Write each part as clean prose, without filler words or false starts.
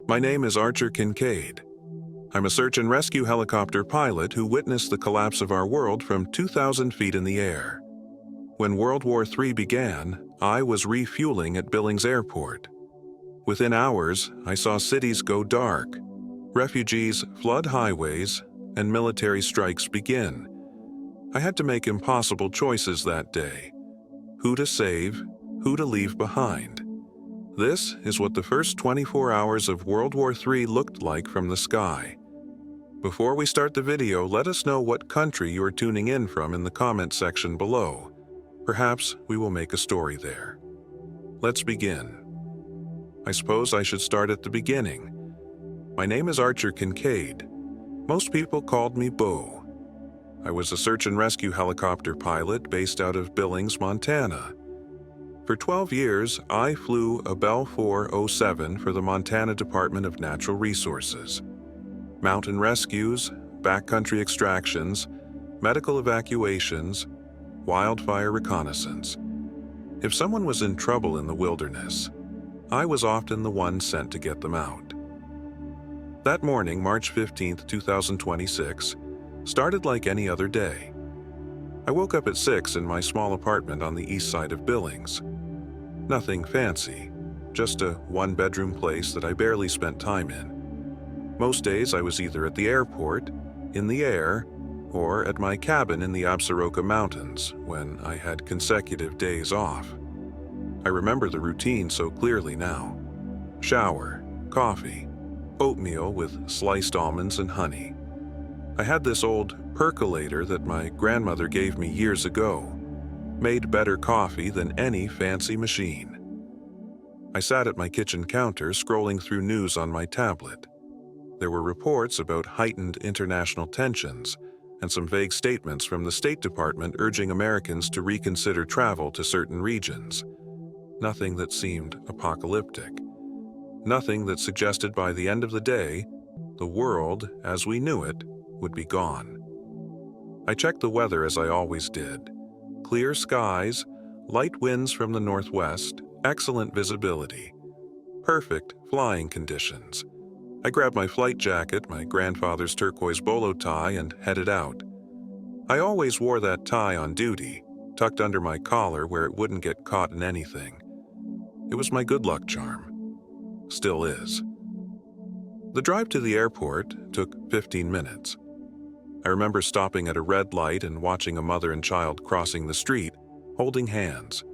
My name is Archer Kincaid. I'm a search and rescue helicopter pilot who witnessed the collapse of our world from 2,000 feet in the air. When World War III began, I was refueling at Billings Airport. Within hours, I saw cities go dark, refugees flood highways, and military strikes begin. I had to make impossible choices that day. Who to save, who to leave behind. This is what the first 24 hours of World War III looked like from the sky. Before we start the video, let us know what country you are tuning in from in the comment section below. Perhaps we will make a story there. Let's begin. I suppose I should start at the beginning. My name is Archer Kincaid. Most people called me Bo. I was a search and rescue helicopter pilot based out of Billings, Montana. For 12 years, I flew a Bell 407 for the Montana Department of Natural Resources. Mountain rescues, backcountry extractions, medical evacuations, wildfire reconnaissance. If someone was in trouble in the wilderness, I was often the one sent to get them out. That morning, March 15, 2026, started like any other day. I woke up at 6 in my small apartment on the east side of Billings. Nothing fancy, just a one-bedroom place that I barely spent time in. Most days I was either at the airport, in the air, or at my cabin in the Absaroka Mountains when I had consecutive days off. I remember the routine so clearly now. Shower, coffee, oatmeal with sliced almonds and honey. I had this old percolator that my grandmother gave me years ago. Made better coffee than any fancy machine. I sat at my kitchen counter scrolling through news on my tablet. There were reports about heightened international tensions and some vague statements from the State Department urging Americans to reconsider travel to certain regions. Nothing that seemed apocalyptic. Nothing that suggested by the end of the day, the world, as we knew it, would be gone. I checked the weather as I always did. Clear skies, light winds from the northwest, excellent visibility. Perfect flying conditions. I grabbed my flight jacket, my grandfather's turquoise bolo tie, and headed out. I always wore that tie on duty, tucked under my collar where it wouldn't get caught in anything. It was my good luck charm. Still is. The drive to the airport took 15 minutes. I remember stopping at a red light and watching a mother and child crossing the street, holding hands.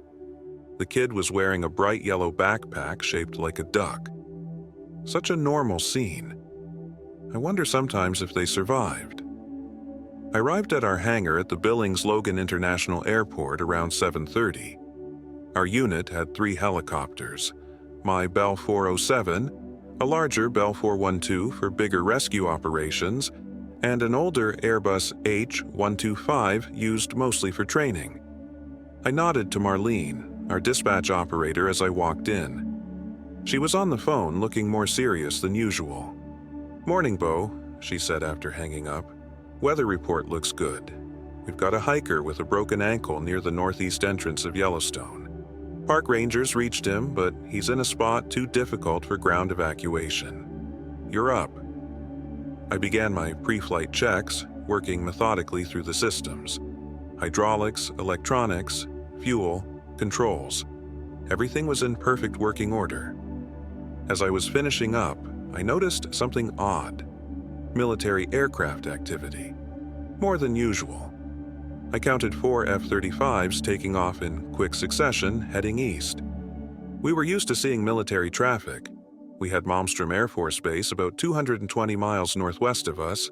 The kid was wearing a bright yellow backpack shaped like a duck. Such a normal scene. I wonder sometimes if they survived. I arrived at our hangar at the Billings Logan International Airport around 7:30. Our unit had 3 helicopters. My Bell 407, a larger Bell 412 for bigger rescue operations, and an older Airbus H125 used mostly for training. I nodded to Marlene, our dispatch operator, as I walked in. She was on the phone, looking more serious than usual. "Morning, Bo," she said after hanging up. "Weather report looks good. We've got a hiker with a broken ankle near the northeast entrance of Yellowstone. Park rangers reached him, but he's in a spot too difficult for ground evacuation. You're up." I began my pre-flight checks, working methodically through the systems. Hydraulics, electronics, fuel, controls. Everything was in perfect working order. As I was finishing up, I noticed something odd. Military aircraft activity. More than usual. I counted 4 F-35s taking off in quick succession, heading east. We were used to seeing military traffic. We had Malmstrom Air Force Base about 220 miles northwest of us.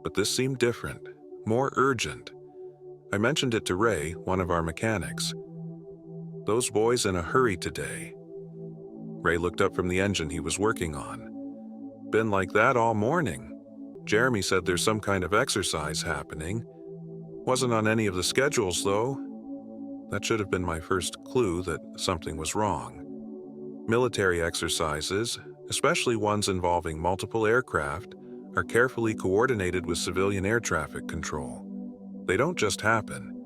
But this seemed different, more urgent. I mentioned it to Ray, one of our mechanics. "Those boys in a hurry today." Ray looked up from the engine he was working on. "Been like that all morning. Jeremy said there's some kind of exercise happening. Wasn't on any of the schedules, though." That should have been my first clue that something was wrong. Military exercises, especially ones involving multiple aircraft, are carefully coordinated with civilian air traffic control. They don't just happen.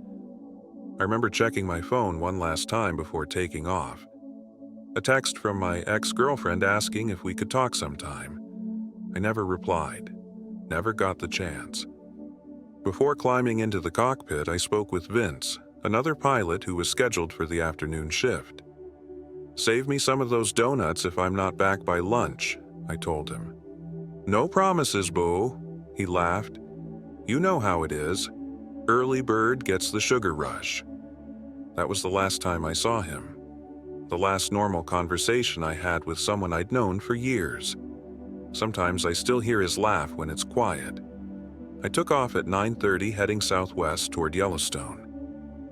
I remember checking my phone one last time before taking off. A text from my ex-girlfriend asking if we could talk sometime. I never replied. Never got the chance. Before climbing into the cockpit, I spoke with Vince, another pilot who was scheduled for the afternoon shift. "Save me some of those donuts if I'm not back by lunch," I told him. "No promises, Bo," he laughed. "You know how it is. Early bird gets the sugar rush." That was the last time I saw him. The last normal conversation I had with someone I'd known for years. Sometimes I still hear his laugh when it's quiet. I took off at 9:30 heading southwest toward Yellowstone.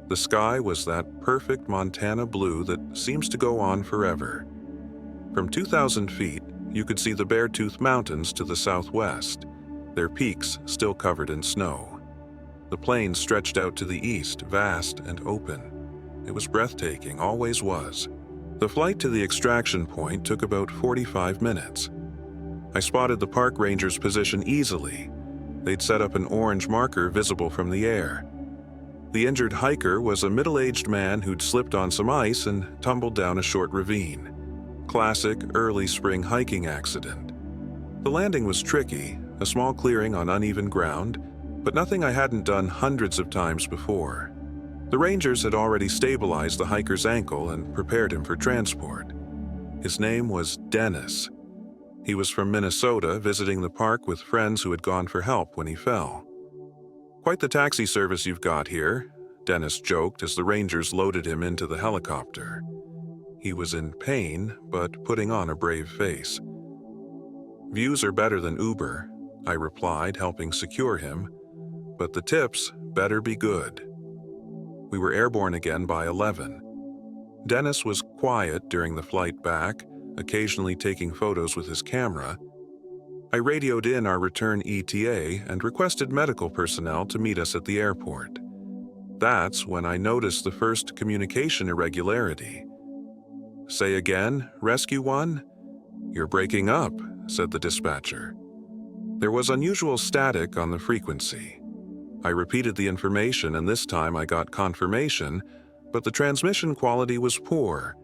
The sky was that perfect Montana blue that seems to go on forever. From 2,000 feet, you could see the Beartooth Mountains to the southwest, their peaks still covered in snow. The plains stretched out to the east, vast and open. It was breathtaking, always was. The flight to the extraction point took about 45 minutes. I spotted the park ranger's position easily. They'd set up an orange marker visible from the air. The injured hiker was a middle-aged man who'd slipped on some ice and tumbled down a short ravine. Classic early spring hiking accident. The landing was tricky, a small clearing on uneven ground, but nothing I hadn't done hundreds of times before. The rangers had already stabilized the hiker's ankle and prepared him for transport. His name was Dennis. He was from Minnesota, visiting the park with friends who had gone for help when he fell. "Quite the taxi service you've got here," Dennis joked as the rangers loaded him into the helicopter. He was in pain, but putting on a brave face. "Views are better than Uber," I replied, helping secure him, "but the tips better be good." We were airborne again by 11. Dennis was quiet during the flight back, occasionally taking photos with his camera. I radioed in our return ETA and requested medical personnel to meet us at the airport. That's when I noticed the first communication irregularity. "Say again, Rescue 1? "You're breaking up," said the dispatcher. There was unusual static on the frequency. I repeated the information and this time I got confirmation, but the transmission quality was poor,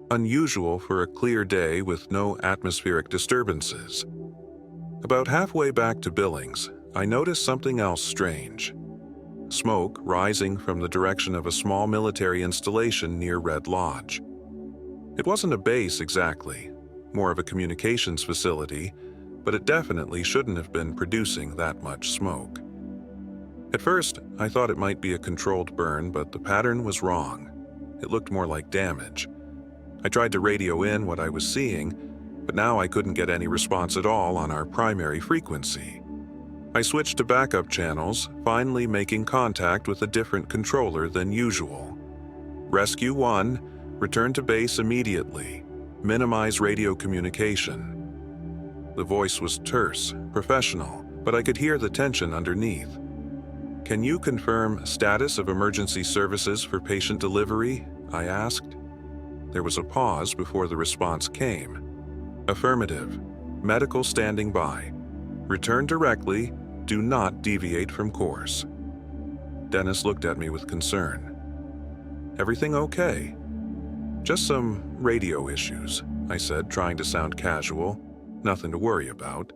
unusual for a clear day with no atmospheric disturbances. About halfway back to Billings, I noticed something else strange. Smoke rising from the direction of a small military installation near Red Lodge. It wasn't a base exactly, more of a communications facility, but it definitely shouldn't have been producing that much smoke. At first, I thought it might be a controlled burn, but the pattern was wrong. It looked more like damage. I tried to radio in what I was seeing, but now I couldn't get any response at all on our primary frequency. I switched to backup channels, finally making contact with a different controller than usual. "Rescue 1, return to base immediately. Minimize radio communication." The voice was terse, professional, but I could hear the tension underneath. "Can you confirm status of emergency services for patient delivery?" I asked. There was a pause before the response came. "Affirmative. Medical standing by. Return directly. Do not deviate from course." Dennis looked at me with concern. "Everything okay?" "Just some radio issues," I said, trying to sound casual. Nothing to worry about.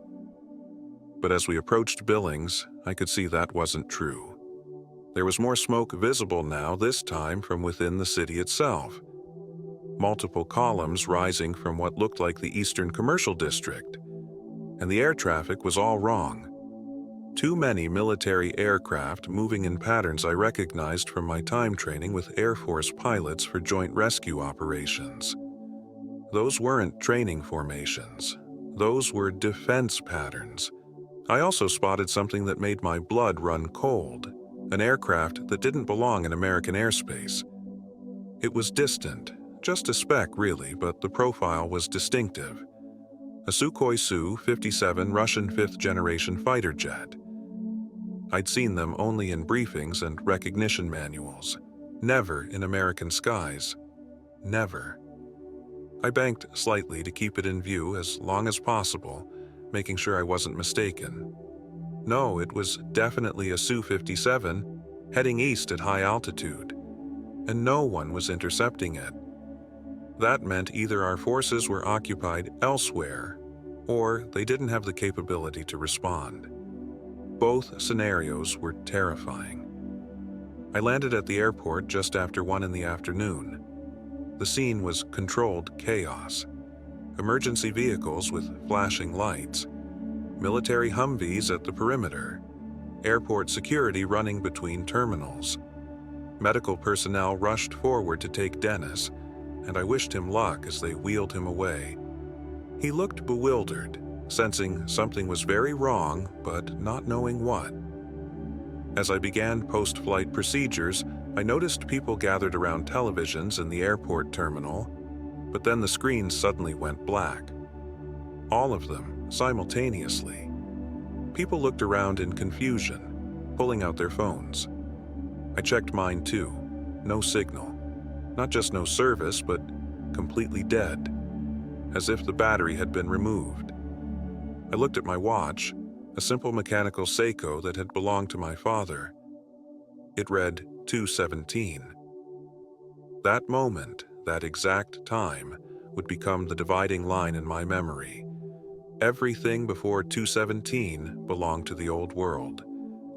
But as we approached Billings, I could see that wasn't true. There was more smoke visible now, this time from within the city itself. Multiple columns rising from what looked like the Eastern Commercial District. And the air traffic was all wrong. Too many military aircraft moving in patterns I recognized from my time training with Air Force pilots for joint rescue operations. Those weren't training formations. Those were defense patterns. I also spotted something that made my blood run cold, an aircraft that didn't belong in American airspace. It was distant, just a speck really, but the profile was distinctive. A Sukhoi Su-57 Russian fifth-generation fighter jet. I'd seen them only in briefings and recognition manuals, never in American skies. Never. I banked slightly to keep it in view as long as possible, making sure I wasn't mistaken. No, it was definitely a Su-57, heading east at high altitude, and no one was intercepting it. That meant either our forces were occupied elsewhere, or they didn't have the capability to respond. Both scenarios were terrifying. I landed at the airport just after 1 in the afternoon. The scene was controlled chaos. Emergency vehicles with flashing lights, military Humvees at the perimeter, airport security running between terminals. Medical personnel rushed forward to take Dennis, and I wished him luck as they wheeled him away. He looked bewildered, sensing something was very wrong, but not knowing what. As I began post-flight procedures, I noticed people gathered around televisions in the airport terminal, but then the screens suddenly went black. All of them, simultaneously. People looked around in confusion, pulling out their phones. I checked mine too. No signal. Not just no service, but completely dead, as if the battery had been removed. I looked at my watch, a simple mechanical Seiko that had belonged to my father. It read 2:17. That moment, that exact time, would become the dividing line in my memory. Everything before 2:17 belonged to the old world.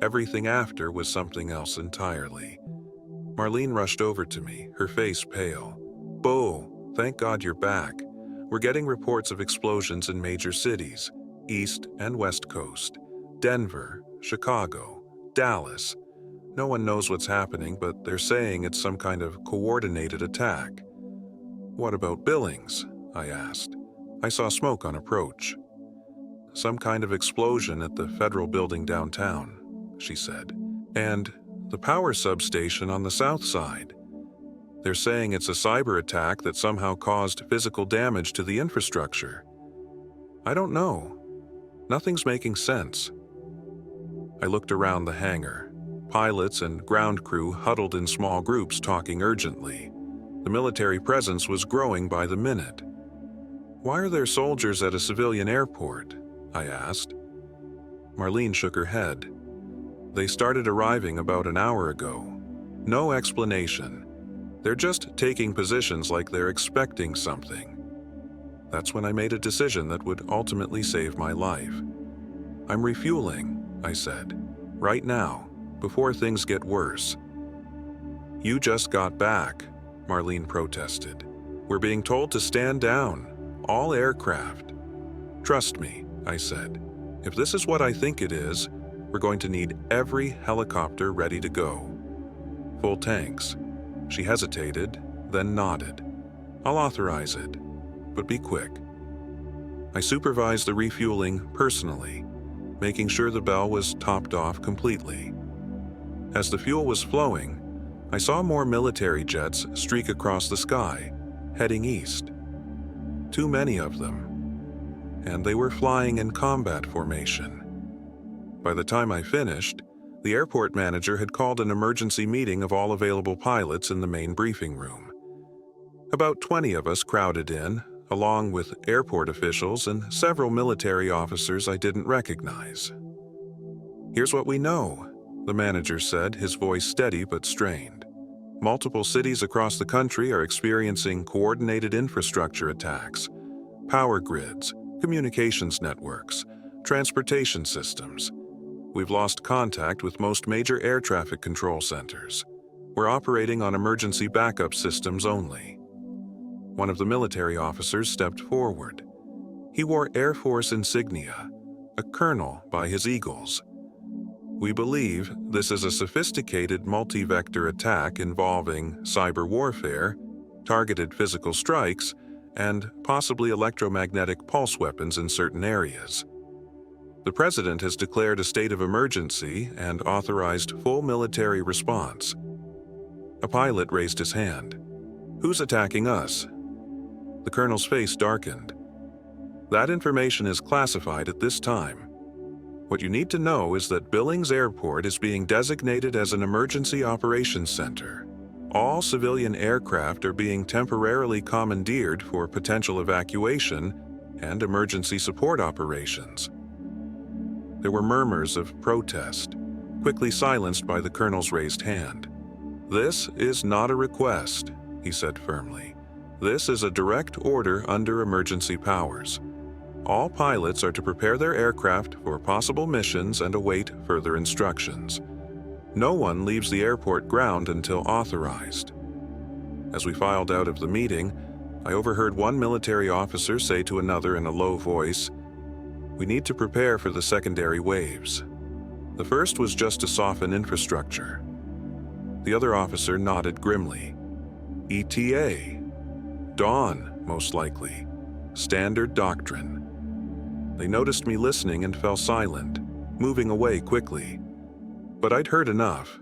Everything after was something else entirely. Marlene rushed over to me, her face pale. "Bo, thank God you're back. We're getting reports of explosions in major cities, East and West Coast, Denver, Chicago, Dallas. No one knows what's happening, but they're saying it's some kind of coordinated attack." "What about Billings?" I asked. "I saw smoke on approach." "Some kind of explosion at the federal building downtown," she said. "And the power substation on the south side. They're saying it's a cyber attack that somehow caused physical damage to the infrastructure. I don't know. Nothing's making sense." I looked around the hangar. Pilots and ground crew huddled in small groups talking urgently. The military presence was growing by the minute. "Why are there soldiers at a civilian airport?" I asked. Marlene shook her head. "They started arriving about an hour ago. No explanation. They're just taking positions like they're expecting something." That's when I made a decision that would ultimately save my life. "I'm refueling," I said. "Right now, before things get worse." "You just got back," Marlene protested. "We're being told to stand down. All aircraft." "Trust me," I said. "If this is what I think it is, we're going to need every helicopter ready to go. Full tanks." She hesitated, then nodded. "I'll authorize it, but be quick." I supervised the refueling personally, making sure the bell was topped off completely. As the fuel was flowing, I saw more military jets streak across the sky, heading east. Too many of them. And they were flying in combat formation. By the time I finished, the airport manager had called an emergency meeting of all available pilots in the main briefing room. About 20 of us crowded in, along with airport officials and several military officers I didn't recognize. "Here's what we know," the manager said, his voice steady but strained. "Multiple cities across the country are experiencing coordinated infrastructure attacks. Power grids, communications networks, transportation systems. We've lost contact with most major air traffic control centers. We're operating on emergency backup systems only." One of the military officers stepped forward. He wore Air Force insignia, a colonel by his eagles. "We believe this is a sophisticated multi-vector attack involving cyber warfare, targeted physical strikes, and possibly electromagnetic pulse weapons in certain areas. The president has declared a state of emergency and authorized full military response." A pilot raised his hand. "Who's attacking us?" The colonel's face darkened. "That information is classified at this time. What you need to know is that Billings Airport is being designated as an emergency operations center. All civilian aircraft are being temporarily commandeered for potential evacuation and emergency support operations." There were murmurs of protest, quickly silenced by the colonel's raised hand. "This is not a request," he said firmly. This is a direct order under emergency powers. All pilots are to prepare their aircraft for possible missions and await further instructions. No one leaves the airport ground until authorized. As we filed out of the meeting, I overheard one military officer say to another in a low voice, "We need to prepare for the secondary waves." The first was just to soften infrastructure. The other officer nodded grimly. ETA. Dawn, most likely. Standard doctrine. They noticed me listening and fell silent, moving away quickly. But I'd heard enough.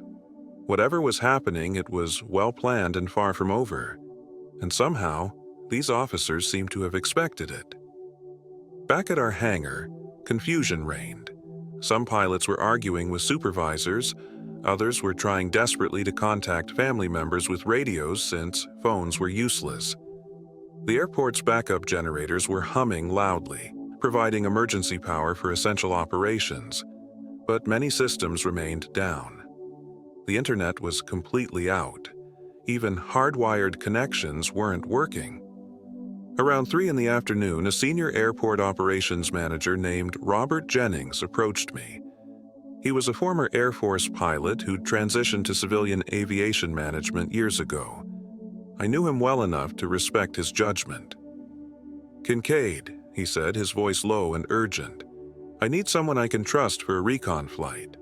Whatever was happening, it was well planned and far from over. And somehow, these officers seemed to have expected it. Back at our hangar, confusion reigned. Some pilots were arguing with supervisors, others were trying desperately to contact family members with radios since phones were useless. The airport's backup generators were humming loudly, providing emergency power for essential operations, but many systems remained down. The internet was completely out. Even hardwired connections weren't working. Around 3 in the afternoon, a senior airport operations manager named Robert Jennings approached me. He was a former Air Force pilot who'd transitioned to civilian aviation management years ago. I knew him well enough to respect his judgment. "Kincaid," he said, his voice low and urgent. "I need someone I can trust for a recon flight.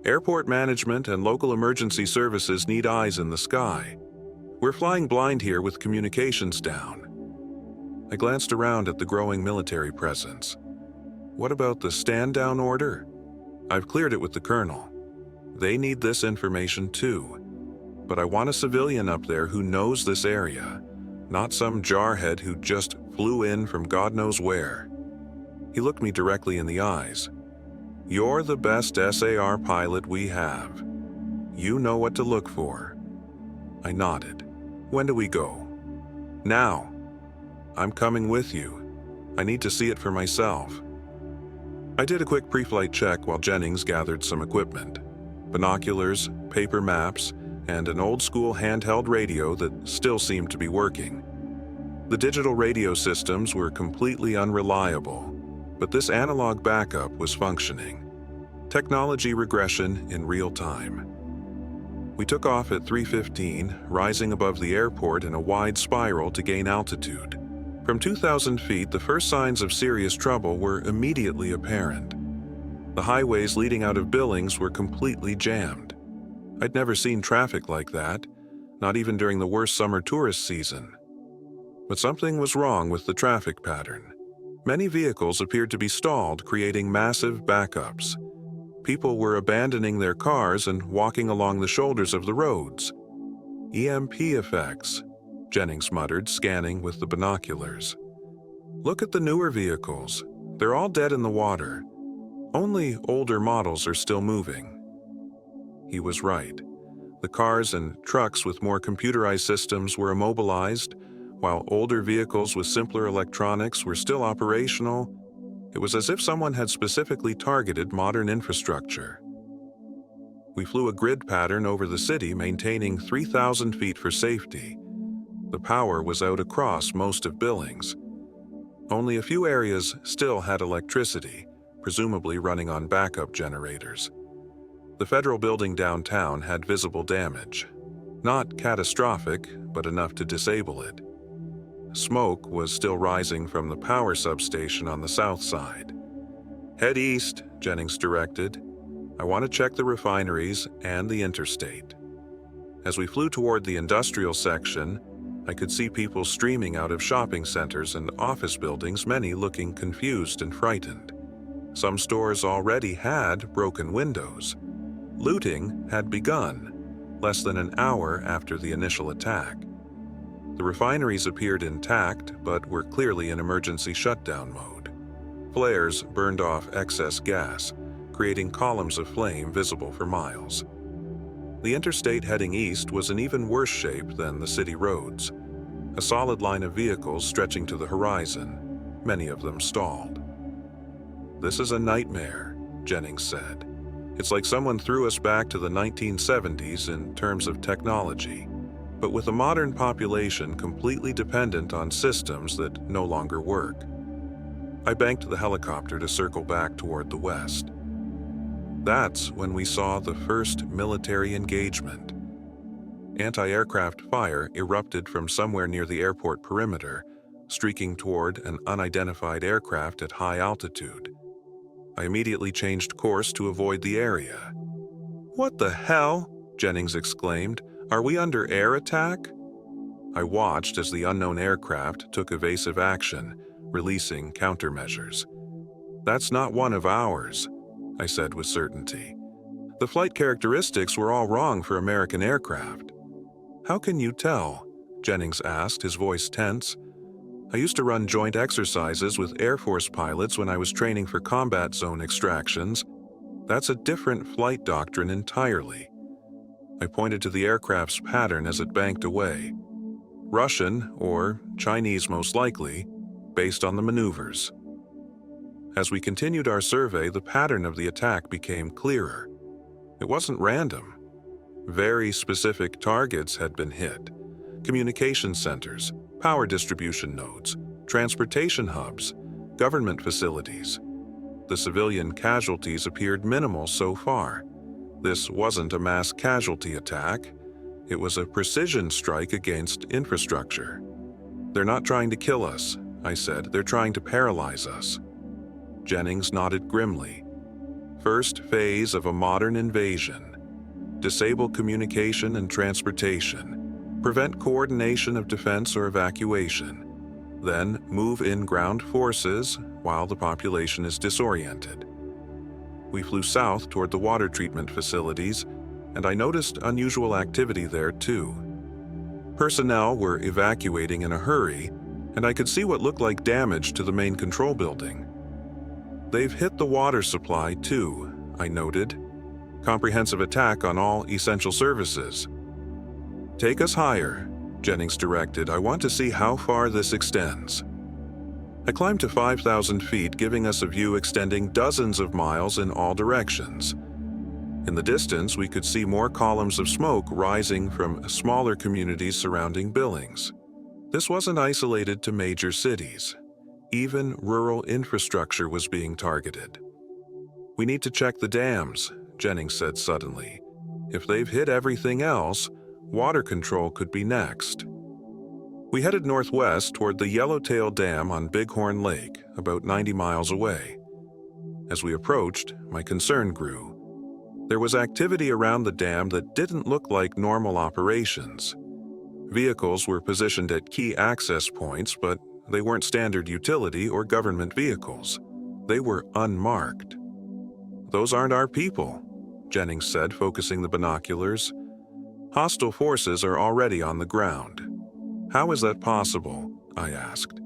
Airport management and local emergency services need eyes in the sky. We're flying blind here with communications down." I glanced around at the growing military presence. "What about the stand-down order?" "I've cleared it with the colonel. They need this information too. But I want a civilian up there who knows this area, not some jarhead who just flew in from God knows where." He looked me directly in the eyes. "You're the best SAR pilot we have. You know what to look for." I nodded. "When do we go?" "Now." "I'm coming with you. I need to see it for myself." I did a quick pre-flight check while Jennings gathered some equipment. Binoculars, paper maps, and an old-school handheld radio that still seemed to be working. The digital radio systems were completely unreliable, but this analog backup was functioning. Technology regression in real time. We took off at 3:15, rising above the airport in a wide spiral to gain altitude. From 2,000 feet, the first signs of serious trouble were immediately apparent. The highways leading out of Billings were completely jammed. I'd never seen traffic like that, not even during the worst summer tourist season. But something was wrong with the traffic pattern. Many vehicles appeared to be stalled, creating massive backups. People were abandoning their cars and walking along the shoulders of the roads. "EMP effects," Jennings muttered, scanning with the binoculars. "Look at the newer vehicles. They're all dead in the water. Only older models are still moving." He was right. The cars and trucks with more computerized systems were immobilized, while older vehicles with simpler electronics were still operational. It was as if someone had specifically targeted modern infrastructure. We flew a grid pattern over the city, maintaining 3,000 feet for safety. The power was out across most of Billings. Only a few areas still had electricity, presumably running on backup generators. The federal building downtown had visible damage. Not catastrophic, but enough to disable it. Smoke was still rising from the power substation on the south side. "Head east," Jennings directed. "I want to check the refineries and the interstate." As we flew toward the industrial section, I could see people streaming out of shopping centers and office buildings, many looking confused and frightened. Some stores already had broken windows. Looting had begun, less than an hour after the initial attack. The refineries appeared intact, but were clearly in emergency shutdown mode. Flares burned off excess gas, creating columns of flame visible for miles. The interstate heading east was in even worse shape than the city roads. A solid line of vehicles stretching to the horizon, many of them stalled. "This is a nightmare," Jennings said. "It's like someone threw us back to the 1970s in terms of technology. but with a modern population completely dependent on systems that no longer work. I banked the helicopter to circle back toward the west. That's when we saw the first military engagement. Anti-aircraft fire erupted from somewhere near the airport perimeter, streaking toward an unidentified aircraft at high altitude. I immediately changed course to avoid the area. "What the hell?" Jennings exclaimed. "Are we under air attack?" I watched as the unknown aircraft took evasive action, releasing countermeasures. "That's not one of ours," I said with certainty. "The flight characteristics were all wrong for American aircraft." "How can you tell?" Jennings asked, his voice tense. "I used to run joint exercises with Air Force pilots when I was training for combat zone extractions. That's a different flight doctrine entirely." I pointed to the aircraft's pattern as it banked away. Russian, or Chinese most likely, based on the maneuvers. As we continued our survey, the pattern of the attack became clearer. It wasn't random. Very specific targets had been hit. Communication centers, power distribution nodes, transportation hubs, government facilities. The civilian casualties appeared minimal so far. This wasn't a mass casualty attack. It was a precision strike against infrastructure. "They're not trying to kill us," I said. "They're trying to paralyze us." Jennings nodded grimly. "First phase of a modern invasion. Disable communication and transportation. Prevent coordination of defense or evacuation. Then move in ground forces while the population is disoriented." We flew south toward the water treatment facilities, and I noticed unusual activity there too. Personnel were evacuating in a hurry, and I could see what looked like damage to the main control building. "They've hit the water supply too," I noted. "Comprehensive attack on all essential services." "Take us higher," Jennings directed. "I want to see how far this extends." I climbed to 5,000 feet, giving us a view extending dozens of miles in all directions. In the distance, we could see more columns of smoke rising from smaller communities surrounding Billings. This wasn't isolated to major cities. Even rural infrastructure was being targeted. "We need to check the dams," Jennings said suddenly. "If they've hit everything else, water control could be next." We headed northwest toward the Yellowtail Dam on Bighorn Lake, about 90 miles away. As we approached, my concern grew. There was activity around the dam that didn't look like normal operations. Vehicles were positioned at key access points, but they weren't standard utility or government vehicles. They were unmarked. "Those aren't our people," Jennings said, focusing the binoculars. "Hostile forces are already on the ground." "How is that possible?" I asked.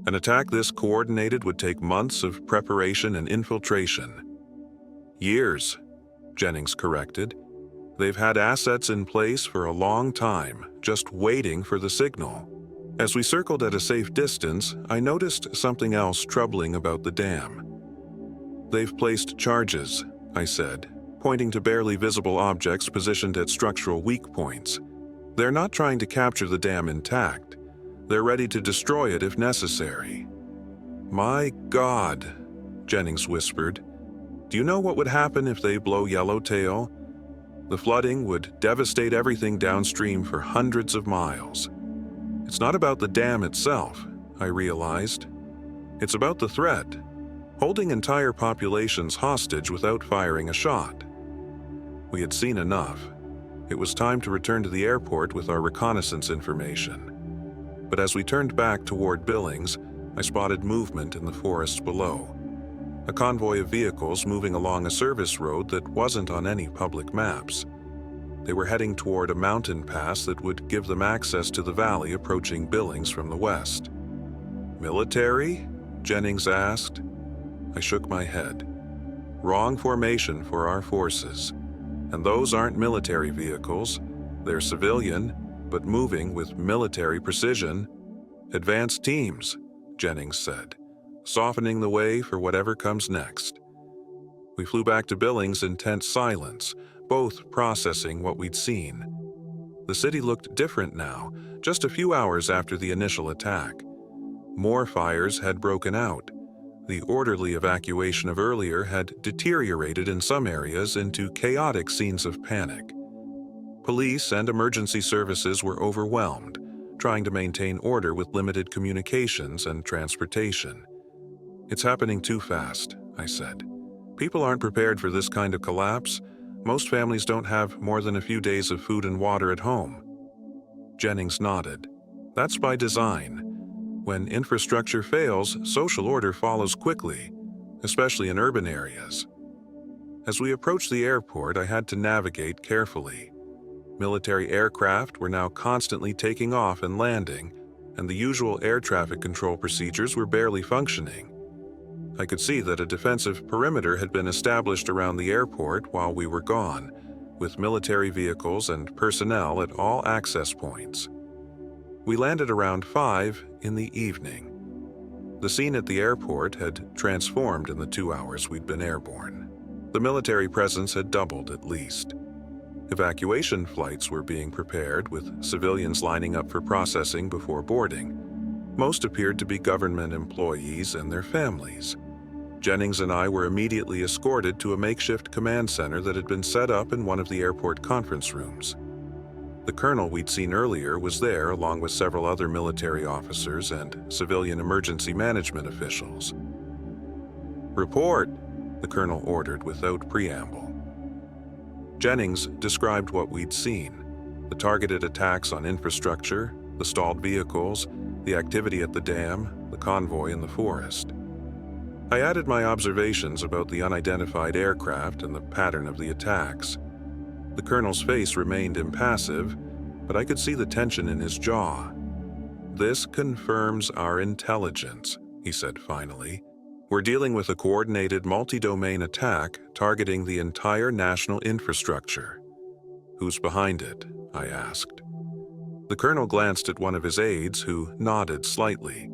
"An attack this coordinated would take months of preparation and infiltration." "Years," Jennings corrected. "They've had assets in place for a long time, just waiting for the signal." As we circled at a safe distance, I noticed something else troubling about the dam. "They've placed charges," I said, pointing to barely visible objects positioned at structural weak points. "They're not trying to capture the dam intact. They're ready to destroy it if necessary." "My God," Jennings whispered. "Do you know what would happen if they blow Yellowtail? The flooding would devastate everything downstream for hundreds of miles." "It's not about the dam itself," I realized. "It's about the threat, holding entire populations hostage without firing a shot." We had seen enough. It was time to return to the airport with our reconnaissance information. But as we turned back toward Billings, I spotted movement in the forest below. A convoy of vehicles moving along a service road that wasn't on any public maps. They were heading toward a mountain pass that would give them access to the valley approaching Billings from the west. "Military?" Jennings asked. I shook my head. "Wrong formation for our forces. And those aren't military vehicles. They're civilian, but moving with military precision. Advanced teams," Jennings said, softening the way for whatever comes next. We flew back to Billings in tense silence, both processing what we'd seen. The city looked different now, just a few hours after the initial attack. More fires had broken out. The orderly evacuation of earlier had deteriorated in some areas into chaotic scenes of panic. Police and emergency services were overwhelmed, trying to maintain order with limited communications and transportation. "It's happening too fast," I said. "People aren't prepared for this kind of collapse. Most families don't have more than a few days of food and water at home." Jennings nodded. "That's by design. When infrastructure fails, social order follows quickly, especially in urban areas." As we approached the airport, I had to navigate carefully. Military aircraft were now constantly taking off and landing, and the usual air traffic control procedures were barely functioning. I could see that a defensive perimeter had been established around the airport while we were gone, with military vehicles and personnel at all access points. We landed around 5 in the evening. The scene at the airport had transformed in the 2 hours we'd been airborne. The military presence had doubled at least. Evacuation flights were being prepared, with civilians lining up for processing before boarding. Most appeared to be government employees and their families. Jennings and I were immediately escorted to a makeshift command center that had been set up in one of the airport conference rooms. The colonel we'd seen earlier was there, along with several other military officers and civilian emergency management officials. "Report," the colonel ordered without preamble. Jennings described what we'd seen: the targeted attacks on infrastructure, the stalled vehicles, the activity at the dam, the convoy in the forest. I added my observations about the unidentified aircraft and the pattern of the attacks. The colonel's face remained impassive, but I could see the tension in his jaw. "This confirms our intelligence," he said finally. "We're dealing with a coordinated multi-domain attack targeting the entire national infrastructure." "Who's behind it?" I asked. The colonel glanced at one of his aides, who nodded slightly.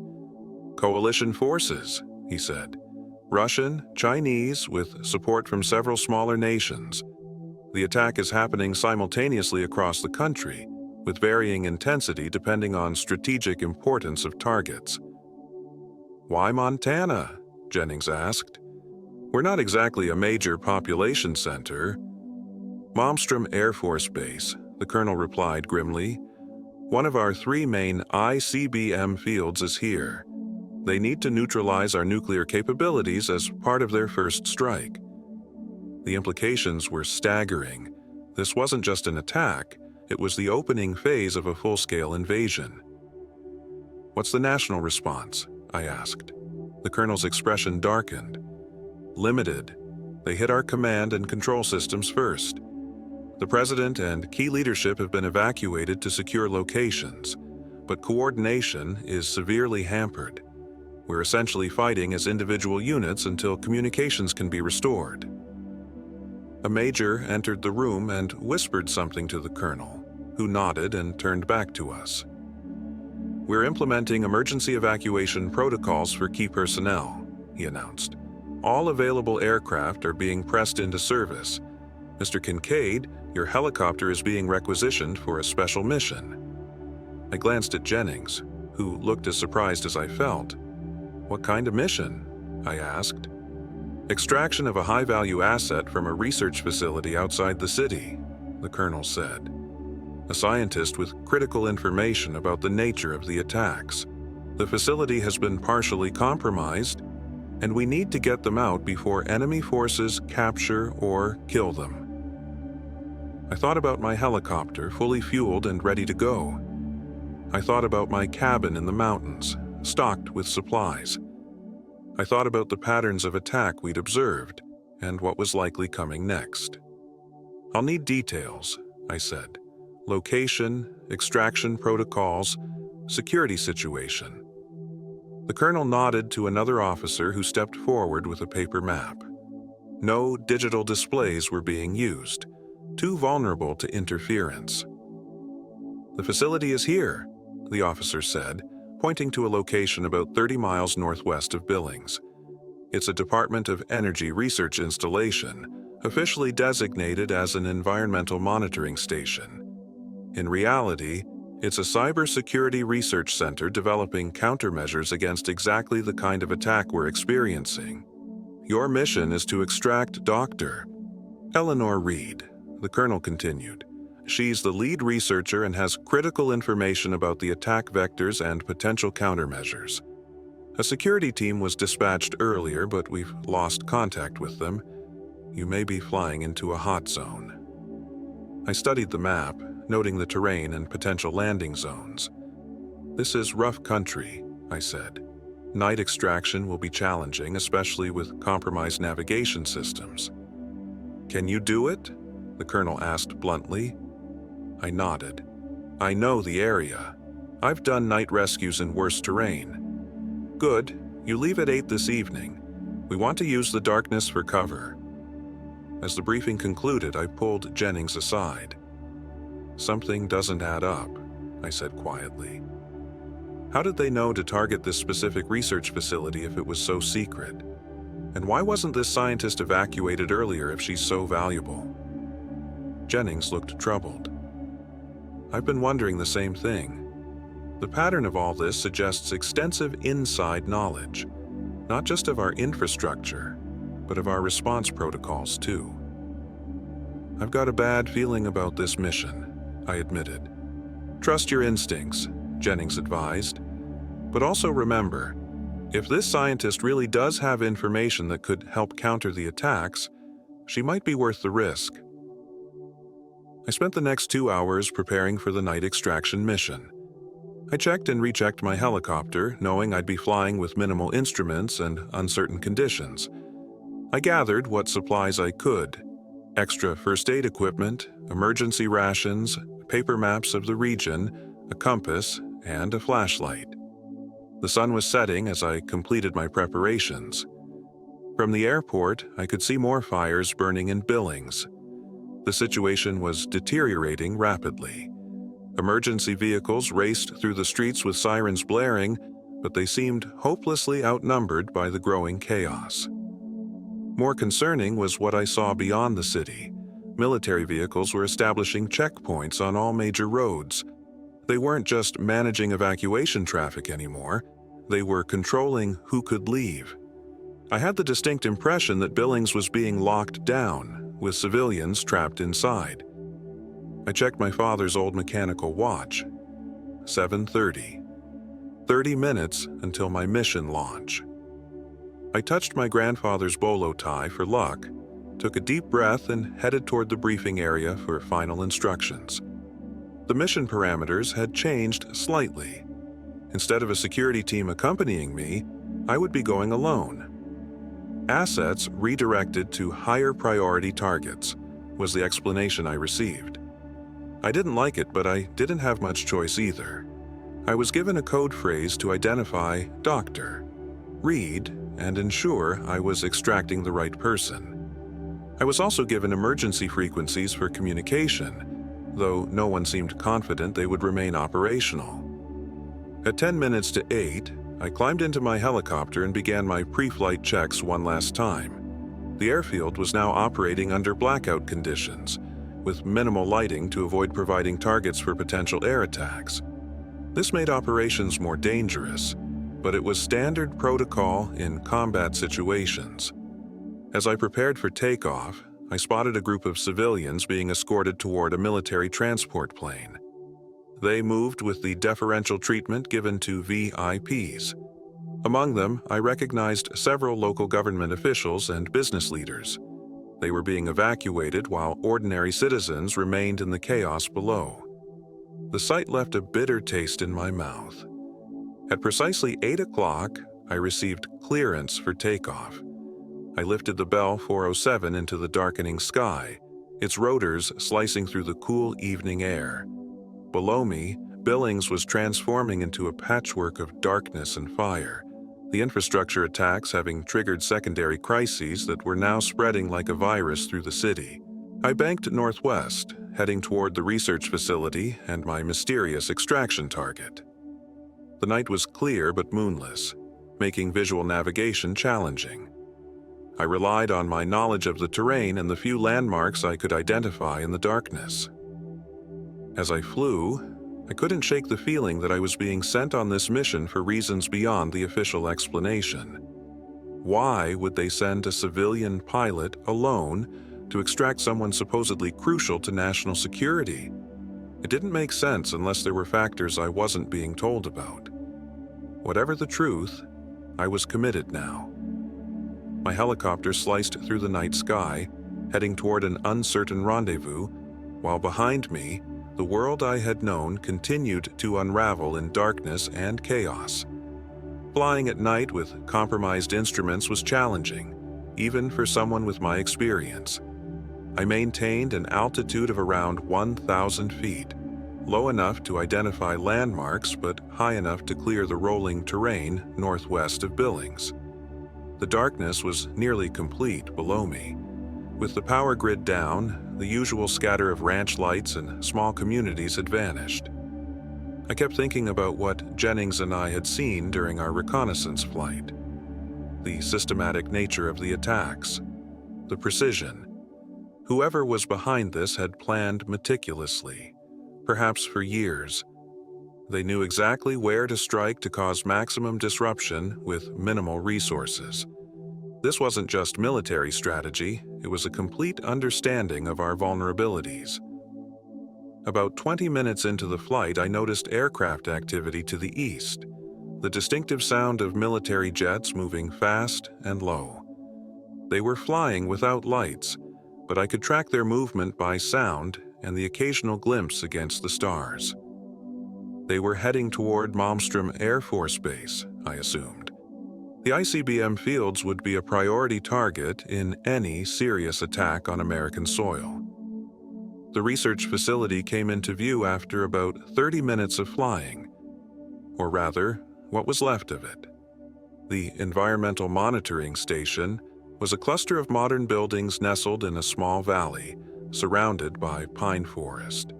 "Coalition forces," he said. "Russian, Chinese, with support from several smaller nations. The attack is happening simultaneously across the country, with varying intensity depending on strategic importance of targets." "Why Montana?" Jennings asked. "We're not exactly a major population center." "Malmstrom Air Force Base," the colonel replied grimly. "One of our 3 main ICBM fields is here. They need to neutralize our nuclear capabilities as part of their first strike." The implications were staggering. This wasn't just an attack, it was the opening phase of a full-scale invasion. "What's the national response?" I asked. The colonel's expression darkened. "Limited. They hit our command and control systems first. The president and key leadership have been evacuated to secure locations, but coordination is severely hampered. We're essentially fighting as individual units until communications can be restored." A major entered the room and whispered something to the colonel, who nodded and turned back to us. "We're implementing emergency evacuation protocols for key personnel," he announced. "All available aircraft are being pressed into service. Mr. Kincaid, your helicopter is being requisitioned for a special mission." I glanced at Jennings, who looked as surprised as I felt. "What kind of mission?" I asked. "Extraction of a high-value asset from a research facility outside the city," the colonel said. "A scientist with critical information about the nature of the attacks. The facility has been partially compromised, and we need to get them out before enemy forces capture or kill them." I thought about my helicopter, fully fueled and ready to go. I thought about my cabin in the mountains, stocked with supplies. I thought about the patterns of attack we'd observed and what was likely coming next. "I'll need details," I said. "Location, extraction protocols, security situation." The colonel nodded to another officer who stepped forward with a paper map. No digital displays were being used, too vulnerable to interference. "The facility is here," the officer said, pointing to a location about 30 miles northwest of Billings. "It's a Department of Energy research installation, officially designated as an environmental monitoring station. In reality, it's a cybersecurity research center developing countermeasures against exactly the kind of attack we're experiencing. Your mission is to extract Dr. Eleanor Reed, the colonel continued. She's the lead researcher and has critical information about the attack vectors and potential countermeasures. A security team was dispatched earlier, but we've lost contact with them. You may be flying into a hot zone. I studied the map, noting the terrain and potential landing zones. This is rough country, I said. Night extraction will be challenging, especially with compromised navigation systems. Can you do it? The colonel asked bluntly. I nodded. I know the area. I've done night rescues in worse terrain. Good. You leave at 8 this evening. We want to use the darkness for cover. As the briefing concluded, I pulled Jennings aside. Something doesn't add up, I said quietly. How did they know to target this specific research facility if it was so secret? And why wasn't this scientist evacuated earlier if she's so valuable? Jennings looked troubled. I've been wondering the same thing. The pattern of all this suggests extensive inside knowledge, not just of our infrastructure, but of our response protocols too. I've got a bad feeling about this mission, I admitted. Trust your instincts, Jennings advised. But also remember, if this scientist really does have information that could help counter the attacks, she might be worth the risk. I spent the next 2 hours preparing for the night extraction mission. I checked and rechecked my helicopter, knowing I'd be flying with minimal instruments and uncertain conditions. I gathered what supplies I could: extra first aid equipment, emergency rations, paper maps of the region, a compass, and a flashlight. The sun was setting as I completed my preparations. From the airport, I could see more fires burning in Billings. The situation was deteriorating rapidly. Emergency vehicles raced through the streets with sirens blaring, but they seemed hopelessly outnumbered by the growing chaos. More concerning was what I saw beyond the city. Military vehicles were establishing checkpoints on all major roads. They weren't just managing evacuation traffic anymore, they were controlling who could leave. I had the distinct impression that Billings was being locked down, with civilians trapped inside. I checked my father's old mechanical watch. 7:30. 30 minutes until my mission launch. I touched my grandfather's bolo tie for luck, took a deep breath, and headed toward the briefing area for final instructions. The mission parameters had changed slightly. Instead of a security team accompanying me, I would be going alone. Assets redirected to higher priority targets was the explanation I received. I didn't like it, but I didn't have much choice either. I was given a code phrase to identify Dr. Reed and ensure I was extracting the right person. I was also given emergency frequencies for communication, though no one seemed confident they would remain operational. At 10 minutes to 8, I climbed into my helicopter and began my pre-flight checks one last time. The airfield was now operating under blackout conditions, with minimal lighting to avoid providing targets for potential air attacks. This made operations more dangerous, but it was standard protocol in combat situations. As I prepared for takeoff, I spotted a group of civilians being escorted toward a military transport plane. They moved with the deferential treatment given to VIPs. Among them, I recognized several local government officials and business leaders. They were being evacuated while ordinary citizens remained in the chaos below. The sight left a bitter taste in my mouth. At precisely 8 o'clock, I received clearance for takeoff. I lifted the Bell 407 into the darkening sky, its rotors slicing through the cool evening air. Below me, Billings was transforming into a patchwork of darkness and fire, the infrastructure attacks having triggered secondary crises that were now spreading like a virus through the city. I banked northwest, heading toward the research facility and my mysterious extraction target. The night was clear but moonless, making visual navigation challenging. I relied on my knowledge of the terrain and the few landmarks I could identify in the darkness. As I flew, I couldn't shake the feeling that I was being sent on this mission for reasons beyond the official explanation. Why would they send a civilian pilot alone to extract someone supposedly crucial to national security? It didn't make sense unless there were factors I wasn't being told about. Whatever the truth, I was committed now. My helicopter sliced through the night sky, heading toward an uncertain rendezvous, while behind me, the world I had known continued to unravel in darkness and chaos. Flying at night with compromised instruments was challenging, even for someone with my experience. I maintained an altitude of around 1,000 feet, low enough to identify landmarks but high enough to clear the rolling terrain northwest of Billings. The darkness was nearly complete below me. With the power grid down, the usual scatter of ranch lights and small communities had vanished. I kept thinking about what Jennings and I had seen during our reconnaissance flight. The systematic nature of the attacks, the precision. Whoever was behind this had planned meticulously, perhaps for years. They knew exactly where to strike to cause maximum disruption with minimal resources. This wasn't just military strategy, it was a complete understanding of our vulnerabilities. About 20 minutes into the flight, I noticed aircraft activity to the east, the distinctive sound of military jets moving fast and low. They were flying without lights, but I could track their movement by sound and the occasional glimpse against the stars. They were heading toward Malmstrom Air Force Base, I assumed. The ICBM fields would be a priority target in any serious attack on American soil. The research facility came into view after about 30 minutes of flying, or rather, what was left of it. The Environmental Monitoring Station was a cluster of modern buildings nestled in a small valley, surrounded by pine forest.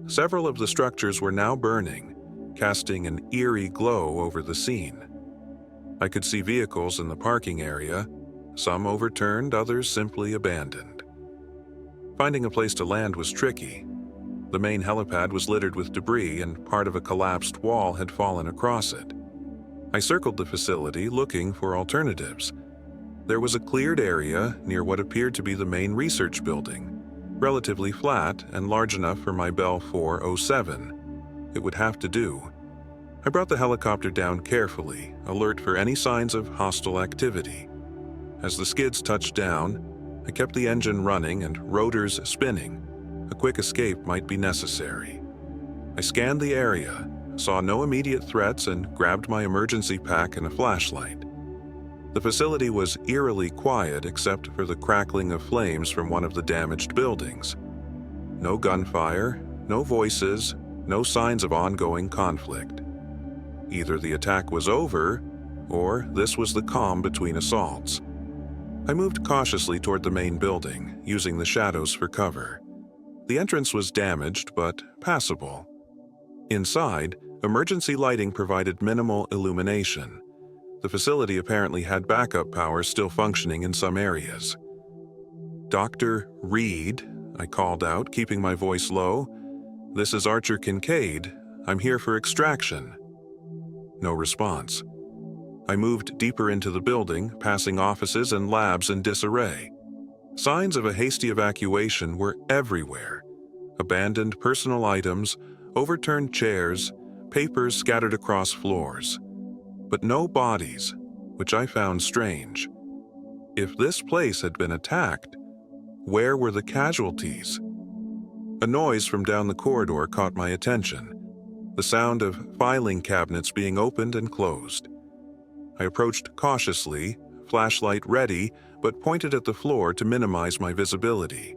Several of the structures were now burning, casting an eerie glow over the scene. I could see vehicles in the parking area, some overturned, others simply abandoned. Finding a place to land was tricky. The main helipad was littered with debris and part of a collapsed wall had fallen across it. I circled the facility looking for alternatives. There was a cleared area near what appeared to be the main research building, relatively flat and large enough for my Bell 407. It would have to do. I brought the helicopter down carefully, alert for any signs of hostile activity. As the skids touched down, I kept the engine running and rotors spinning. A quick escape might be necessary. I scanned the area, saw no immediate threats, and grabbed my emergency pack and a flashlight. The facility was eerily quiet except for the crackling of flames from one of the damaged buildings. No gunfire, no voices, no signs of ongoing conflict. Either the attack was over, or this was the calm between assaults. I moved cautiously toward the main building, using the shadows for cover. The entrance was damaged, but passable. Inside, emergency lighting provided minimal illumination. The facility apparently had backup power still functioning in some areas. "Dr. Reed," I called out, keeping my voice low. "This is Archer Kincaid. I'm here for extraction." No response. I moved deeper into the building, passing offices and labs in disarray. Signs of a hasty evacuation were everywhere. Abandoned personal items, overturned chairs, papers scattered across floors. But no bodies, which I found strange. If this place had been attacked, where were the casualties? A noise from down the corridor caught my attention, the sound of filing cabinets being opened and closed. I approached cautiously, flashlight ready, but pointed at the floor to minimize my visibility.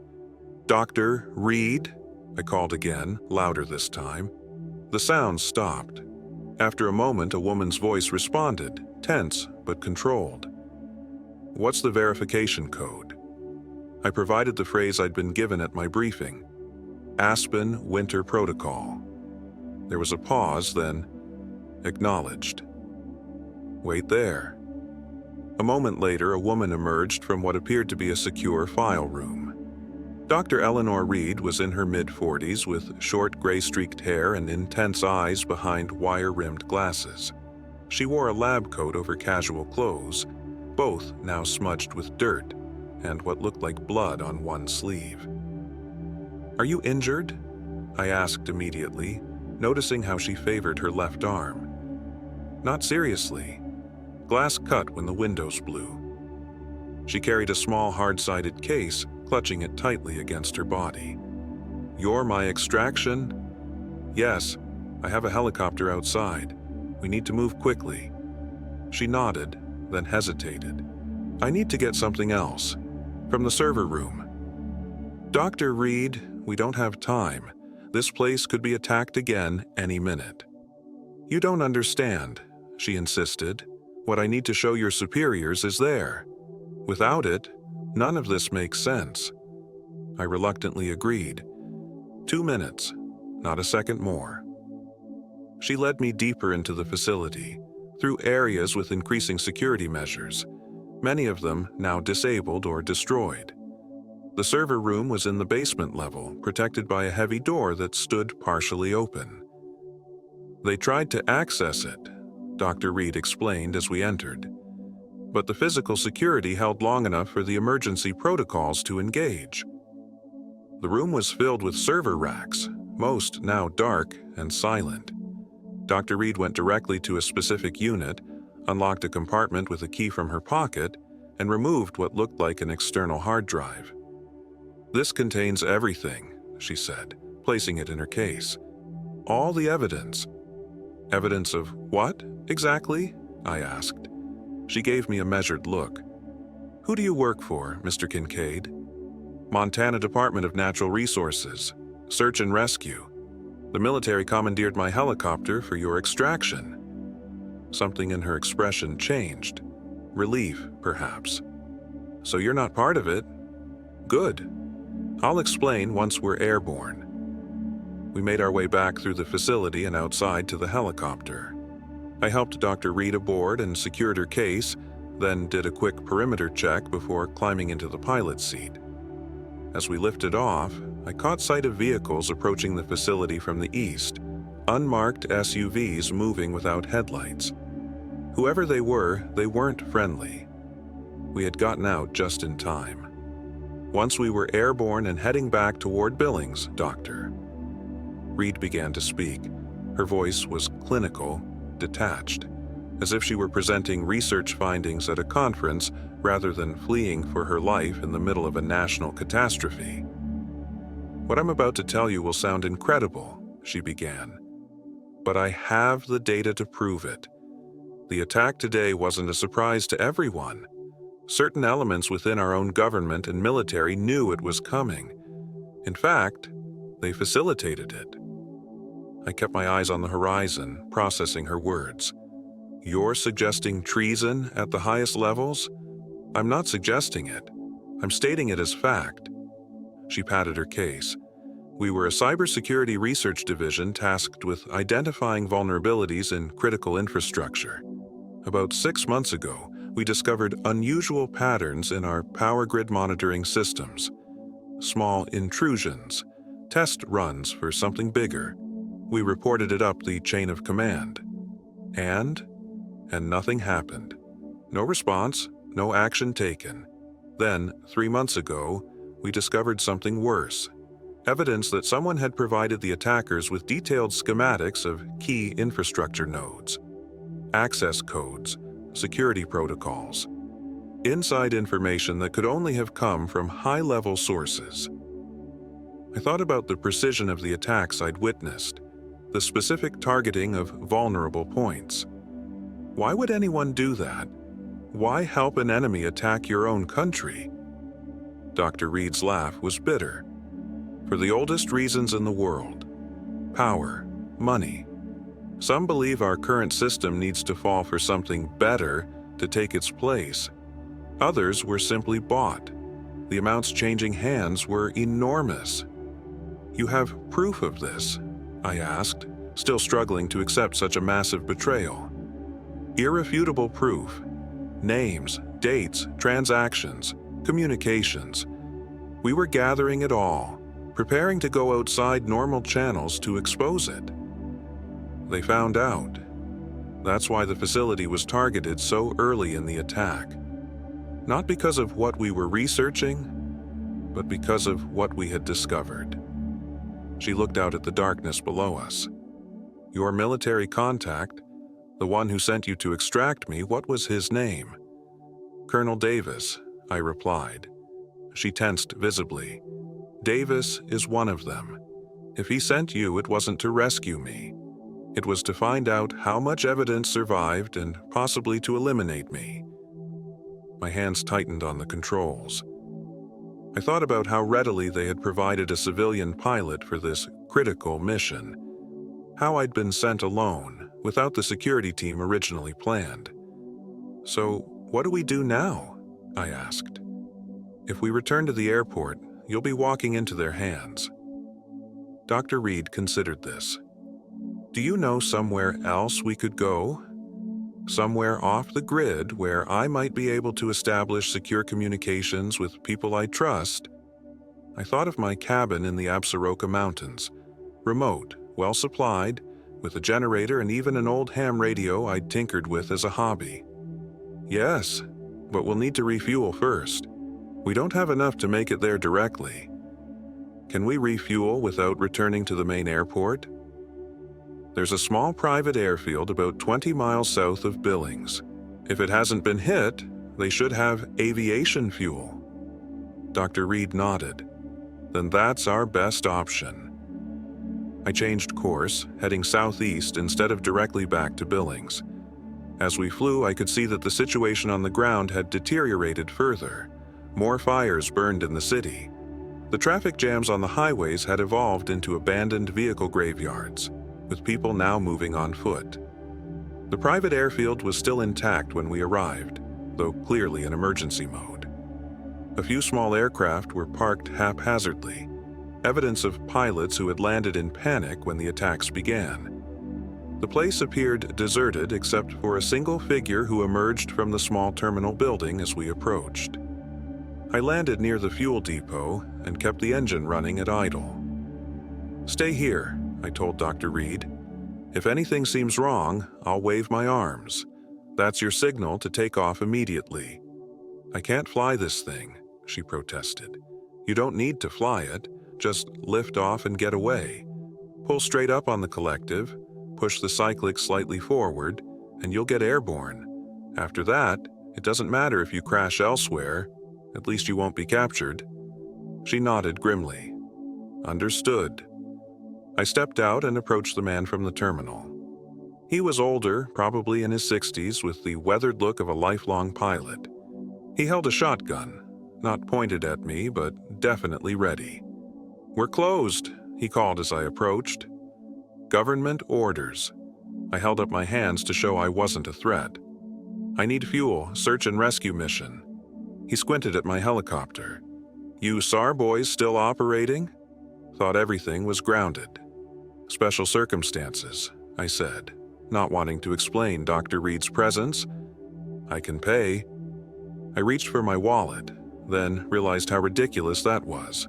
"Dr. Reed?" I called again, louder this time. The sound stopped. After a moment, a woman's voice responded, tense but controlled. "What's the verification code?" I provided the phrase I'd been given at my briefing. "Aspen Winter Protocol." There was a pause, then "Acknowledged." "Wait there." A moment later, a woman emerged from what appeared to be a secure file room. Dr. Eleanor Reed was in her mid-40s with short gray-streaked hair and intense eyes behind wire-rimmed glasses. She wore a lab coat over casual clothes, both now smudged with dirt and what looked like blood on one sleeve. "Are you injured?" I asked immediately, noticing how she favored her left arm. "Not seriously. Glass cut when the windows blew." She carried a small hard-sided case, clutching it tightly against her body. "You're my extraction?" "Yes, I have a helicopter outside. We need to move quickly." She nodded, then hesitated. "I need to get something else. From the server room." "Dr. Reed, we don't have time. This place could be attacked again any minute." "You don't understand," she insisted. "What I need to show your superiors is there. Without it, none of this makes sense." I reluctantly agreed. 2 minutes, not a second more. She led me deeper into the facility, through areas with increasing security measures, many of them now disabled or destroyed. The server room was in the basement level, protected by a heavy door that stood partially open. "They tried to access it," Dr. Reed explained as we entered. "But the physical security held long enough for the emergency protocols to engage." The room was filled with server racks, most now dark and silent. Dr. Reed went directly to a specific unit, unlocked a compartment with a key from her pocket, and removed what looked like an external hard drive. "This contains everything," she said, placing it in her case. "All the evidence." "Evidence of what, exactly?" I asked. She gave me a measured look. "Who do you work for, Mr. Kincaid?" "Montana Department of Natural Resources. Search and rescue. The military commandeered my helicopter for your extraction." Something in her expression changed. Relief, perhaps. "So you're not part of it? Good. I'll explain once we're airborne." We made our way back through the facility and outside to the helicopter. I helped Dr. Reed aboard and secured her case, then did a quick perimeter check before climbing into the pilot's seat. As we lifted off, I caught sight of vehicles approaching the facility from the east, unmarked SUVs moving without headlights. Whoever they weren't friendly. We had gotten out just in time. "Once we were airborne and heading back toward Billings, Doctor." Reed began to speak. Her voice was clinical, detached, as if she were presenting research findings at a conference rather than fleeing for her life in the middle of a national catastrophe. "What I'm about to tell you will sound incredible," she began. "But I have the data to prove it. The attack today wasn't a surprise to everyone. Certain elements within our own government and military knew it was coming. In fact, they facilitated it." I kept my eyes on the horizon, processing her words. "You're suggesting treason at the highest levels?" "I'm not suggesting it. I'm stating it as fact." She patted her case. "We were a cybersecurity research division tasked with identifying vulnerabilities in critical infrastructure. About 6 months ago, we discovered unusual patterns in our power grid monitoring systems. Small intrusions, test runs for something bigger. We reported it up the chain of command. And nothing happened. No response, no action taken. Then, 3 months ago, we discovered something worse. Evidence that someone had provided the attackers with detailed schematics of key infrastructure nodes, access codes, security protocols, inside information that could only have come from high-level sources." I thought about the precision of the attacks I'd witnessed, the specific targeting of vulnerable points. Why would anyone do that? Why help an enemy attack your own country? Dr. Reed's laugh was bitter. "For the oldest reasons in the world. Power, money. Some believe our current system needs to fall for something better to take its place. Others were simply bought. The amounts changing hands were enormous." "You have proof of this?" I asked, still struggling to accept such a massive betrayal. "Irrefutable proof. Names, dates, transactions, communications. We were gathering it all, preparing to go outside normal channels to expose it. They found out. That's why the facility was targeted so early in the attack. Not because of what we were researching, but because of what we had discovered. She looked out at the darkness below us. Your military contact, the one who sent you to extract me, what was his name? Colonel Davis, I replied. She tensed visibly. Davis is one of them. If he sent you, it wasn't to rescue me. It was to find out how much evidence survived and possibly to eliminate me. My hands tightened on the controls. I thought about how readily they had provided a civilian pilot for this critical mission. How I'd been sent alone, without the security team originally planned. So, what do we do now? I asked. If we return to the airport, you'll be walking into their hands. Dr. Reed considered this. Do you know somewhere else we could go? Somewhere off the grid where I might be able to establish secure communications with people I trust? I thought of my cabin in the Absaroka Mountains, remote, well supplied, with a generator and even an old ham radio I'd tinkered with as a hobby. Yes, but we'll need to refuel first. We don't have enough to make it there directly. Can we refuel without returning to the main airport? There's a small private airfield about 20 miles south of Billings. If it hasn't been hit, they should have aviation fuel. Dr. Reed nodded. Then that's our best option. I changed course, heading southeast instead of directly back to Billings. As we flew, I could see that the situation on the ground had deteriorated further. More fires burned in the city. The traffic jams on the highways had evolved into abandoned vehicle graveyards, with people now moving on foot. The private airfield was still intact when we arrived, though clearly in emergency mode. A few small aircraft were parked haphazardly, evidence of pilots who had landed in panic when the attacks began. The place appeared deserted except for a single figure who emerged from the small terminal building as we approached. I landed near the fuel depot and kept the engine running at idle. Stay here, I told Dr. Reed. If anything seems wrong, I'll wave my arms. That's your signal to take off immediately. I can't fly this thing, she protested. You don't need to fly it, just lift off and get away. Pull straight up on the collective, push the cyclic slightly forward, and you'll get airborne. After that, it doesn't matter if you crash elsewhere, at least you won't be captured. She nodded grimly. Understood. I stepped out and approached the man from the terminal. He was older, probably in his 60s, with the weathered look of a lifelong pilot. He held a shotgun, not pointed at me, but definitely ready. We're closed, he called as I approached. Government orders. I held up my hands to show I wasn't a threat. I need fuel, search and rescue mission. He squinted at my helicopter. You SAR boys still operating? Thought everything was grounded. Special circumstances, I said, not wanting to explain Dr. Reed's presence. I can pay. I reached for my wallet, then realized how ridiculous that was.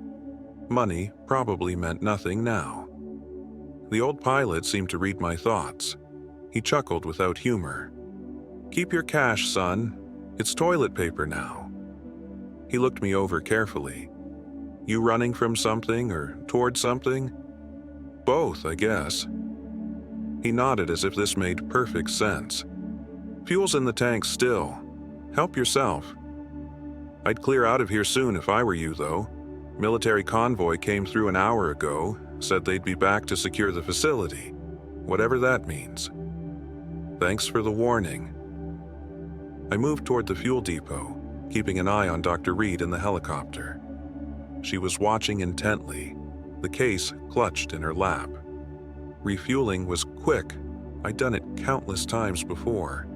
Money probably meant nothing now. The old pilot seemed to read my thoughts. He chuckled without humor. Keep your cash, son. It's toilet paper now. He looked me over carefully. You running from something or toward something? Both, I guess. He nodded as if this made perfect sense. Fuel's in the tank still. Help yourself. I'd clear out of here soon if I were you, though. Military convoy came through an hour ago, said they'd be back to secure the facility, whatever that means. Thanks for the warning. I moved toward the fuel depot, keeping an eye on Dr. Reed in the helicopter. She was watching intently, the case clutched in her lap. Refueling was quick. I'd done it countless times before.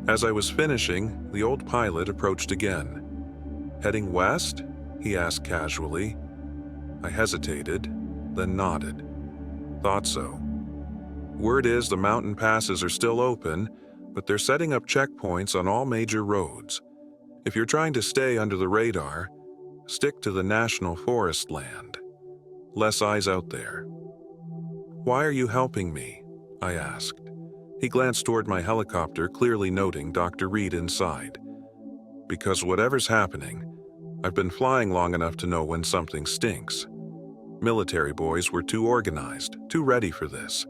As I was finishing, the old pilot approached again. Heading west? He asked casually. I hesitated, then nodded. Thought so. Word is the mountain passes are still open, but they're setting up checkpoints on all major roads. If you're trying to stay under the radar, Stick to the national forest land. Less eyes out there. Why are you helping me? I asked. He glanced toward my helicopter, clearly noting Dr. Reed inside. Because whatever's happening, I've been flying long enough to know when something stinks. Military boys were too organized, too ready for this.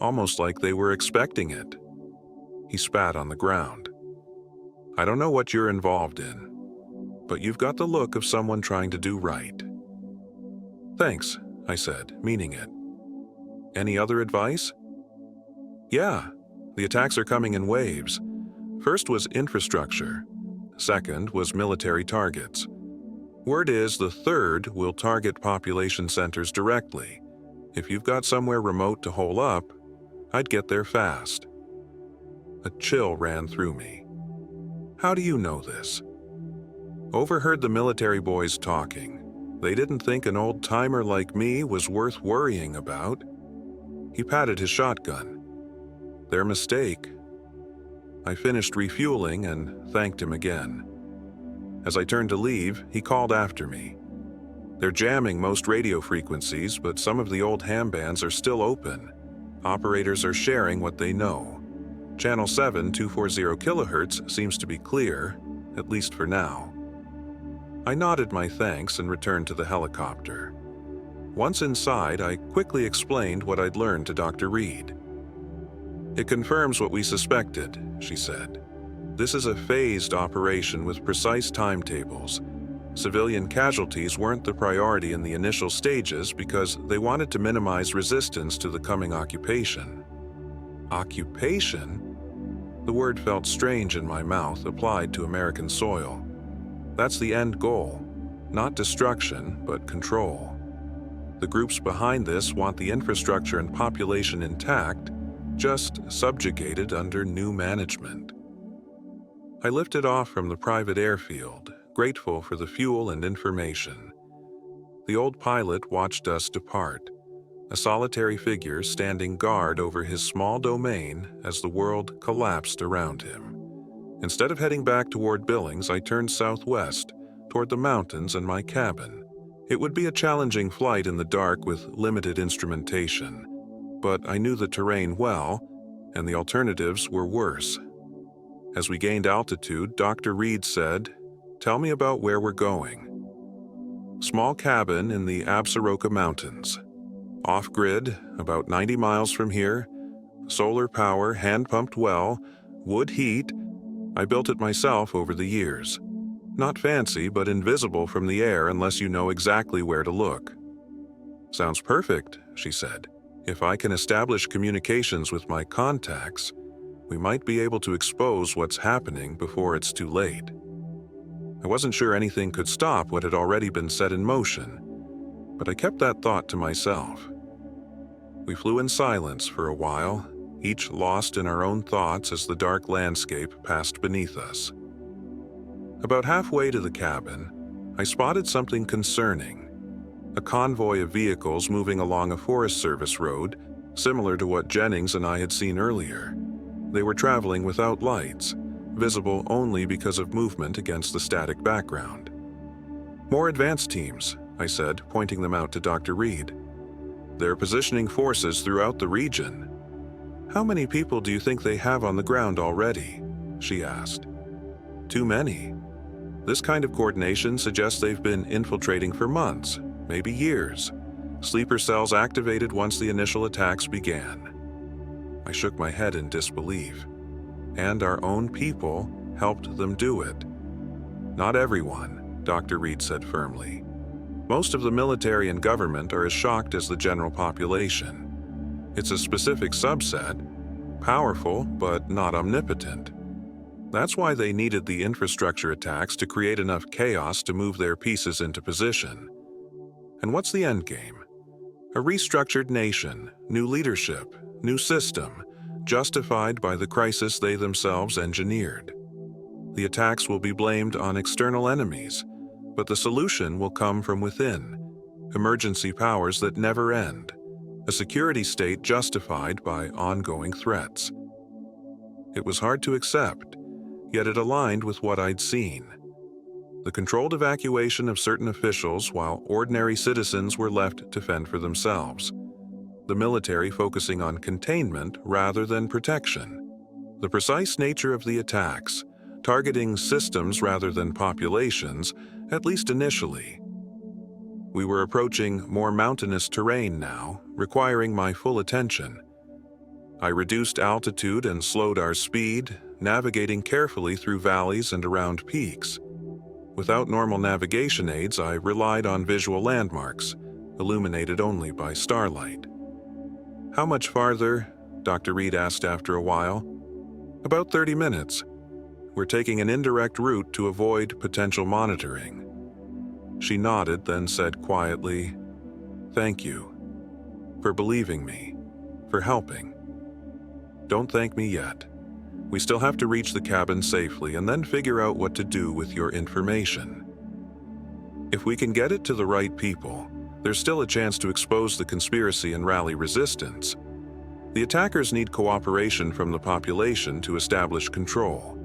Almost like they were expecting it. He spat on the ground. I don't know what you're involved in, but you've got the look of someone trying to do right. Thanks, I said, meaning it. Any other advice? Yeah, the attacks are coming in waves. First was infrastructure. Second was military targets. Word is the third will target population centers directly. If you've got somewhere remote to hole up, I'd get there fast. A chill ran through me. How do you know this? Overheard the military boys talking. They didn't think an old-timer like me was worth worrying about. He patted his shotgun. Their mistake. I finished refueling and thanked him again. As I turned to leave, he called after me. They're jamming most radio frequencies, but some of the old ham bands are still open. Operators are sharing what they know. Channel 7, 240 kilohertz seems to be clear, at least for now. I nodded my thanks and returned to the helicopter. Once inside, I quickly explained what I'd learned to Dr. Reed. It confirms what we suspected, she said. This is a phased operation with precise timetables. Civilian casualties weren't the priority in the initial stages because they wanted to minimize resistance to the coming occupation. Occupation? The word felt strange in my mouth, applied to American soil. That's the end goal. Not destruction, but control. The groups behind this want the infrastructure and population intact, just subjugated under new management. I lifted off from the private airfield, grateful for the fuel and information. The old pilot watched us depart, a solitary figure standing guard over his small domain as the world collapsed around him. Instead of heading back toward Billings, I turned southwest, toward the mountains and my cabin. It would be a challenging flight in the dark with limited instrumentation, but I knew the terrain well, and the alternatives were worse. As we gained altitude, Dr. Reed said, "Tell me about where we're going." Small cabin in the Absaroka Mountains. Off-grid, about 90 miles from here. Solar power, hand-pumped well, wood heat. I built it myself over the years. Not fancy, but invisible from the air unless you know exactly where to look. Sounds perfect, she said. If I can establish communications with my contacts, we might be able to expose what's happening before it's too late. I wasn't sure anything could stop what had already been set in motion, but I kept that thought to myself. We flew in silence for a while, each lost in our own thoughts as the dark landscape passed beneath us. About halfway to the cabin, I spotted something concerning. A convoy of vehicles moving along a Forest Service road, similar to what Jennings and I had seen earlier. They were traveling without lights, visible only because of movement against the static background. More advanced teams, I said, pointing them out to Dr. Reed. They're positioning forces throughout the region. How many people do you think they have on the ground already? She asked. Too many. This kind of coordination suggests they've been infiltrating for months, maybe years. Sleeper cells activated once the initial attacks began. I shook my head in disbelief. And our own people helped them do it. Not everyone, Dr. Reed said firmly. Most of the military and government are as shocked as the general population. It's a specific subset, powerful but not omnipotent. That's why they needed the infrastructure attacks to create enough chaos to move their pieces into position. And what's the end game? A restructured nation, new leadership, new system, justified by the crisis they themselves engineered. The attacks will be blamed on external enemies, but the solution will come from within. Emergency powers that never end. A security state justified by ongoing threats. It was hard to accept, yet it aligned with what I'd seen. the controlled evacuation of certain officials while ordinary citizens were left to fend for themselves. The military focusing on containment rather than protection. The precise nature of the attacks, targeting systems rather than populations, at least initially. We were approaching more mountainous terrain now, requiring my full attention. I reduced altitude and slowed our speed, navigating carefully through valleys and around peaks. Without normal navigation aids, I relied on visual landmarks, illuminated only by starlight. "How much farther?" Dr. Reed asked after a while. "About 30 minutes. We're taking an indirect route to avoid potential monitoring." She nodded, then said quietly, "Thank you. For believing me. For helping. Don't thank me yet. We still have to reach the cabin safely and then figure out what to do with your information. If we can get it to the right people, there's still a chance to expose the conspiracy and rally resistance. The attackers need cooperation from the population to establish control.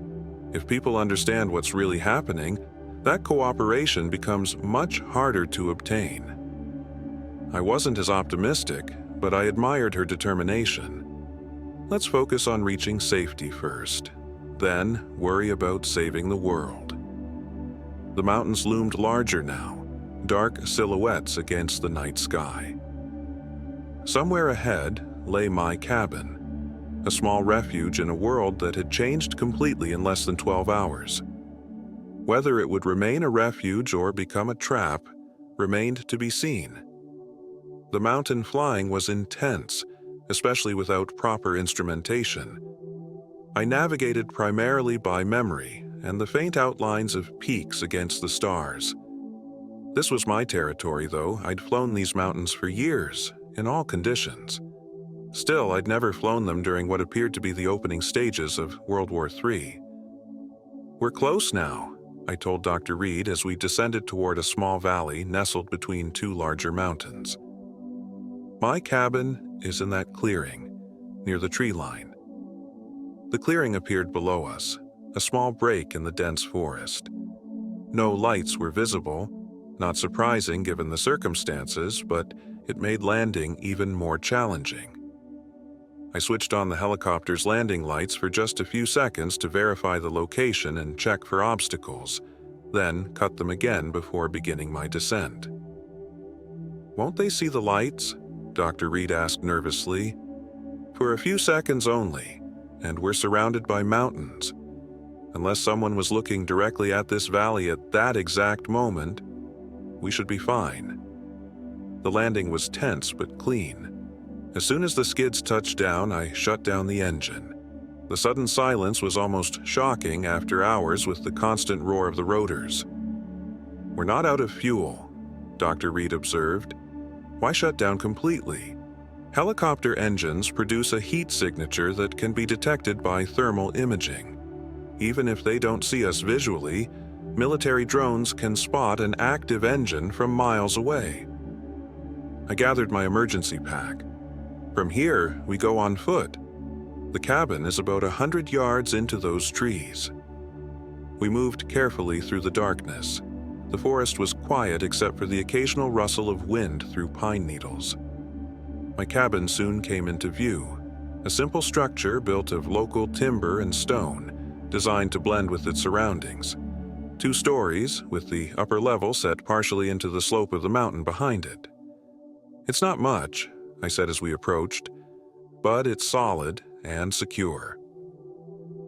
If people understand what's really happening, that cooperation becomes much harder to obtain." I wasn't as optimistic, but I admired her determination. Let's focus on reaching safety first, then worry about saving the world. The mountains loomed larger now, dark silhouettes against the night sky. Somewhere ahead lay my cabin, a small refuge in a world that had changed completely in less than 12 hours. Whether it would remain a refuge or become a trap remained to be seen. The mountain flying was intense, especially without proper instrumentation. I navigated primarily by memory and the faint outlines of peaks against the stars. This was my territory, though. I'd flown these mountains for years, in all conditions. Still, I'd never flown them during what appeared to be the opening stages of World War III. "We're close now," I told Dr. Reed as we descended toward a small valley nestled between two larger mountains. "My cabin is in that clearing, near the tree line." The clearing appeared below us, a small break in the dense forest. No lights were visible, not surprising given the circumstances, but it made landing even more challenging. I switched on the helicopter's landing lights for just a few seconds to verify the location and check for obstacles, then cut them again before beginning my descent. "Won't they see the lights?" Dr. Reed asked nervously. "For a few seconds only, and we're surrounded by mountains. Unless someone was looking directly at this valley at that exact moment, we should be fine." The landing was tense but clean. As soon as the skids touched down, I shut down the engine. The sudden silence was almost shocking after hours with the constant roar of the rotors. "We're not out of fuel," Dr. Reed observed. "Why shut down completely? Helicopter engines produce a heat signature that can be detected by thermal imaging. Even if they don't see us visually, military drones can spot an active engine from miles away." I gathered my emergency pack. "From here, we go on foot. The cabin is about 100 yards into those trees." We moved carefully through the darkness. The forest was quiet except for the occasional rustle of wind through pine needles. My cabin soon came into view, a simple structure built of local timber and stone, designed to blend with its surroundings. 2 stories, with the upper level set partially into the slope of the mountain behind it. "It's not much," I said as we approached, "but it's solid and secure."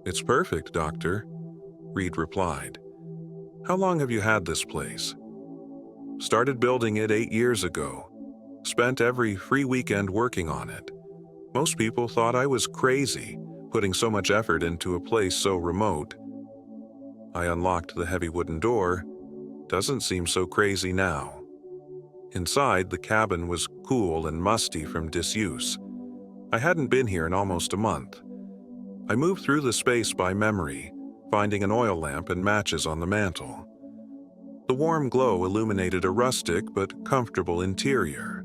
"It's perfect, Doctor," Reed replied. "How long have you had this place?" "Started building it 8 years ago. Spent every free weekend working on it. Most people thought I was crazy, putting so much effort into a place so remote." I unlocked the heavy wooden door. "Doesn't seem so crazy now." Inside, the cabin was cool and musty from disuse. I hadn't been here in almost a month. I moved through the space by memory, finding an oil lamp and matches on the mantel. The warm glow illuminated a rustic but comfortable interior.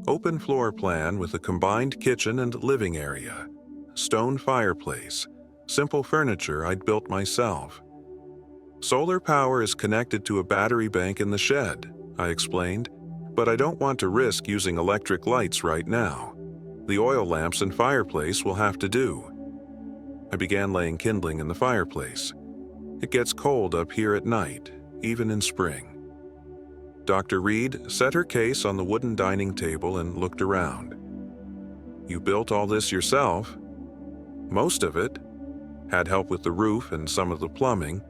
Open floor plan with a combined kitchen and living area. Stone fireplace. Simple furniture I'd built myself. Solar power is connected to a battery bank in the shed, I explained, but I don't want to risk using electric lights right now. The oil lamps and fireplace will have to do. I began laying kindling in the fireplace. It gets cold up here at night, even in spring. Dr. Reed set her case on the wooden dining table and looked around. You built all this yourself? Most of it. Had help with the roof and some of the plumbing.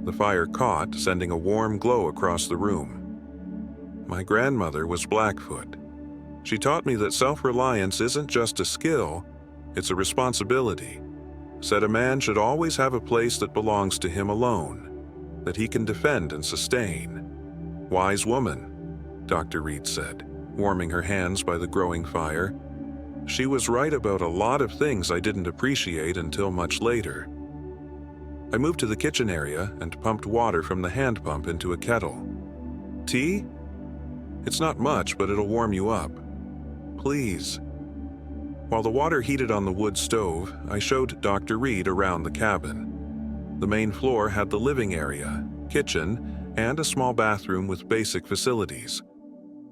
The fire caught, sending a warm glow across the room. My grandmother was Blackfoot. She taught me that self-reliance isn't just a skill, it's a responsibility. Said a man should always have a place that belongs to him alone, that he can defend and sustain. Wise woman, Dr. Reed said, warming her hands by the growing fire. She was right about a lot of things I didn't appreciate until much later. I moved to the kitchen area and pumped water from the hand pump into a kettle. Tea? It's not much, but it'll warm you up. Please. While the water heated on the wood stove, I showed Dr. Reed around the cabin. The main floor had the living area, kitchen, and a small bathroom with basic facilities.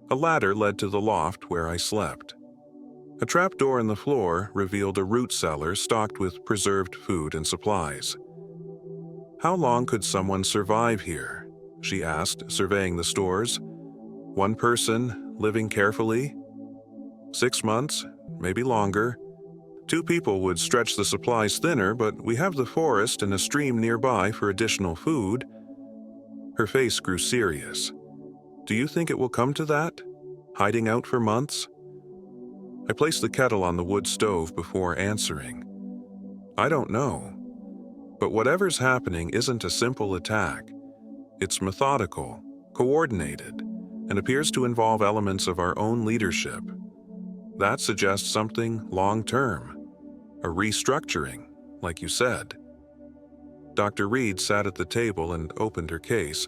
A ladder led to the loft where I slept. A trapdoor in the floor revealed a root cellar stocked with preserved food and supplies. How long could someone survive here? She asked, surveying the stores. One person, living carefully? 6 months, maybe longer. 2 people would stretch the supplies thinner, but we have the forest and a stream nearby for additional food. Her face grew serious. Do you think it will come to that? Hiding out for months? I placed the kettle on the wood stove before answering. I don't know. But whatever's happening isn't a simple attack. It's methodical, coordinated, and appears to involve elements of our own leadership. That suggests something long-term, a restructuring, like you said. Dr. Reed sat at the table and opened her case,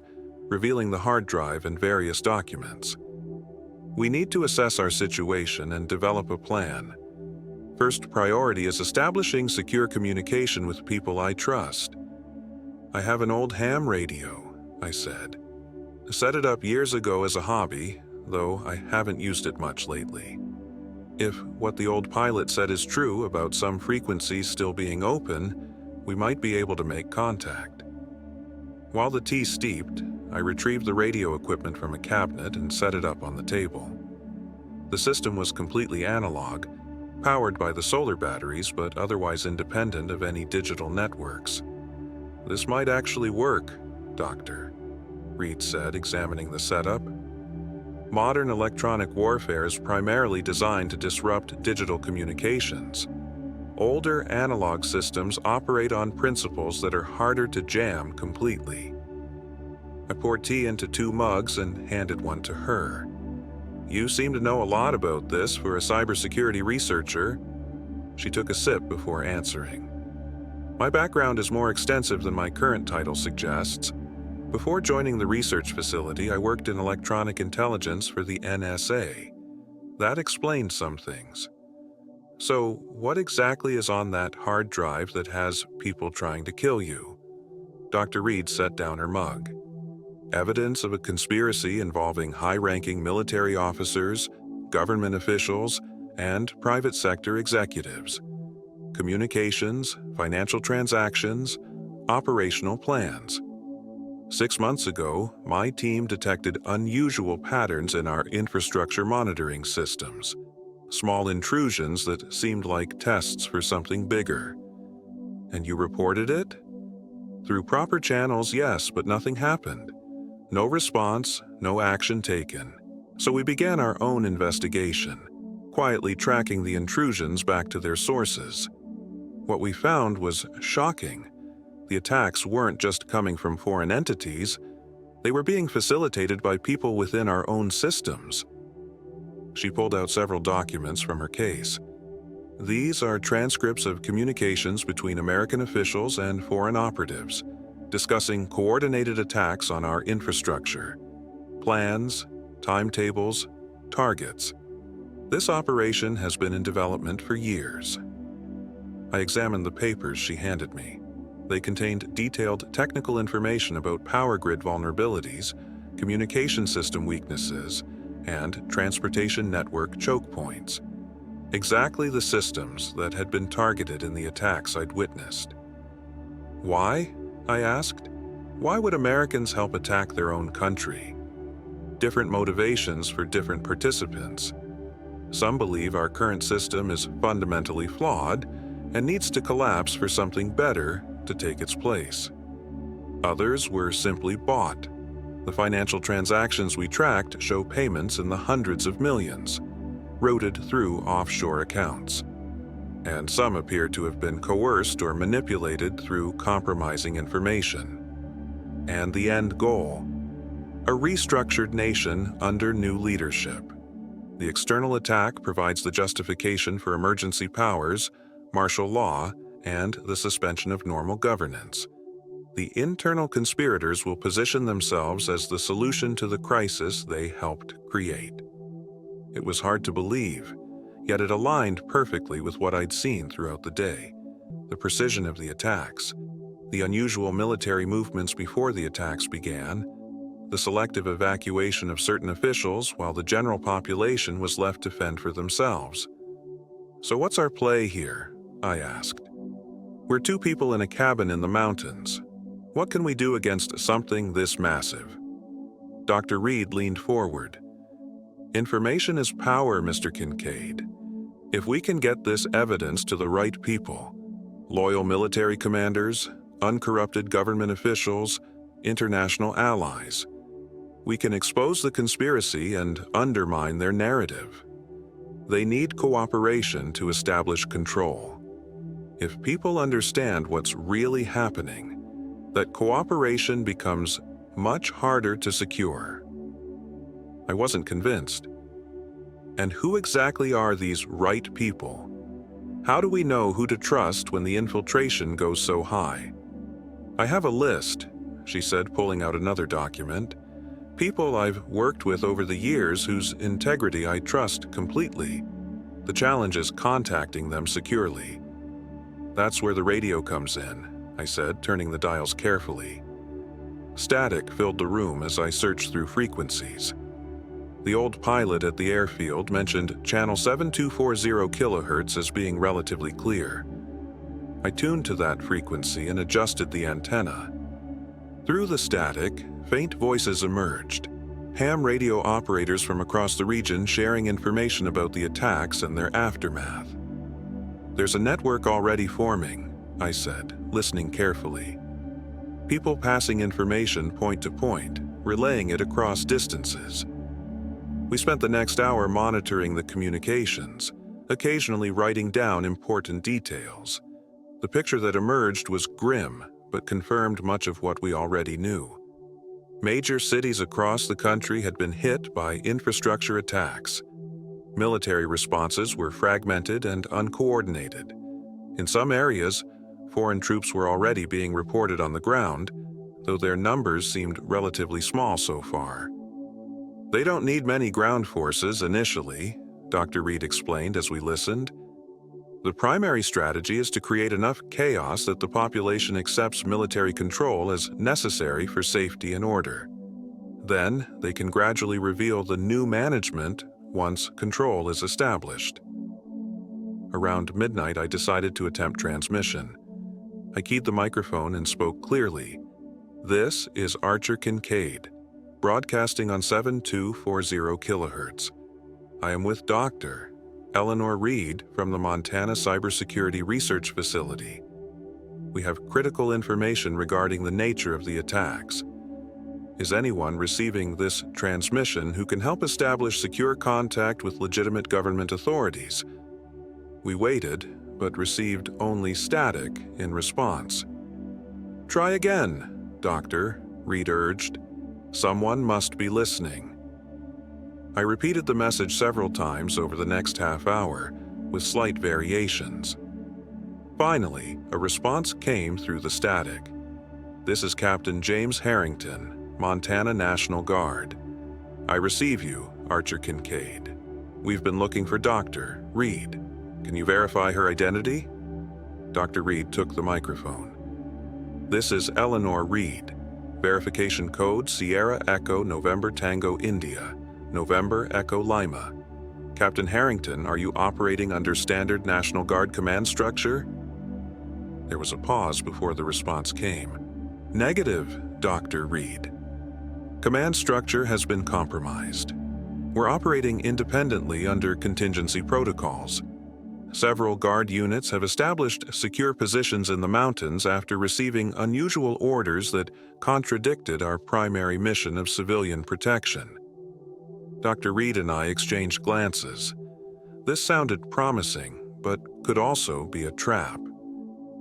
revealing the hard drive and various documents. We need to assess our situation and develop a plan. First priority is establishing secure communication with people I trust. I have an old ham radio, I said. Set it up years ago as a hobby, though I haven't used it much lately. If what the old pilot said is true about some frequencies still being open, we might be able to make contact. While the tea steeped, I retrieved the radio equipment from a cabinet and set it up on the table. The system was completely analog, powered by the solar batteries but otherwise independent of any digital networks. This might actually work, Doctor, Reed said, examining the setup. Modern electronic warfare is primarily designed to disrupt digital communications. Older analog systems operate on principles that are harder to jam completely. I poured tea into 2 mugs and handed one to her. You seem to know a lot about this for a cybersecurity researcher. She took a sip before answering. My background is more extensive than my current title suggests. Before joining the research facility, I worked in electronic intelligence for the NSA. That explained some things. So, what exactly is on that hard drive that has people trying to kill you? Dr. Reed set down her mug. Evidence of a conspiracy involving high-ranking military officers, government officials, and private sector executives. Communications, financial transactions, operational plans. 6 months ago, my team detected unusual patterns in our infrastructure monitoring systems. Small intrusions that seemed like tests for something bigger. And you reported it? Through proper channels, yes, but nothing happened. No response, no action taken. So we began our own investigation, quietly tracking the intrusions back to their sources. What we found was shocking. The attacks weren't just coming from foreign entities, they were being facilitated by people within our own systems. She pulled out several documents from her case. These are transcripts of communications between American officials and foreign operatives, discussing coordinated attacks on our infrastructure. Plans, timetables, targets. This operation has been in development for years. I examined the papers she handed me. They contained detailed technical information about power grid vulnerabilities, communication system weaknesses, and transportation network choke points. Exactly the systems that had been targeted in the attacks I'd witnessed. Why? I asked. Why would Americans help attack their own country? Different motivations for different participants. Some believe our current system is fundamentally flawed and needs to collapse for something better to take its place. Others were simply bought. The financial transactions we tracked show payments in the hundreds of millions, routed through offshore accounts. And some appear to have been coerced or manipulated through compromising information. And the end goal: a restructured nation under new leadership. The external attack provides the justification for emergency powers, martial law, and the suspension of normal governance. The internal conspirators will position themselves as the solution to the crisis they helped create. It was hard to believe, yet it aligned perfectly with what I'd seen throughout the day. The precision of the attacks, the unusual military movements before the attacks began, the selective evacuation of certain officials while the general population was left to fend for themselves. So what's our play here? I asked. We're two people in a cabin in the mountains. What can we do against something this massive? Dr. Reed leaned forward. Information is power, Mr. Kincaid. If we can get this evidence to the right people, loyal military commanders, uncorrupted government officials, international allies, we can expose the conspiracy and undermine their narrative. They need cooperation to establish control. If people understand what's really happening, that cooperation becomes much harder to secure. I wasn't convinced. And who exactly are these right people? How do we know who to trust when the infiltration goes so high? I have a list, she said, pulling out another document. People I've worked with over the years whose integrity I trust completely. The challenge is contacting them securely. That's where the radio comes in, I said, turning the dials carefully. Static filled the room as I searched through frequencies. The old pilot at the airfield mentioned channel 7240 kilohertz as being relatively clear. I tuned to that frequency and adjusted the antenna. Through the static, faint voices emerged. Ham radio operators from across the region sharing information about the attacks and their aftermath. There's a network already forming, I said, listening carefully. People passing information point to point, relaying it across distances. We spent the next hour monitoring the communications, occasionally writing down important details. The picture that emerged was grim, but confirmed much of what we already knew. Major cities across the country had been hit by infrastructure attacks. Military responses were fragmented and uncoordinated. In some areas, foreign troops were already being reported on the ground, though their numbers seemed relatively small so far. They don't need many ground forces initially, Dr. Reed explained as we listened. The primary strategy is to create enough chaos that the population accepts military control as necessary for safety and order. Then, they can gradually reveal the new management once control is established. Around midnight, I decided to attempt transmission. I keyed the microphone and spoke clearly. This is Archer Kincaid, broadcasting on 7240 kilohertz. I am with Dr. Eleanor Reed from the Montana Cybersecurity Research Facility. We have critical information regarding the nature of the attacks. Is anyone receiving this transmission who can help establish secure contact with legitimate government authorities? We waited, but received only static in response. Try again, Doctor, Reed urged. Someone must be listening. I repeated the message several times over the next half hour, with slight variations. Finally, a response came through the static. This is Captain James Harrington, Montana National Guard. I receive you, Archer Kincaid. We've been looking for Dr. Reed. Can you verify her identity? Dr. Reed took the microphone. This is Eleanor Reed. Verification code Sierra Echo November Tango India, November Echo Lima. Captain Harrington, are you operating under Standard National Guard command structure? There was a pause before the response came. Negative, Dr. Reed. Command structure has been compromised. We're operating independently under contingency protocols. Several Guard units have established secure positions in the mountains after receiving unusual orders that contradicted our primary mission of civilian protection. Dr. Reed and I exchanged glances. This sounded promising, but could also be a trap.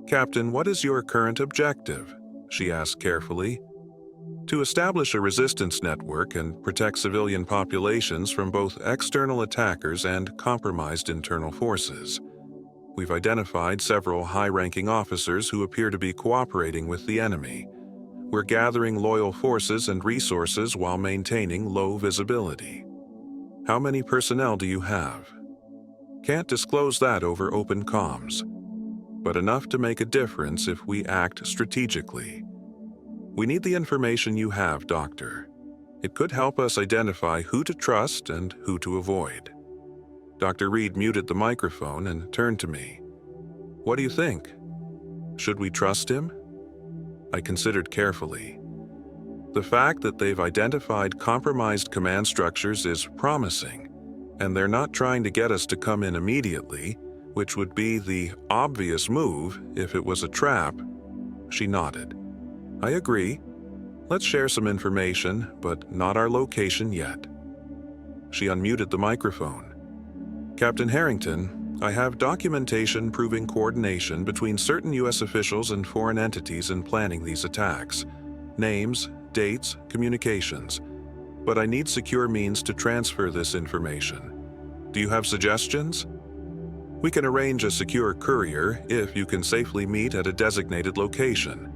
Captain, what is your current objective? She asked carefully. To establish a resistance network and protect civilian populations from both external attackers and compromised internal forces. We've identified several high-ranking officers who appear to be cooperating with the enemy. We're gathering loyal forces and resources while maintaining low visibility. How many personnel do you have? Can't disclose that over open comms, but enough to make a difference if we act strategically. We need the information you have, Doctor. It could help us identify who to trust and who to avoid. Dr. Reed muted the microphone and turned to me. What do you think? Should we trust him? I considered carefully. The fact that they've identified compromised command structures is promising, and they're not trying to get us to come in immediately, which would be the obvious move if it was a trap. She nodded. I agree. Let's share some information, but not our location yet. She unmuted the microphone. Captain Harrington, I have documentation proving coordination between certain U.S. officials and foreign entities in planning these attacks. Names, dates, communications. But I need secure means to transfer this information. Do you have suggestions? We can arrange a secure courier if you can safely meet at a designated location.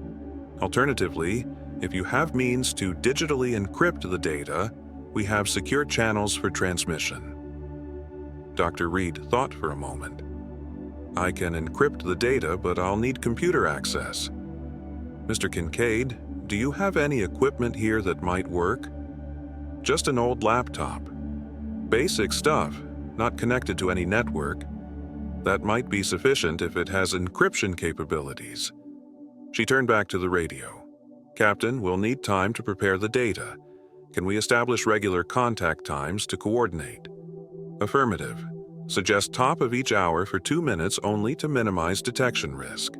Alternatively, if you have means to digitally encrypt the data, we have secure channels for transmission. Dr. Reed thought for a moment. I can encrypt the data, but I'll need computer access. Mr. Kincaid, do you have any equipment here that might work? Just an old laptop. Basic stuff, not connected to any network. That might be sufficient if it has encryption capabilities. She turned back to the radio. Captain, we'll need time to prepare the data. Can we establish regular contact times to coordinate? Affirmative. Suggest top of each hour for 2 minutes only to minimize detection risk.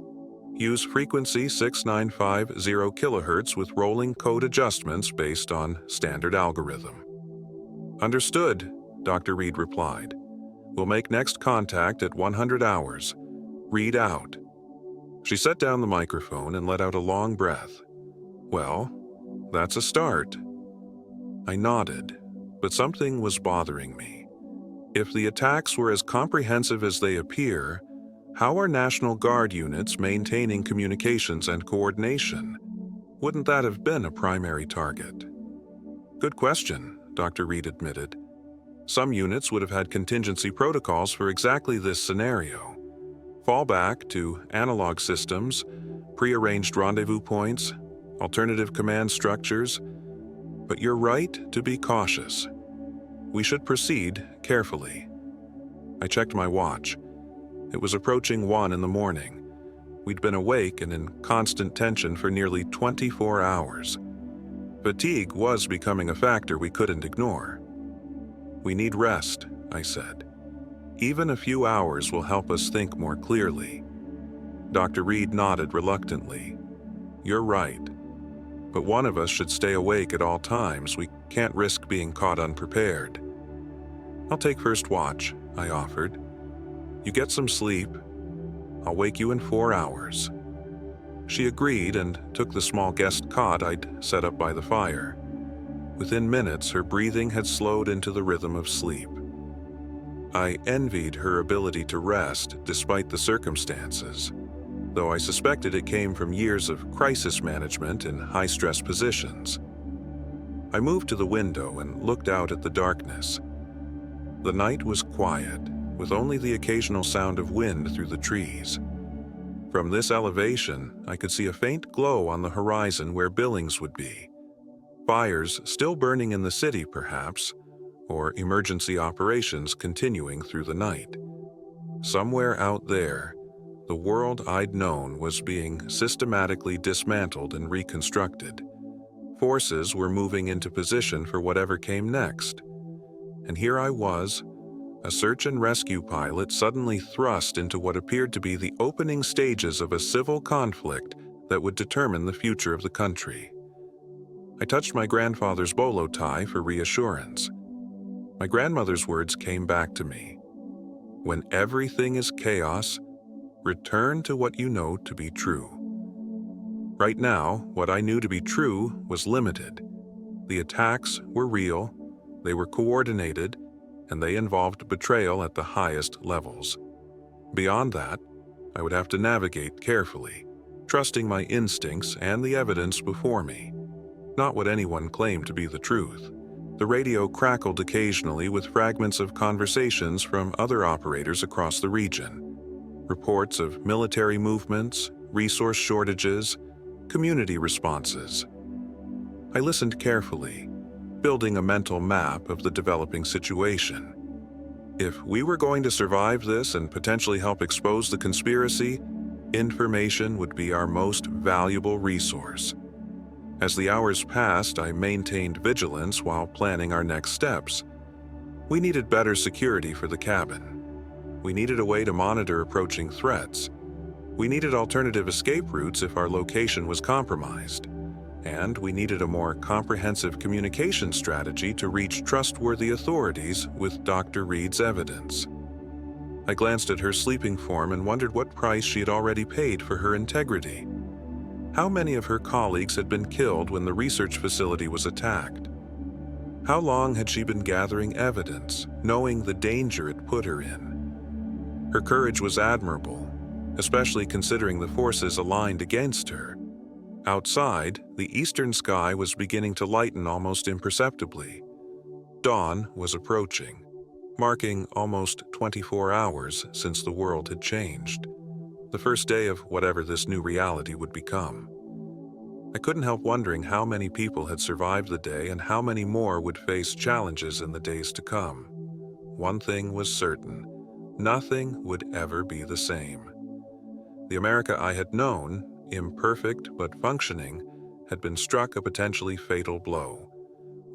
Use frequency 6950 kHz with rolling code adjustments based on standard algorithm. Understood, Dr. Reed replied. We'll make next contact at 100 hours. Read out. She set down the microphone and let out a long breath. Well, that's a start. I nodded, but something was bothering me. If the attacks were as comprehensive as they appear, how are National Guard units maintaining communications and coordination? Wouldn't that have been a primary target? Good question, Dr. Reed admitted. Some units would have had contingency protocols for exactly this scenario. Fallback to analog systems, prearranged rendezvous points, alternative command structures. But you're right to be cautious. We should proceed carefully. I checked my watch. It was approaching 1 in the morning. We'd been awake and in constant tension for nearly 24 hours. Fatigue was becoming a factor we couldn't ignore. We need rest, I said. Even a few hours will help us think more clearly. Dr. Reed nodded reluctantly. You're right. But one of us should stay awake at all times. We can't risk being caught unprepared. I'll take first watch, I offered. You get some sleep. I'll wake you in 4 hours. She agreed and took the small guest cot I'd set up by the fire. Within minutes, her breathing had slowed into the rhythm of sleep. I envied her ability to rest despite the circumstances, though I suspected it came from years of crisis management in high-stress positions. I moved to the window and looked out at the darkness. The night was quiet, with only the occasional sound of wind through the trees. From this elevation, I could see a faint glow on the horizon where Billings would be. Fires still burning in the city, perhaps, or emergency operations continuing through the night. Somewhere out there, the world I'd known was being systematically dismantled and reconstructed. Forces were moving into position for whatever came next. And here I was, a search and rescue pilot suddenly thrust into what appeared to be the opening stages of a civil conflict that would determine the future of the country. I touched my grandfather's bolo tie for reassurance. My grandmother's words came back to me. When everything is chaos, return to what you know to be true. Right now, what I knew to be true was limited. The attacks were real, they were coordinated, and they involved betrayal at the highest levels. Beyond that, I would have to navigate carefully, trusting my instincts and the evidence before me, not what anyone claimed to be the truth. The radio crackled occasionally with fragments of conversations from other operators across the region. Reports of military movements, resource shortages, community responses. I listened carefully, building a mental map of the developing situation. If we were going to survive this and potentially help expose the conspiracy, information would be our most valuable resource. As the hours passed, I maintained vigilance while planning our next steps. We needed better security for the cabin. We needed a way to monitor approaching threats. We needed alternative escape routes if our location was compromised. And we needed a more comprehensive communication strategy to reach trustworthy authorities with Dr. Reed's evidence. I glanced at her sleeping form and wondered what price she had already paid for her integrity. How many of her colleagues had been killed when the research facility was attacked? How long had she been gathering evidence, knowing the danger it put her in? Her courage was admirable, especially considering the forces aligned against her. Outside, the eastern sky was beginning to lighten almost imperceptibly. Dawn was approaching, marking almost 24 hours since the world had changed. The first day of whatever this new reality would become. I couldn't help wondering how many people had survived the day and how many more would face challenges in the days to come. One thing was certain: nothing would ever be the same. The America I had known, imperfect but functioning, had been struck a potentially fatal blow.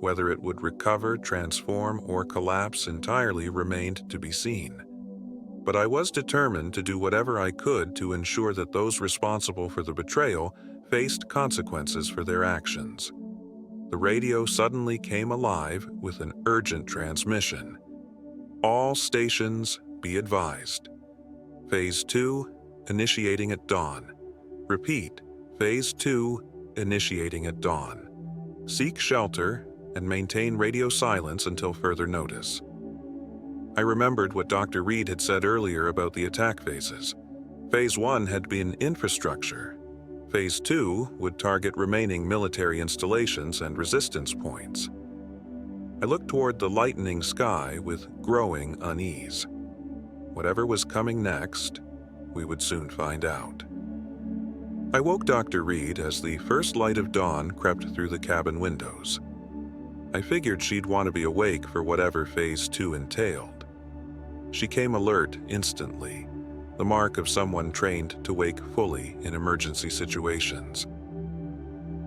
Whether it would recover, transform, or collapse entirely remained to be seen. But I was determined to do whatever I could to ensure that those responsible for the betrayal faced consequences for their actions. The radio suddenly came alive with an urgent transmission. All stations be advised. Phase 2, initiating at dawn. Repeat, Phase 2, initiating at dawn. Seek shelter and maintain radio silence until further notice. I remembered what Dr. Reed had said earlier about the attack phases. Phase 1 had been infrastructure. Phase 2 would target remaining military installations and resistance points. I looked toward the lightening sky with growing unease. Whatever was coming next, we would soon find out. I woke Dr. Reed as the first light of dawn crept through the cabin windows. I figured she'd want to be awake for whatever Phase 2 entailed. She came alert instantly, the mark of someone trained to wake fully in emergency situations.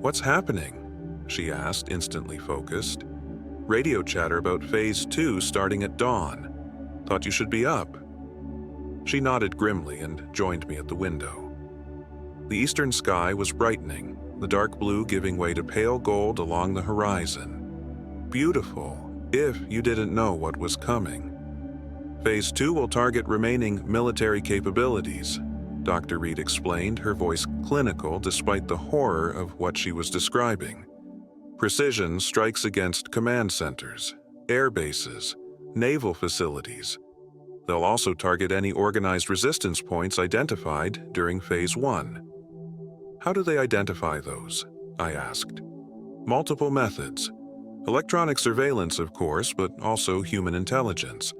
"What's happening?" she asked, instantly focused. "Radio chatter about Phase 2 starting at dawn. Thought you should be up." She nodded grimly and joined me at the window. The eastern sky was brightening, the dark blue giving way to pale gold along the horizon. Beautiful, if you didn't know what was coming. Phase 2 will target remaining military capabilities, Dr. Reed explained, her voice clinical despite the horror of what she was describing. Precision strikes against command centers, air bases, naval facilities. They'll also target any organized resistance points identified during Phase 1. How do they identify those? I asked. Multiple methods. Electronic surveillance, of course, but also human intelligence.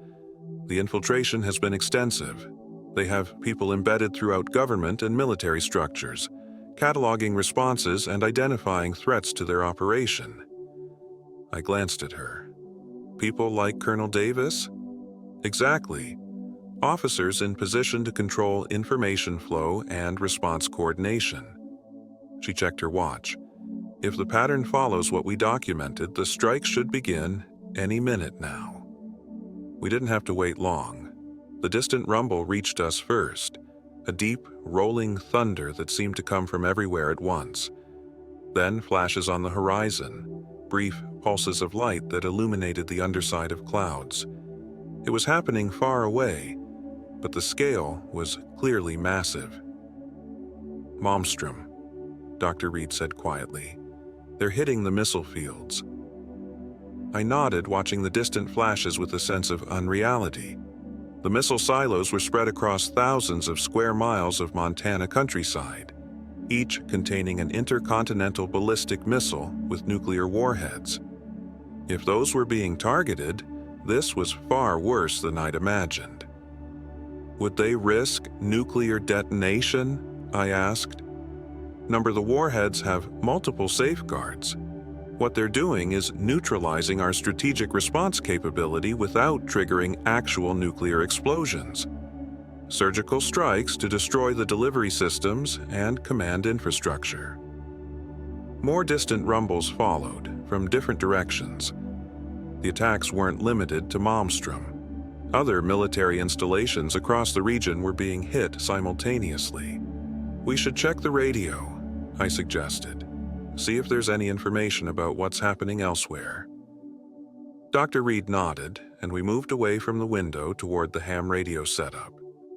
The infiltration has been extensive. They have people embedded throughout government and military structures, cataloging responses and identifying threats to their operation. I glanced at her. People like Colonel Davis? Exactly. Officers in position to control information flow and response coordination. She checked her watch. If the pattern follows what we documented, the strike should begin any minute now. We didn't have to wait long. The distant rumble reached us first, a deep, rolling thunder that seemed to come from everywhere at once. Then flashes on the horizon, brief pulses of light that illuminated the underside of clouds. It was happening far away, but the scale was clearly massive. "Malmstrom," Dr. Reed said quietly. "They're hitting the missile fields." I nodded, watching the distant flashes with a sense of unreality. The missile silos were spread across thousands of square miles of Montana countryside, each containing an intercontinental ballistic missile with nuclear warheads. If those were being targeted, this was far worse than I'd imagined. Would they risk nuclear detonation? I asked. The warheads have multiple safeguards. What they're doing is neutralizing our strategic response capability without triggering actual nuclear explosions. Surgical strikes to destroy the delivery systems and command infrastructure. More distant rumbles followed from different directions. The attacks weren't limited to Malmstrom. Other military installations across the region were being hit simultaneously. "We should check the radio," I suggested. "See if there's any information about what's happening elsewhere." Dr. Reed nodded, and we moved away from the window toward the ham radio setup.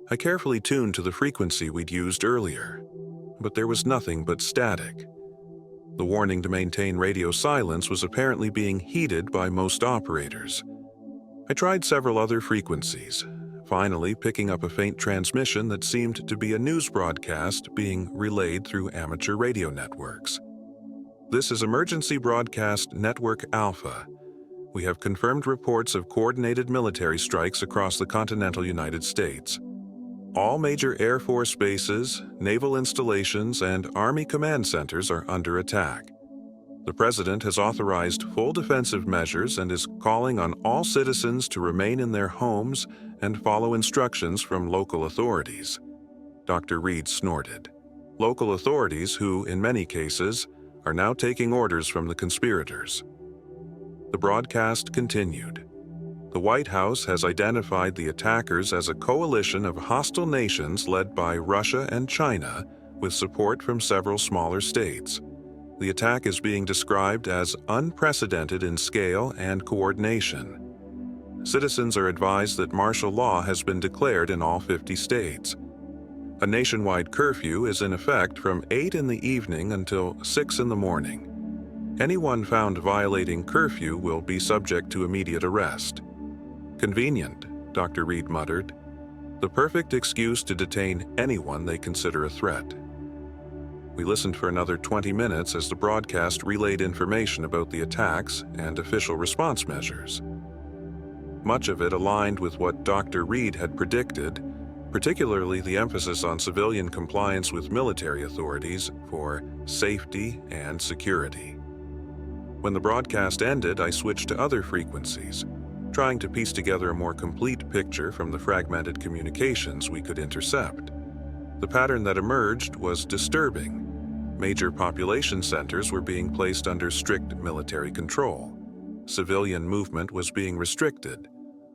I carefully tuned to the frequency we'd used earlier, but there was nothing but static. The warning to maintain radio silence was apparently being heeded by most operators. I tried several other frequencies, finally picking up a faint transmission that seemed to be a news broadcast being relayed through amateur radio networks. "This is Emergency Broadcast Network Alpha. We have confirmed reports of coordinated military strikes across the continental United States. All major Air Force bases, naval installations, and Army command centers are under attack. The President has authorized full defensive measures and is calling on all citizens to remain in their homes and follow instructions from local authorities." Dr. Reed snorted. "Local authorities who, in many cases, are now taking orders from the conspirators." The broadcast continued. The White House has identified the attackers as a coalition of hostile nations led by Russia and China, with support from several smaller states. The attack is being described as unprecedented in scale and coordination. Citizens are advised that martial law has been declared in all 50 states. A nationwide curfew is in effect from 8 in the evening until 6 in the morning. Anyone found violating curfew will be subject to immediate arrest. "Convenient," Dr. Reed muttered. "The perfect excuse to detain anyone they consider a threat." We listened for another 20 minutes as the broadcast relayed information about the attacks and official response measures. Much of it aligned with what Dr. Reed had predicted, particularly the emphasis on civilian compliance with military authorities for safety and security. When the broadcast ended, I switched to other frequencies, trying to piece together a more complete picture from the fragmented communications we could intercept. The pattern that emerged was disturbing. Major population centers were being placed under strict military control. Civilian movement was being restricted.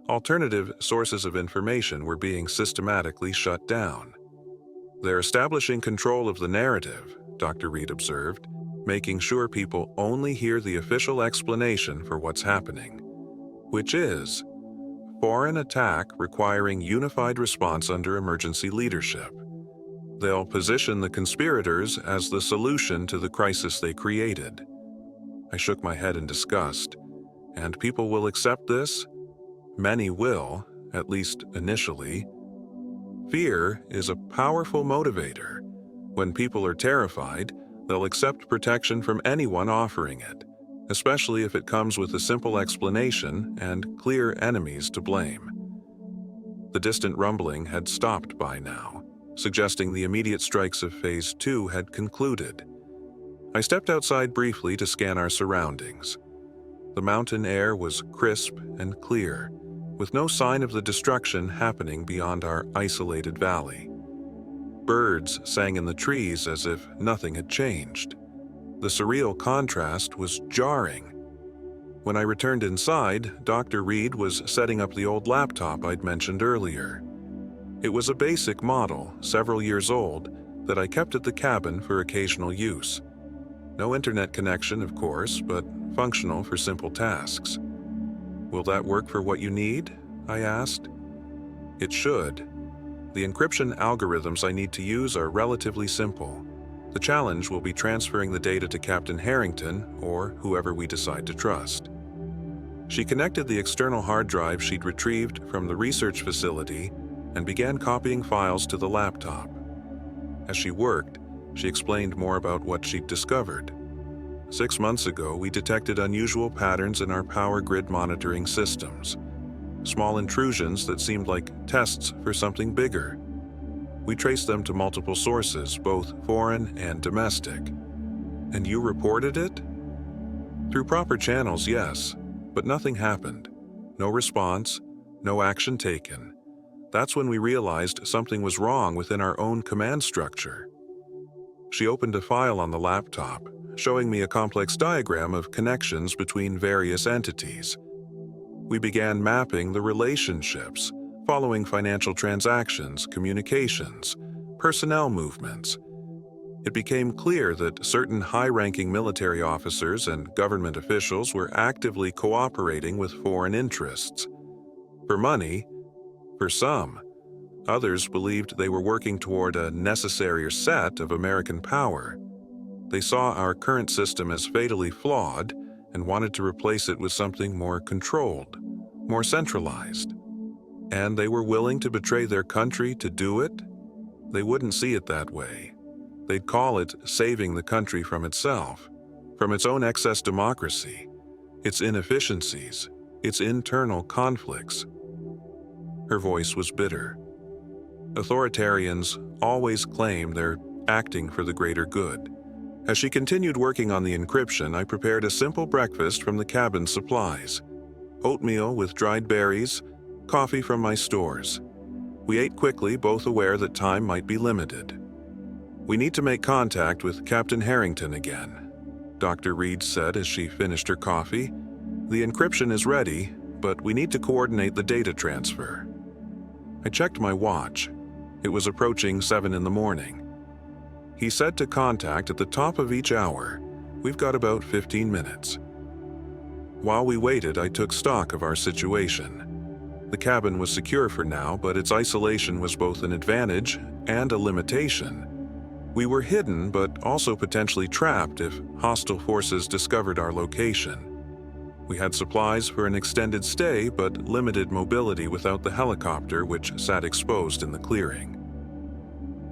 Alternative sources of information were being systematically shut down. "They're establishing control of the narrative," Dr. Reed observed, "making sure people only hear the official explanation for what's happening, which is foreign attack requiring unified response under emergency leadership. They'll position the conspirators as the solution to the crisis they created." I shook my head in disgust. "And people will accept this?" "Many will, at least initially. Fear is a powerful motivator. When people are terrified, they'll accept protection from anyone offering it, especially if it comes with a simple explanation and clear enemies to blame." The distant rumbling had stopped by now, suggesting the immediate strikes of Phase 2 had concluded. I stepped outside briefly to scan our surroundings. The mountain air was crisp and clear, with no sign of the destruction happening beyond our isolated valley. Birds sang in the trees as if nothing had changed. The surreal contrast was jarring. When I returned inside, Dr. Reed was setting up the old laptop I'd mentioned earlier. It was a basic model, several years old, that I kept at the cabin for occasional use. No internet connection, of course, but functional for simple tasks. "Will that work for what you need?" I asked. "It should. The encryption algorithms I need to use are relatively simple. The challenge will be transferring the data to Captain Harrington, or whoever we decide to trust." She connected the external hard drive she'd retrieved from the research facility and began copying files to the laptop. As she worked, she explained more about what she'd discovered. 6 months ago, we detected unusual patterns in our power grid monitoring systems. Small intrusions that seemed like tests for something bigger. We traced them to multiple sources, both foreign and domestic. "And you reported it?" "Through proper channels, yes, but nothing happened. No response, no action taken. That's when we realized something was wrong within our own command structure." She opened a file on the laptop, showing me a complex diagram of connections between various entities. We began mapping the relationships, following financial transactions, communications, personnel movements. It became clear that certain high-ranking military officers and government officials were actively cooperating with foreign interests. For money, for some, others believed they were working toward a necessary set of American power. They saw our current system as fatally flawed and wanted to replace it with something more controlled, more centralized. And they were willing to betray their country to do it? They wouldn't see it that way. They'd call it saving the country from itself, from its own excess democracy, its inefficiencies, its internal conflicts. Her voice was bitter. Authoritarians always claim they're acting for the greater good. As she continued working on the encryption, I prepared a simple breakfast from the cabin supplies. Oatmeal with dried berries, coffee from my stores. We ate quickly, both aware that time might be limited. "We need to make contact with Captain Harrington again," Dr. Reed said as she finished her coffee. "The encryption is ready, but we need to coordinate the data transfer." I checked my watch. It was approaching 7 in the morning. He said to contact at the top of each hour. We've got about 15 minutes. While we waited, I took stock of our situation. The cabin was secure for now, but its isolation was both an advantage and a limitation. We were hidden, but also potentially trapped if hostile forces discovered our location. We had supplies for an extended stay, but limited mobility without the helicopter which sat exposed in the clearing.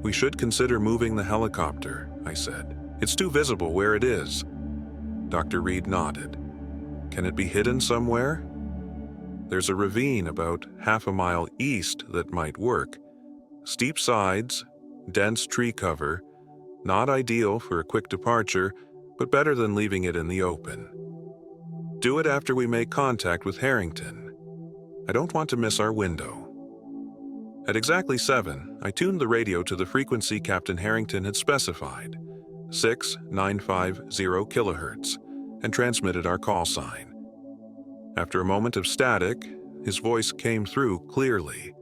"We should consider moving the helicopter," I said. "It's too visible where it is." Dr. Reed nodded. "Can it be hidden somewhere?" "There's a ravine about half a mile east that might work. Steep sides, dense tree cover, not ideal for a quick departure, but better than leaving it in the open. Do it after we make contact with Harrington. I don't want to miss our window." At exactly 7, I tuned the radio to the frequency Captain Harrington had specified, 6950 kilohertz, and transmitted our call sign. After a moment of static, his voice came through clearly.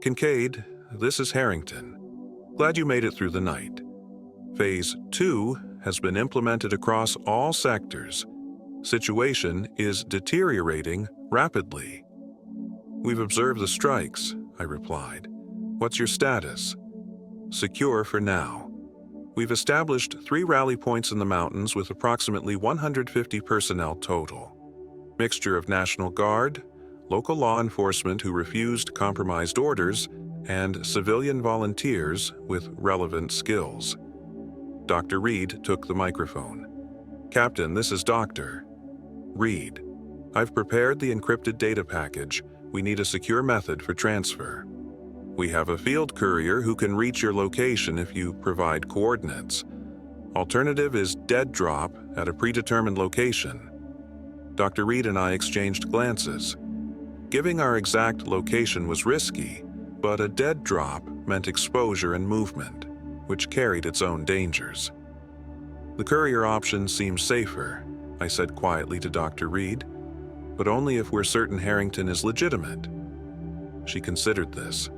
"Kincaid, this is Harrington. Glad you made it through the night. Phase 2 has been implemented across all sectors. Situation is deteriorating rapidly." "We've observed the strikes," I replied. "What's your status?" "Secure for now. We've established 3 rally points in the mountains with approximately 150 personnel total. Mixture of National Guard, local law enforcement who refused compromised orders, and civilian volunteers with relevant skills." Dr. Reed took the microphone. "Captain, this is Dr. Reed. I've prepared the encrypted data package, We need a secure method for transfer. We have a field courier who can reach your location if you provide coordinates. Alternative is dead drop at a predetermined location. Dr. Reed and I exchanged glances. Giving our exact location was risky, but a dead drop meant exposure and movement, which carried its own dangers. The courier option seems safer, I said quietly to Dr. Reed, but only if we're certain Harrington is legitimate. She considered this.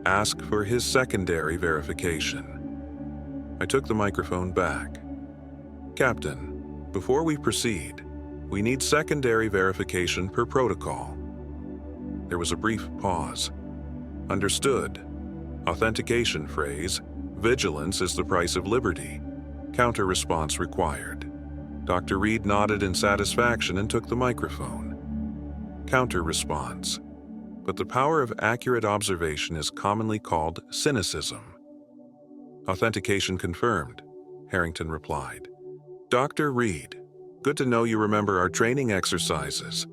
Ask for his secondary verification. I took the microphone back. Captain, before we proceed, we need secondary verification per protocol. There was a brief pause. Understood. Authentication phrase, vigilance is the price of liberty. Counter response required. Dr. Reed nodded in satisfaction and took the microphone. Counter response. But the power of accurate observation is commonly called cynicism. Authentication confirmed, Harrington replied. Dr. Reed, good to know you remember our training exercises.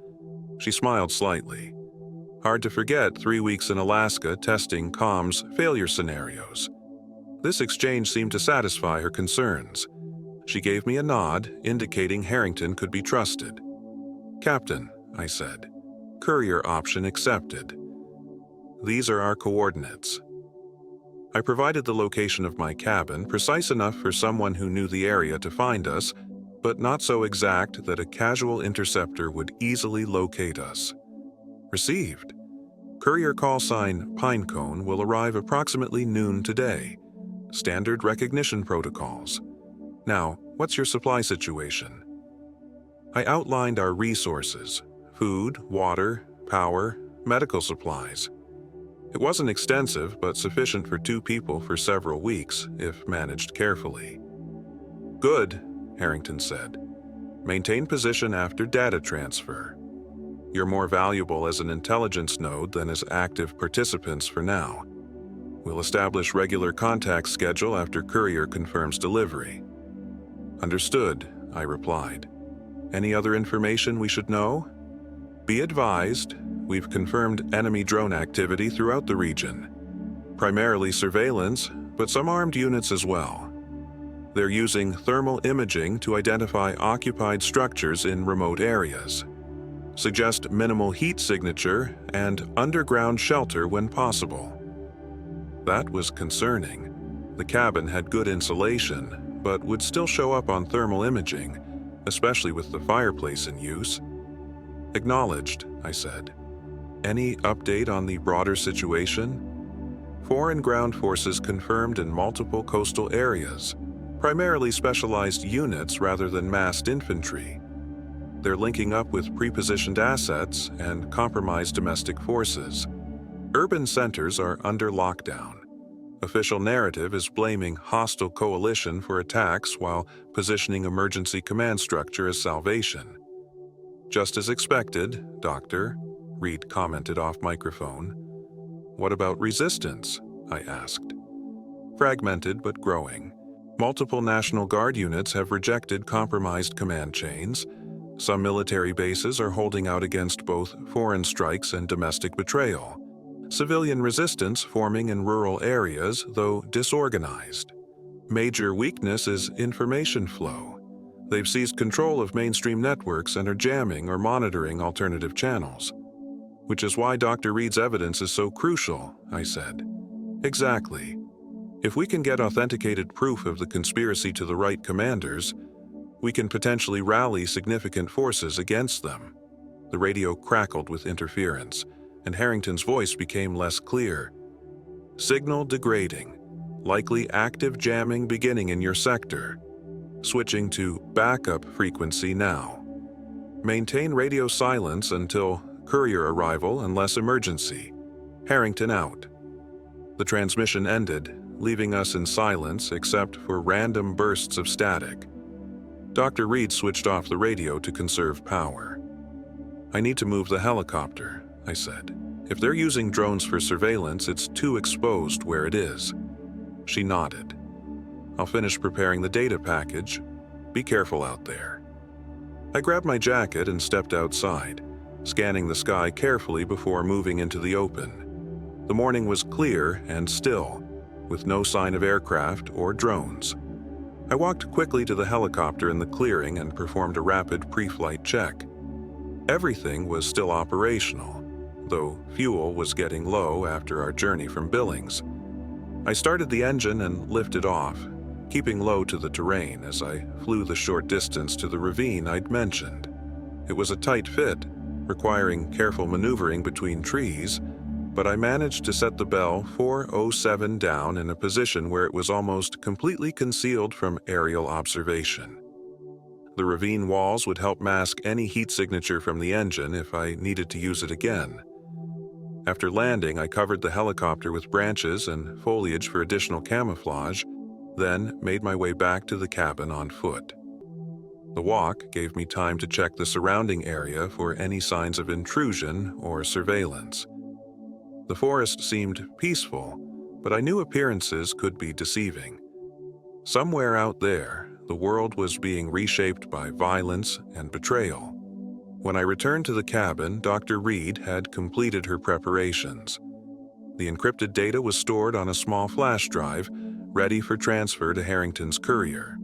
She smiled slightly. Hard to forget 3 weeks in Alaska testing comms failure scenarios. This exchange seemed to satisfy her concerns. She gave me a nod, indicating Harrington could be trusted. Captain, I said. Courier option accepted. These are our coordinates. I provided the location of my cabin, precise enough for someone who knew the area to find us, but not so exact that a casual interceptor would easily locate us. Received. Courier call sign Pinecone will arrive approximately noon today. Standard recognition protocols. Now, what's your supply situation? I outlined our resources: food, water, power, medical supplies. It wasn't extensive, but sufficient for 2 people for several weeks, if managed carefully. Good, Harrington said. Maintain position after data transfer. You're more valuable as an intelligence node than as active participants for now. We'll establish regular contact schedule after courier confirms delivery. Understood, I replied. Any other information we should know? Be advised, we've confirmed enemy drone activity throughout the region. Primarily surveillance, but some armed units as well. They're using thermal imaging to identify occupied structures in remote areas. Suggest minimal heat signature and underground shelter when possible. That was concerning. The cabin had good insulation, but would still show up on thermal imaging, especially with the fireplace in use. Acknowledged, I said. Any update on the broader situation? Foreign ground forces confirmed in multiple coastal areas, primarily specialized units rather than massed infantry. They're linking up with pre-positioned assets and compromised domestic forces. Urban centers are under lockdown. Official narrative is blaming hostile coalition for attacks while positioning emergency command structure as salvation. Just as expected, Doctor, Reed commented off microphone. What about resistance? I asked. Fragmented but growing. Multiple National Guard units have rejected compromised command chains. Some military bases are holding out against both foreign strikes and domestic betrayal. Civilian resistance forming in rural areas, though disorganized. Major weakness is information flow. They've seized control of mainstream networks and are jamming or monitoring alternative channels. Which is why Dr. Reed's evidence is so crucial, I said. Exactly. If we can get authenticated proof of the conspiracy to the right commanders, we can potentially rally significant forces against them. The radio crackled with interference, and Harrington's voice became less clear. Signal degrading, likely active jamming beginning in your sector. Switching to backup frequency now. Maintain radio silence until courier arrival unless emergency. Harrington out. The transmission ended, leaving us in silence except for random bursts of static. Dr. Reed switched off the radio to conserve power. I need to move the helicopter, I said. If they're using drones for surveillance, it's too exposed where it is. She nodded. I'll finish preparing the data package. Be careful out there. I grabbed my jacket and stepped outside. scanning the sky carefully before moving into the open. The morning was clear and still, with no sign of aircraft or drones. I walked quickly to the helicopter in the clearing and performed a rapid pre-flight check. Everything was still operational, though fuel was getting low after our journey from Billings. I started the engine and lifted off, keeping low to the terrain as I flew the short distance to the ravine I'd mentioned. It was a tight fit, requiring careful maneuvering between trees, but I managed to set the Bell 407 down in a position where it was almost completely concealed from aerial observation. The ravine walls would help mask any heat signature from the engine if I needed to use it again. After landing, I covered the helicopter with branches and foliage for additional camouflage, then made my way back to the cabin on foot. The walk gave me time to check the surrounding area for any signs of intrusion or surveillance. The forest seemed peaceful, but I knew appearances could be deceiving. Somewhere out there, the world was being reshaped by violence and betrayal. When I returned to the cabin, Dr. Reed had completed her preparations. The encrypted data was stored on a small flash drive, ready for transfer to Harrington's courier.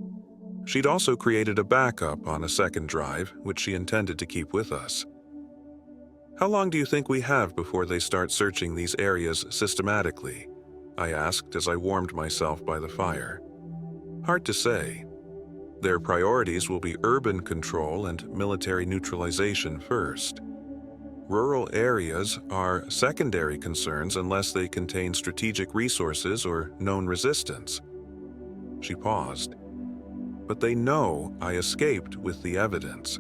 She'd also created a backup on a second drive, which she intended to keep with us. "How long do you think we have before they start searching these areas systematically?" I asked as I warmed myself by the fire. "Hard to say. Their priorities will be urban control and military neutralization first. Rural areas are secondary concerns unless they contain strategic resources or known resistance." She paused. "But they know I escaped with the evidence.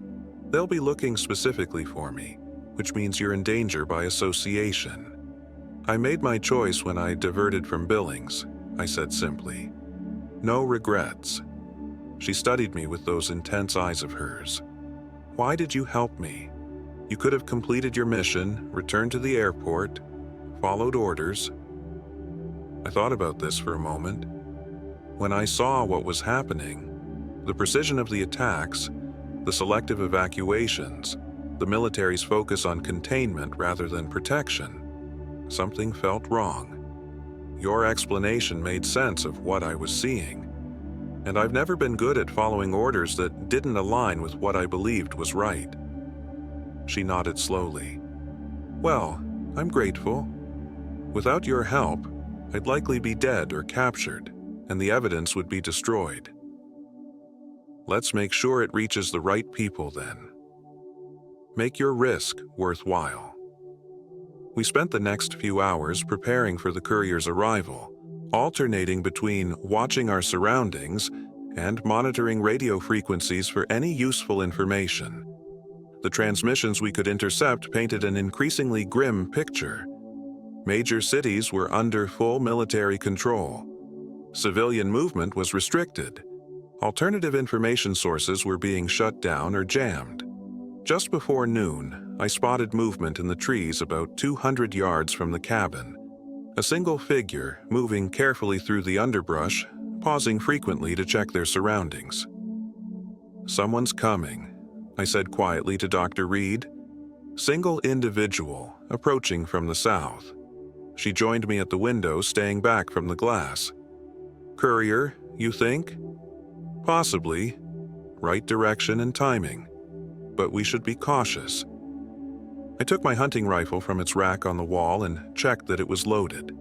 They'll be looking specifically for me, which means you're in danger by association." "I made my choice when I diverted from Billings," I said simply. "No regrets." She studied me with those intense eyes of hers. "Why did you help me? You could have completed your mission, returned to the airport, followed orders." I thought about this for a moment. When I saw what was happening, the precision of the attacks, the selective evacuations, the military's focus on containment rather than protection, something felt wrong. Your explanation made sense of what I was seeing, and I've never been good at following orders that didn't align with what I believed was right. She nodded slowly. "Well, I'm grateful. Without your help, I'd likely be dead or captured, and the evidence would be destroyed. Let's make sure it reaches the right people then. Make your risk worthwhile." We spent the next few hours preparing for the courier's arrival, alternating between watching our surroundings and monitoring radio frequencies for any useful information. The transmissions we could intercept painted an increasingly grim picture. Major cities were under full military control. Civilian movement was restricted. Alternative information sources were being shut down or jammed. Just before noon, I spotted movement in the trees about 200 yards from the cabin. A single figure moving carefully through the underbrush, pausing frequently to check their surroundings. "Someone's coming," I said quietly to Dr. Reed. "Single individual, approaching from the south." She joined me at the window, staying back from the glass. "Courier, you think?" "Possibly. Right direction and timing. But we should be cautious." I took my hunting rifle from its rack on the wall and checked that it was loaded.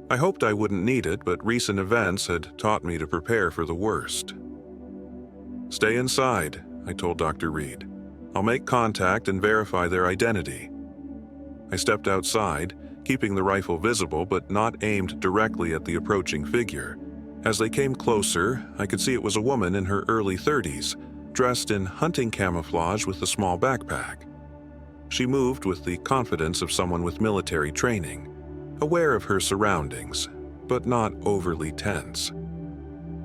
I hoped I wouldn't need it, but recent events had taught me to prepare for the worst. "Stay inside," I told Dr. Reed. "I'll make contact and verify their identity." I stepped outside, keeping the rifle visible but not aimed directly at the approaching figure. As they came closer, I could see it was a woman in her early 30s, dressed in hunting camouflage with a small backpack. She moved with the confidence of someone with military training, aware of her surroundings, but not overly tense.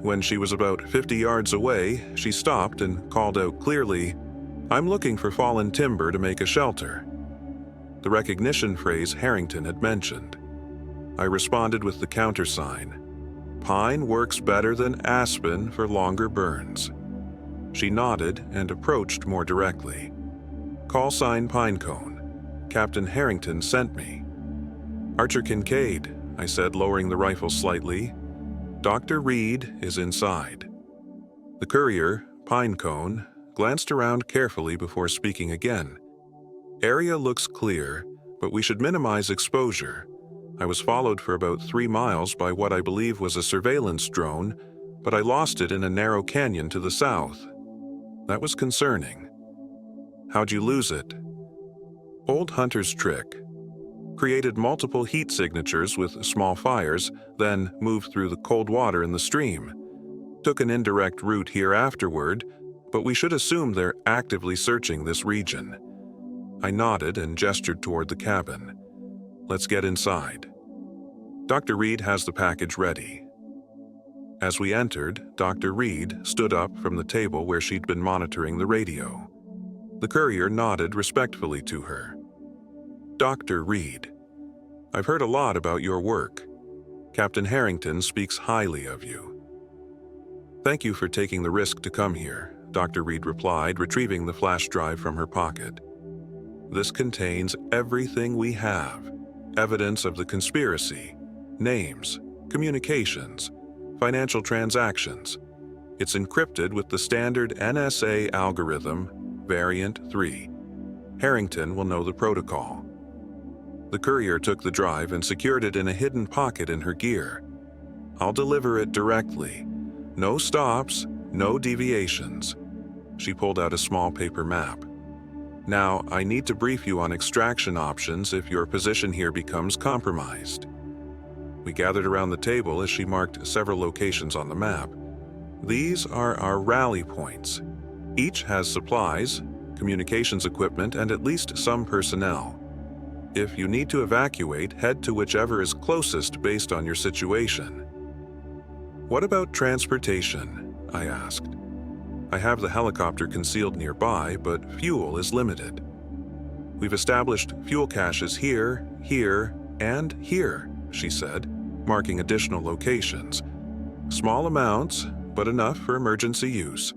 When she was about 50 yards away, she stopped and called out clearly, "I'm looking for fallen timber to make a shelter," the recognition phrase Harrington had mentioned. I responded with the countersign, "Pine works better than aspen for longer burns." She nodded and approached more directly. Call sign Pinecone. Captain Harrington sent me. Archer Kincaid, I said, lowering the rifle slightly. Dr. Reed is inside. The courier, Pinecone, glanced around carefully before speaking again. Area looks clear, but we should minimize exposure. I was followed for about 3 miles by what I believe was a surveillance drone, but I lost it in a narrow canyon to the south. That was concerning. How'd you lose it? Old hunter's trick. Created multiple heat signatures with small fires, then moved through the cold water in the stream. Took an indirect route here afterward, but we should assume they're actively searching this region. I nodded and gestured toward the cabin. Let's get inside. Dr. Reed has the package ready. As we entered, Dr. Reed stood up from the table where she'd been monitoring the radio. The courier nodded respectfully to her. Dr. Reed, I've heard a lot about your work. Captain Harrington speaks highly of you. Thank you for taking the risk to come here, Dr. Reed replied, retrieving the flash drive from her pocket. This contains everything we have. Evidence of the conspiracy, names, communications, financial transactions. It's encrypted with the standard NSA algorithm, Variant 3. Harrington will know the protocol. The courier took the drive and secured it in a hidden pocket in her gear. I'll deliver it directly. No stops, no deviations. She pulled out a small paper map. Now, I need to brief you on extraction options if your position here becomes compromised. We gathered around the table as she marked several locations on the map. These are our rally points. Each has supplies, communications equipment, and at least some personnel. If you need to evacuate, head to whichever is closest based on your situation. What about transportation? I asked. I have the helicopter concealed nearby, but fuel is limited. We've established fuel caches here, here, and here, she said, marking additional locations. Small amounts, but enough for emergency use.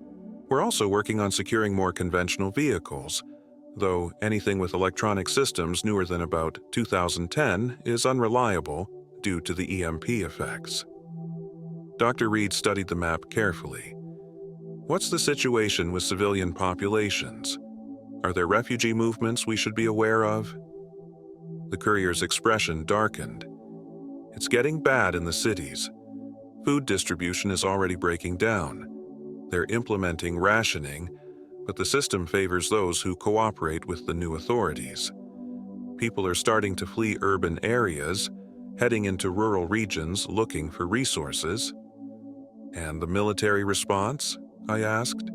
We're also working on securing more conventional vehicles, though anything with electronic systems newer than about 2010 is unreliable due to the EMP effects. Dr. Reed studied the map carefully. What's the situation with civilian populations? Are there refugee movements we should be aware of? The courier's expression darkened. It's getting bad in the cities. Food distribution is already breaking down. They're implementing rationing, but the system favors those who cooperate with the new authorities. People are starting to flee urban areas, heading into rural regions looking for resources. And the military response? I asked.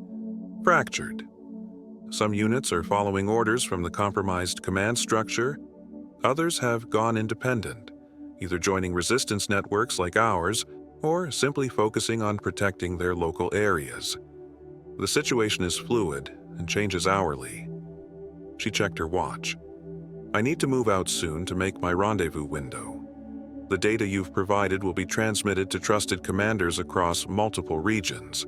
Fractured. Some units are following orders from the compromised command structure. Others have gone independent, either joining resistance networks like ours or simply focusing on protecting their local areas. The situation is fluid and changes hourly. She checked her watch. I need to move out soon to make my rendezvous window. The data you've provided will be transmitted to trusted commanders across multiple regions.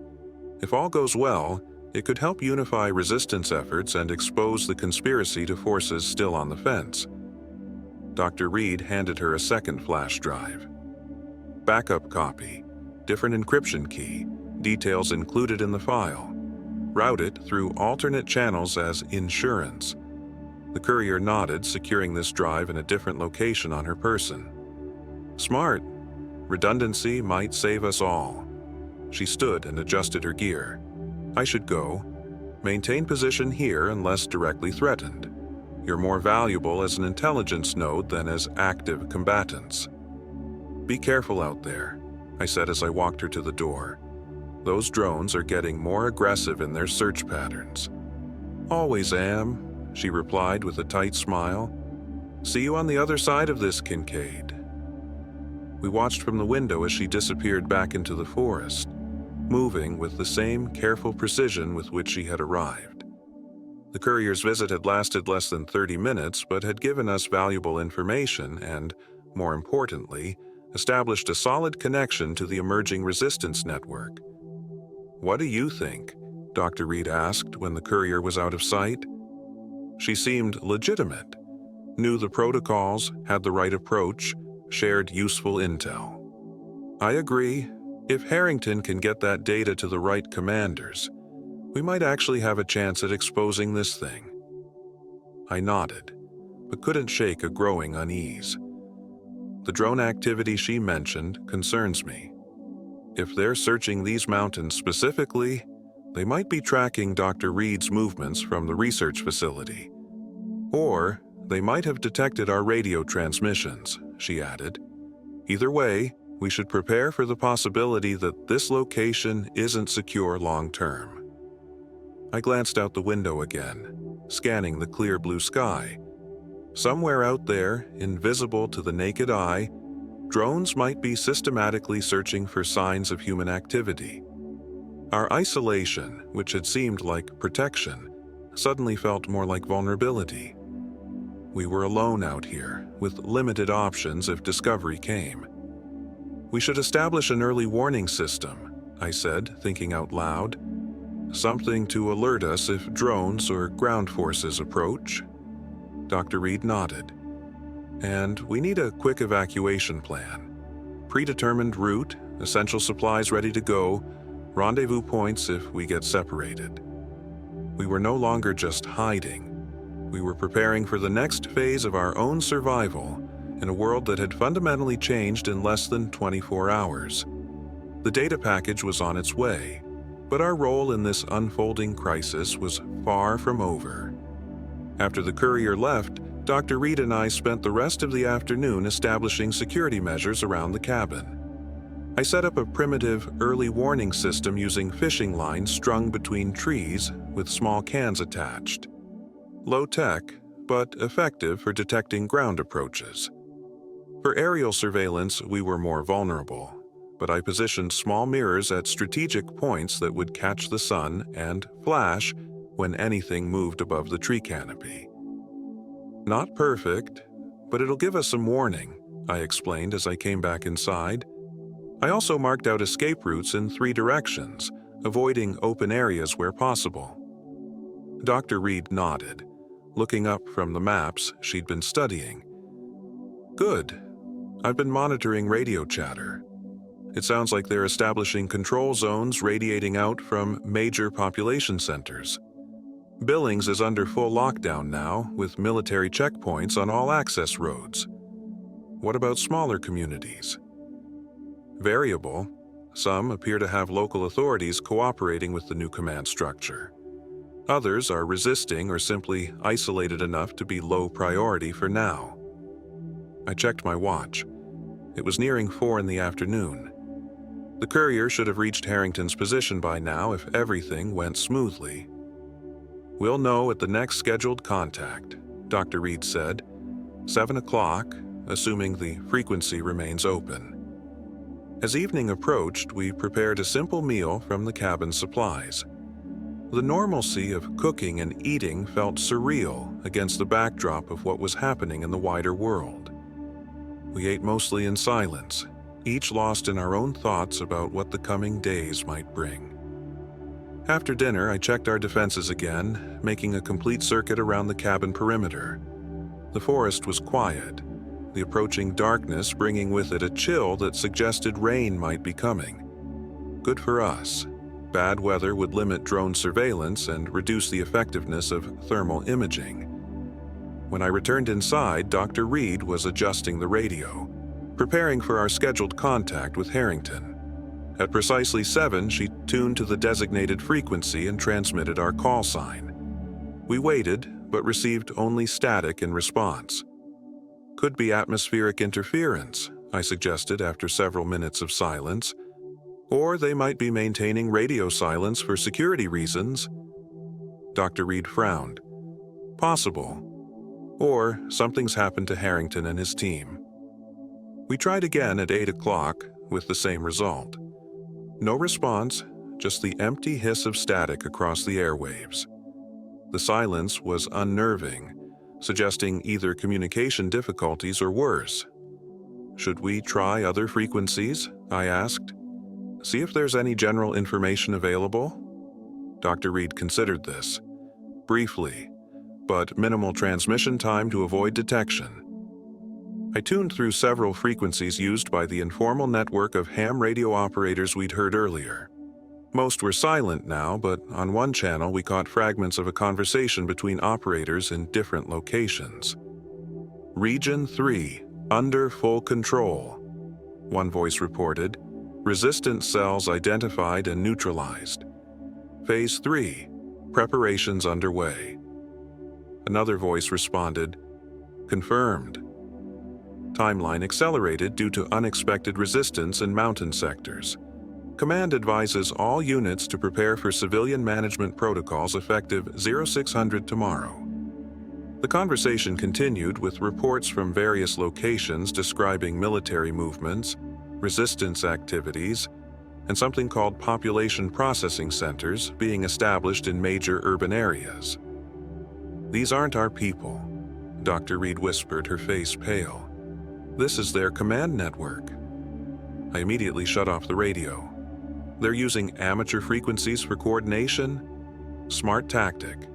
If all goes well, it could help unify resistance efforts and expose the conspiracy to forces still on the fence. Dr. Reed handed her a second flash drive. Backup copy, different encryption key, details included in the file. Route it through alternate channels as insurance. The courier nodded, securing this drive in a different location on her person. Smart. Redundancy might save us all. She stood and adjusted her gear. I should go. Maintain position here unless directly threatened. You're more valuable as an intelligence node than as active combatants. Be careful out there, I said as I walked her to the door. Those drones are getting more aggressive in their search patterns. Always am, she replied with a tight smile. See you on the other side of this, Kincaid. We watched from the window as she disappeared back into the forest, moving with the same careful precision with which she had arrived. The courier's visit had lasted less than 30 minutes, but had given us valuable information and, more importantly, established a solid connection to the emerging resistance network. What do you think? Dr. Reed asked when the courier was out of sight. She seemed legitimate, knew the protocols, had the right approach, shared useful intel. I agree. If Harrington can get that data to the right commanders, we might actually have a chance at exposing this thing. I nodded, but couldn't shake a growing unease. The drone activity she mentioned concerns me. If they're searching these mountains specifically, they might be tracking Dr. Reed's movements from the research facility. Or they might have detected our radio transmissions, she added. Either way, we should prepare for the possibility that this location isn't secure long-term. I glanced out the window again, scanning the clear blue sky. Somewhere out there, invisible to the naked eye, drones might be systematically searching for signs of human activity. Our isolation, which had seemed like protection, suddenly felt more like vulnerability. We were alone out here, with limited options if discovery came. We should establish an early warning system, I said, thinking out loud. Something to alert us if drones or ground forces approach. Dr. Reed nodded. And we need a quick evacuation plan. Predetermined route, essential supplies ready to go, rendezvous points if we get separated. We were no longer just hiding. We were preparing for the next phase of our own survival in a world that had fundamentally changed in less than 24 hours. The data package was on its way, but our role in this unfolding crisis was far from over. After the courier left, Dr. Reed and I spent the rest of the afternoon establishing security measures around the cabin. I set up a primitive early warning system using fishing lines strung between trees with small cans attached. Low tech, but effective for detecting ground approaches. For aerial surveillance, we were more vulnerable, but I positioned small mirrors at strategic points that would catch the sun and flash when anything moved above the tree canopy. Not perfect, but it'll give us some warning, I explained as I came back inside. I also marked out escape routes in 3 directions, avoiding open areas where possible. Dr. Reed nodded, looking up from the maps she'd been studying. Good. I've been monitoring radio chatter. It sounds like they're establishing control zones radiating out from major population centers. Billings is under full lockdown now, with military checkpoints on all access roads. What about smaller communities? Variable. Some appear to have local authorities cooperating with the new command structure. Others are resisting or simply isolated enough to be low priority for now. I checked my watch. It was nearing 4 in the afternoon. The courier should have reached Harrington's position by now if everything went smoothly. We'll know at the next scheduled contact, Dr. Reed said. 7 o'clock, assuming the frequency remains open. As evening approached, we prepared a simple meal from the cabin supplies. The normalcy of cooking and eating felt surreal against the backdrop of what was happening in the wider world. We ate mostly in silence, each lost in our own thoughts about what the coming days might bring. After dinner, I checked our defenses again, making a complete circuit around the cabin perimeter. The forest was quiet, the approaching darkness bringing with it a chill that suggested rain might be coming. Good for us. Bad weather would limit drone surveillance and reduce the effectiveness of thermal imaging. When I returned inside, Dr. Reed was adjusting the radio, preparing for our scheduled contact with Harrington. At precisely 7, she tuned to the designated frequency and transmitted our call sign. We waited, but received only static in response. Could be atmospheric interference, I suggested after several minutes of silence. Or they might be maintaining radio silence for security reasons. Dr. Reed frowned. Possible. Or something's happened to Harrington and his team. We tried again at 8 o'clock with the same result. No response, just the empty hiss of static across the airwaves. The silence was unnerving, suggesting either communication difficulties or worse. Should we try other frequencies? I asked. See if there's any general information available? Dr. Reed considered this. Briefly, but minimal transmission time to avoid detection. I tuned through several frequencies used by the informal network of ham radio operators we'd heard earlier. Most were silent now, but on one channel we caught fragments of a conversation between operators in different locations. Region 3, under full control, one voice reported. Resistance cells identified and neutralized. Phase 3, preparations underway. Another voice responded, confirmed. Timeline accelerated due to unexpected resistance in mountain sectors. Command advises all units to prepare for civilian management protocols effective 0600 tomorrow. The conversation continued with reports from various locations describing military movements, resistance activities, and something called population processing centers being established in major urban areas. "These aren't our people," Dr. Reed whispered, her face pale. "This is their command network." I immediately shut off the radio. "They're using amateur frequencies for coordination? Smart tactic.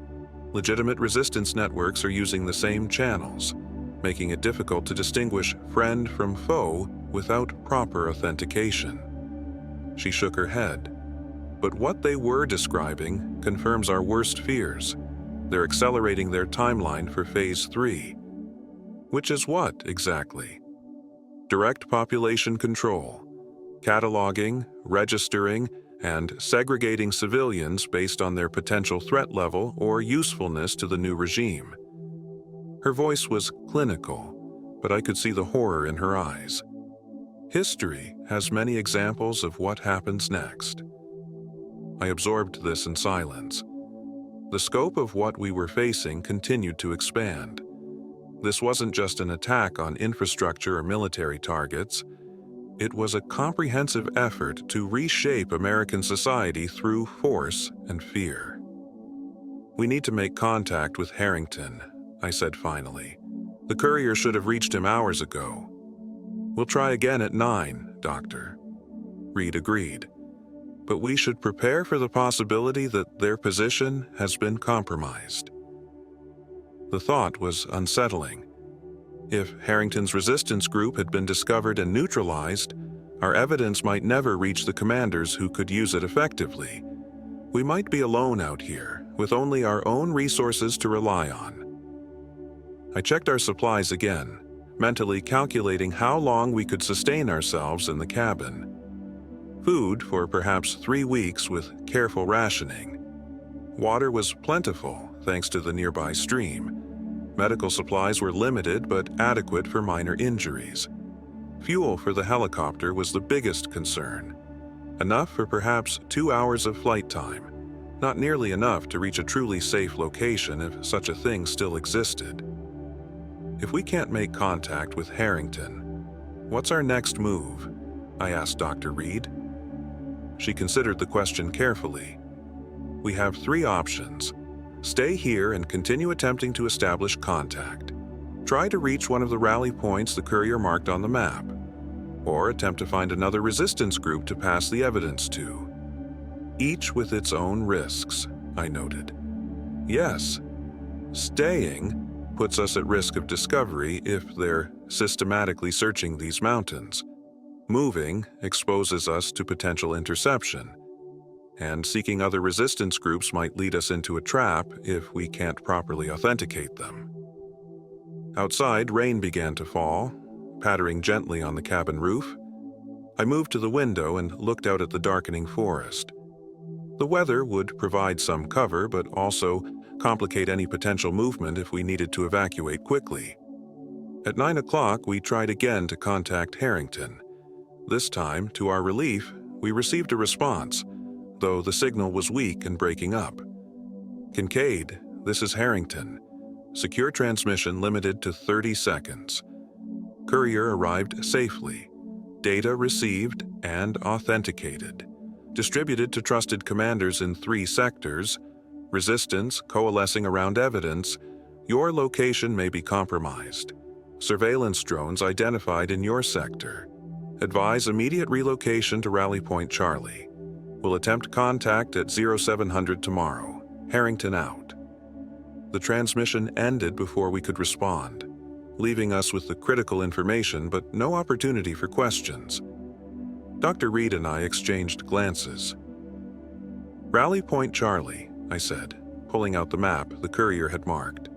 Legitimate resistance networks are using the same channels, making it difficult to distinguish friend from foe without proper authentication." She shook her head. "But what they were describing confirms our worst fears. They're accelerating their timeline for Phase 3. Which is what, exactly? Direct population control, cataloging, registering, and segregating civilians based on their potential threat level or usefulness to the new regime." Her voice was clinical, but I could see the horror in her eyes. History has many examples of what happens next. I absorbed this in silence. The scope of what we were facing continued to expand. This wasn't just an attack on infrastructure or military targets. It was a comprehensive effort to reshape American society through force and fear. "We need to make contact with Harrington," I said finally. "The courier should have reached him hours ago." "We'll try again at 9, Doctor." Reed agreed. "But we should prepare for the possibility that their position has been compromised." The thought was unsettling. If Harrington's resistance group had been discovered and neutralized, our evidence might never reach the commanders who could use it effectively. We might be alone out here, with only our own resources to rely on. I checked our supplies again, mentally calculating how long we could sustain ourselves in the cabin. Food for perhaps 3 weeks with careful rationing. Water was plentiful, thanks to the nearby stream. Medical supplies were limited but adequate for minor injuries. Fuel for the helicopter was the biggest concern. Enough for perhaps 2 hours of flight time. Not nearly enough to reach a truly safe location if such a thing still existed. If we can't make contact with Harrington, what's our next move? I asked Dr. Reed. She considered the question carefully. We have 3 options. Stay here and continue attempting to establish contact. Try to reach one of the rally points the courier marked on the map. Or attempt to find another resistance group to pass the evidence to. Each with its own risks, I noted. Yes, staying puts us at risk of discovery if they're systematically searching these mountains. Moving exposes us to potential interception. And seeking other resistance groups might lead us into a trap if we can't properly authenticate them. Outside, rain began to fall, pattering gently on the cabin roof. I moved to the window and looked out at the darkening forest. The weather would provide some cover, but also complicate any potential movement if we needed to evacuate quickly. At 9 o'clock, we tried again to contact Harrington. This time, to our relief, we received a response, though the signal was weak and breaking up. "Kincaid, this is Harrington. Secure transmission limited to 30 seconds. Courier arrived safely. Data received and authenticated. Distributed to trusted commanders in 3 sectors. Resistance coalescing around evidence. Your location may be compromised. Surveillance drones identified in your sector. Advise immediate relocation to Rally Point Charlie. Will attempt contact at 0700 tomorrow. Harrington out." the transmission ended before we could respond, leaving us with the critical information but no opportunity for questions. Dr. Reed and I exchanged glances. "Rally Point Charlie," I said, pulling out the map the courier had marked.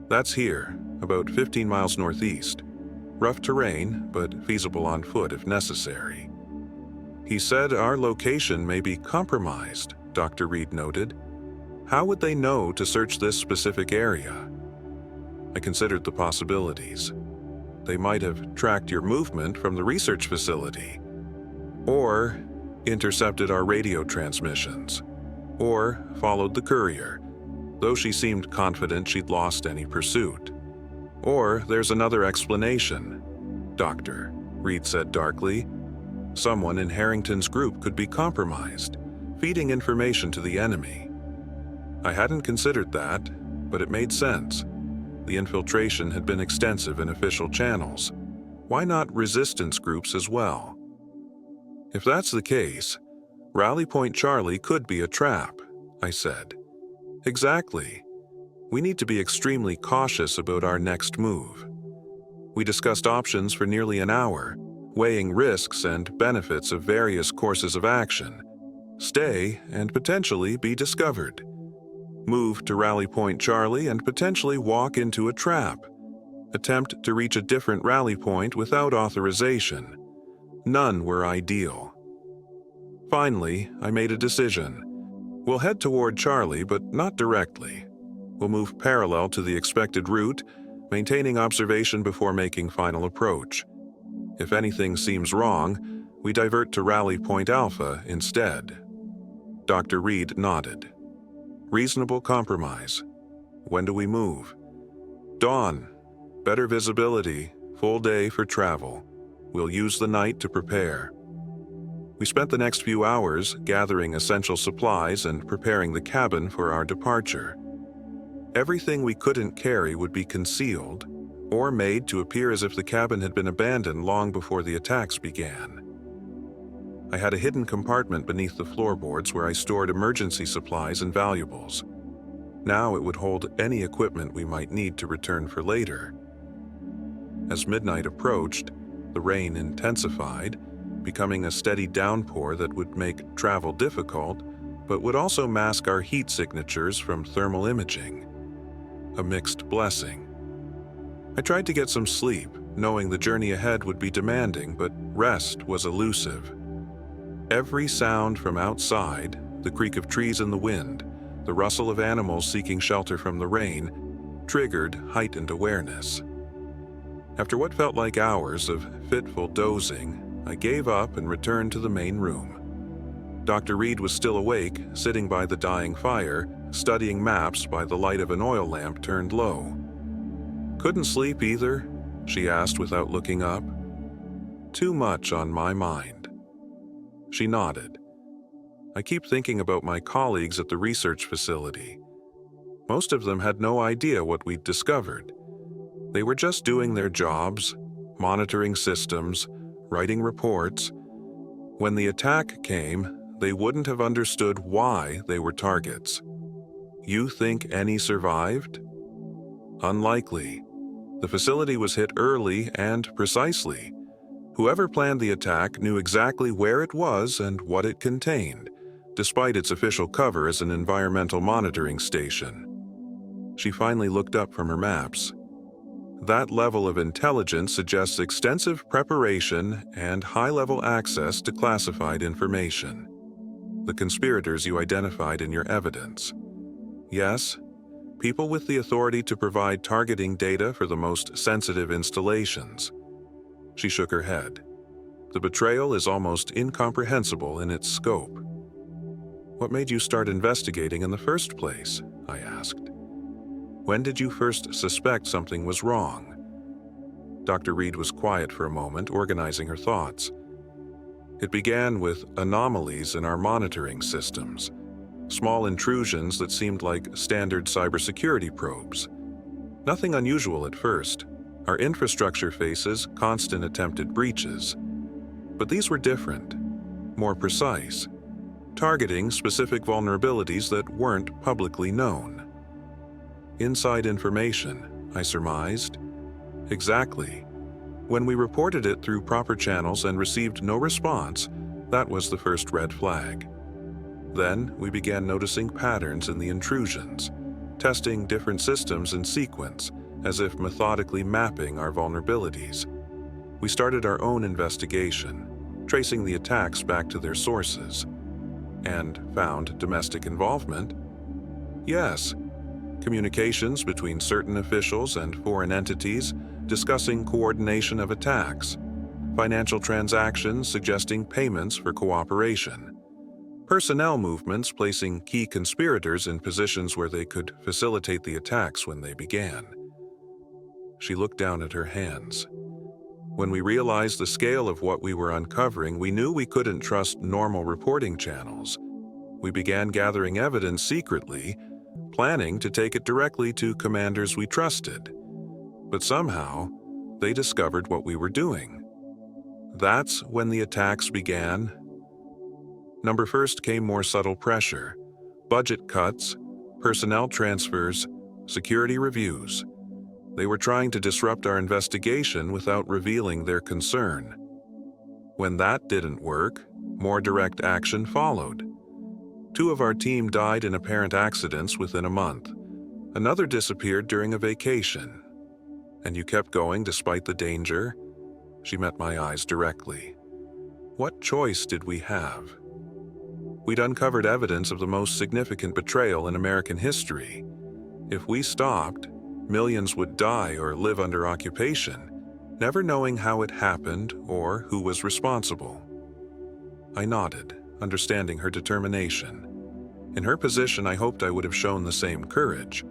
"That's here, about 15 miles northeast. Rough terrain, but feasible on foot if necessary." "He said our location may be compromised," Dr. Reed noted. "How would they know to search this specific area?" I considered the possibilities. They might have tracked your movement from the research facility, or intercepted our radio transmissions, or followed the courier, though she seemed confident she'd lost any pursuit. "Or there's another explanation, Doctor," Reed said darkly. "Someone in Harrington's group could be compromised, feeding information to the enemy." I hadn't considered that, but it made sense. The infiltration had been extensive in official channels. Why not resistance groups as well? "If that's the case, Rally Point Charlie could be a trap," I said. "Exactly. We need to be extremely cautious about our next move." We discussed options for nearly an hour, weighing risks and benefits of various courses of action. Stay and potentially be discovered. Move to Rally Point Charlie and potentially walk into a trap. Attempt to reach a different rally point without authorization. None were ideal. Finally, I made a decision. We'll head toward Charlie, but not directly. We'll move parallel to the expected route, maintaining observation before making final approach. If anything seems wrong, we divert to Rally Point Alpha instead. Dr. Reed nodded. "Reasonable compromise. When do we move?" "Dawn. Better visibility, full day for travel. We'll use the night to prepare." We spent the next few hours gathering essential supplies and preparing the cabin for our departure. Everything we couldn't carry would be concealed or made to appear as if the cabin had been abandoned long before the attacks began. I had a hidden compartment beneath the floorboards where I stored emergency supplies and valuables. Now it would hold any equipment we might need to return for later. As midnight approached, the rain intensified, becoming a steady downpour that would make travel difficult, but would also mask our heat signatures from thermal imaging. A mixed blessing. I tried to get some sleep, knowing the journey ahead would be demanding, but rest was elusive. Every sound from outside, the creak of trees in the wind, the rustle of animals seeking shelter from the rain, triggered heightened awareness. After what felt like hours of fitful dozing, I gave up and returned to the main room. Dr. Reed was still awake, sitting by the dying fire, studying maps by the light of an oil lamp turned low. "Couldn't sleep either?" she asked without looking up. "Too much on my mind." She nodded. "I keep thinking about my colleagues at the research facility. Most of them had no idea what we'd discovered. They were just doing their jobs, monitoring systems, writing reports. When the attack came, they wouldn't have understood why they were targets. You think any survived? Unlikely. The facility was hit early and precisely. Whoever planned the attack knew exactly where it was and what it contained, despite its official cover as an environmental monitoring station." She finally looked up from her maps. "That level of intelligence suggests extensive preparation and high-level access to classified information. The conspirators you identified in your evidence. Yes, people with the authority to provide targeting data for the most sensitive installations." She shook her head. "The betrayal is almost incomprehensible in its scope." "What made you start investigating in the first place?" I asked. "When did you first suspect something was wrong?" Dr. Reed was quiet for a moment, organizing her thoughts. "It began with anomalies in our monitoring systems, small intrusions that seemed like standard cybersecurity probes. Nothing unusual at first. Our infrastructure faces constant attempted breaches. But these were different, more precise, targeting specific vulnerabilities that weren't publicly known. Inside information, I surmised. Exactly. When we reported it through proper channels and received no response, that was the first red flag. Then we began noticing patterns in the intrusions, testing different systems in sequence, as if methodically mapping our vulnerabilities. We started our own investigation, tracing the attacks back to their sources, and found domestic involvement. Yes, communications between certain officials and foreign entities discussing coordination of attacks, financial transactions suggesting payments for cooperation, personnel movements placing key conspirators in positions where they could facilitate the attacks when they began. She looked down at her hands. When we realized the scale of what we were uncovering, we knew we couldn't trust normal reporting channels. We began gathering evidence secretly, planning to take it directly to commanders we trusted. But somehow, they discovered what we were doing. That's when the attacks began. Number first came more subtle pressure, budget cuts, personnel transfers, security reviews. They were trying to disrupt our investigation without revealing their concern. When that didn't work, more direct action followed. 2 of our team died in apparent accidents within a month. Another disappeared during a vacation. And you kept going despite the danger? She met my eyes directly. What choice did we have? We'd uncovered evidence of the most significant betrayal in American history. If we stopped, millions would die or live under occupation, never knowing how it happened or who was responsible. I nodded, understanding her determination. In her position, I hoped I would have shown the same courage.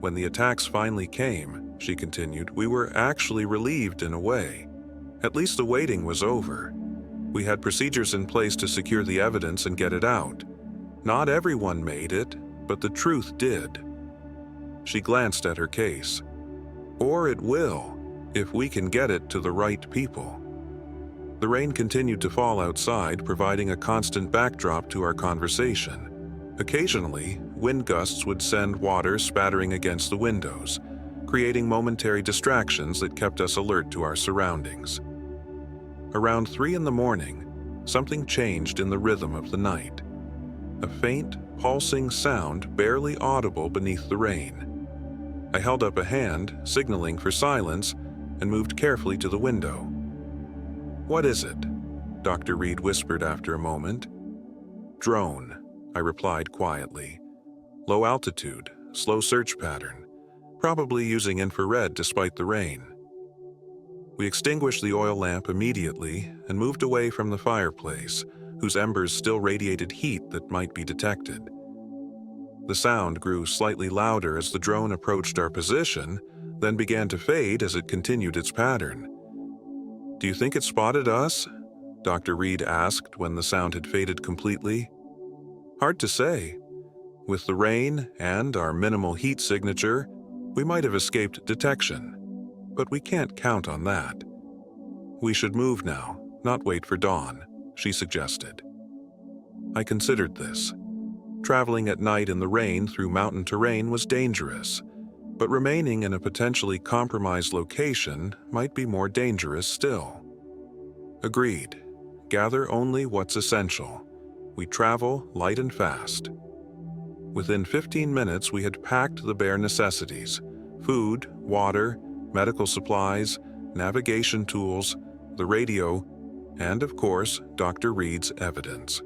When the attacks finally came, she continued, we were actually relieved in a way. At least the waiting was over. We had procedures in place to secure the evidence and get it out. Not everyone made it, but the truth did. She glanced at her case. Or it will, if we can get it to the right people. The rain continued to fall outside, providing a constant backdrop to our conversation. Occasionally, wind gusts would send water spattering against the windows, creating momentary distractions that kept us alert to our surroundings. Around 3 a.m, something changed in the rhythm of the night. A faint, pulsing sound barely audible beneath the rain. I held up a hand, signaling for silence, and moved carefully to the window. "What is it?" Dr. Reed whispered after a moment. "Drone," I replied quietly. "Low altitude, slow search pattern, probably using infrared despite the rain." We extinguished the oil lamp immediately and moved away from the fireplace, whose embers still radiated heat that might be detected. The sound grew slightly louder as the drone approached our position, then began to fade as it continued its pattern. "Do you think it spotted us?" Dr. Reed asked when the sound had faded completely. "Hard to say. With the rain and our minimal heat signature, we might have escaped detection. But we can't count on that. We should move now, not wait for dawn," she suggested. I considered this. Traveling at night in the rain through mountain terrain was dangerous, but remaining in a potentially compromised location might be more dangerous still. Agreed. Gather only what's essential. We travel light and fast. Within 15 minutes, we had packed the bare necessities: food, water, medical supplies, navigation tools, the radio, and of course, Dr. Reed's evidence.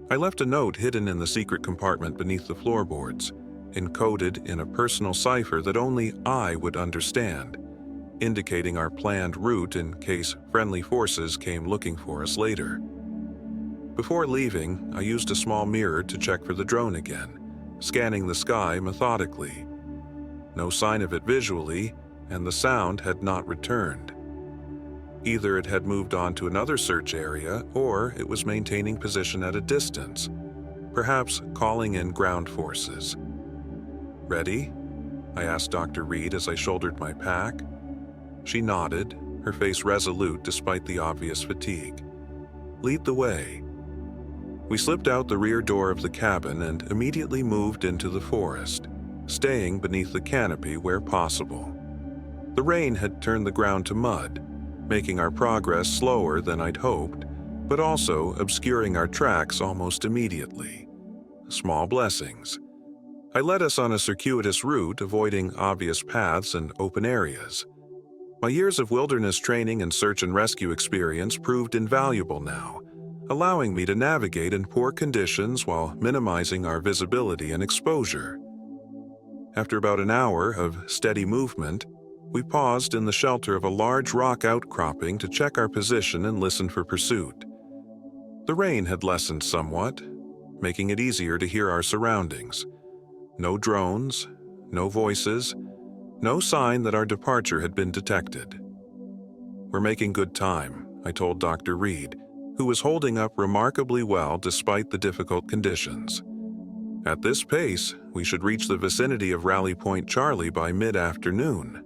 I left a note hidden in the secret compartment beneath the floorboards, encoded in a personal cipher that only I would understand, indicating our planned route in case friendly forces came looking for us later. Before leaving, I used a small mirror to check for the drone again, scanning the sky methodically. No sign of it visually, and the sound had not returned. Either it had moved on to another search area, or it was maintaining position at a distance, perhaps calling in ground forces. "Ready?" I asked Dr. Reed as I shouldered my pack. She nodded, her face resolute despite the obvious fatigue. "Lead the way." We slipped out the rear door of the cabin and immediately moved into the forest. staying beneath the canopy where possible. The rain had turned the ground to mud, making our progress slower than I'd hoped, but also obscuring our tracks almost immediately. Small blessings. I led us on a circuitous route, avoiding obvious paths and open areas. My years of wilderness training and search and rescue experience proved invaluable now, allowing me to navigate in poor conditions while minimizing our visibility and exposure. After about an hour of steady movement, we paused in the shelter of a large rock outcropping to check our position and listen for pursuit. The rain had lessened somewhat, making it easier to hear our surroundings. No drones, no voices, no sign that our departure had been detected. "We're making good time," I told Dr. Reed, who was holding up remarkably well despite the difficult conditions. "At this pace, we should reach the vicinity of Rally Point Charlie by mid-afternoon."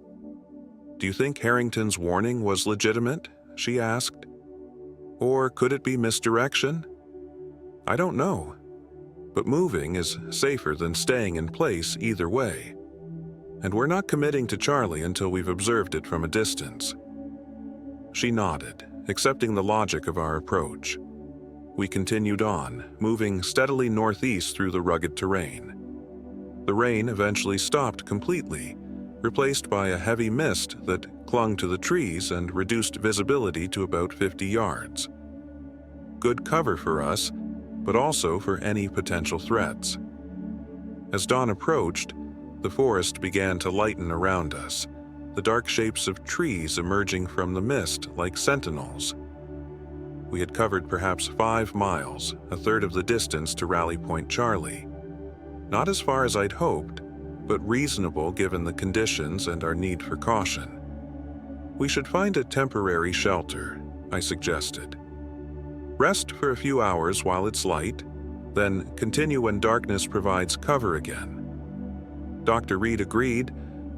"Do you think Harrington's warning was legitimate?" she asked. "Or could it be misdirection?" "I don't know. But moving is safer than staying in place either way. And we're not committing to Charlie until we've observed it from a distance." She nodded, accepting the logic of our approach. We continued on, moving steadily northeast through the rugged terrain. The rain eventually stopped completely, replaced by a heavy mist that clung to the trees and reduced visibility to about 50 yards. Good cover for us, but also for any potential threats. As dawn approached, the forest began to lighten around us, the dark shapes of trees emerging from the mist like sentinels. We had covered perhaps 5 miles, a third of the distance to Rally Point Charlie. Not as far as I'd hoped, but reasonable given the conditions and our need for caution. "We should find a temporary shelter," I suggested. "Rest for a few hours while it's light, then continue when darkness provides cover again." Dr. Reed agreed,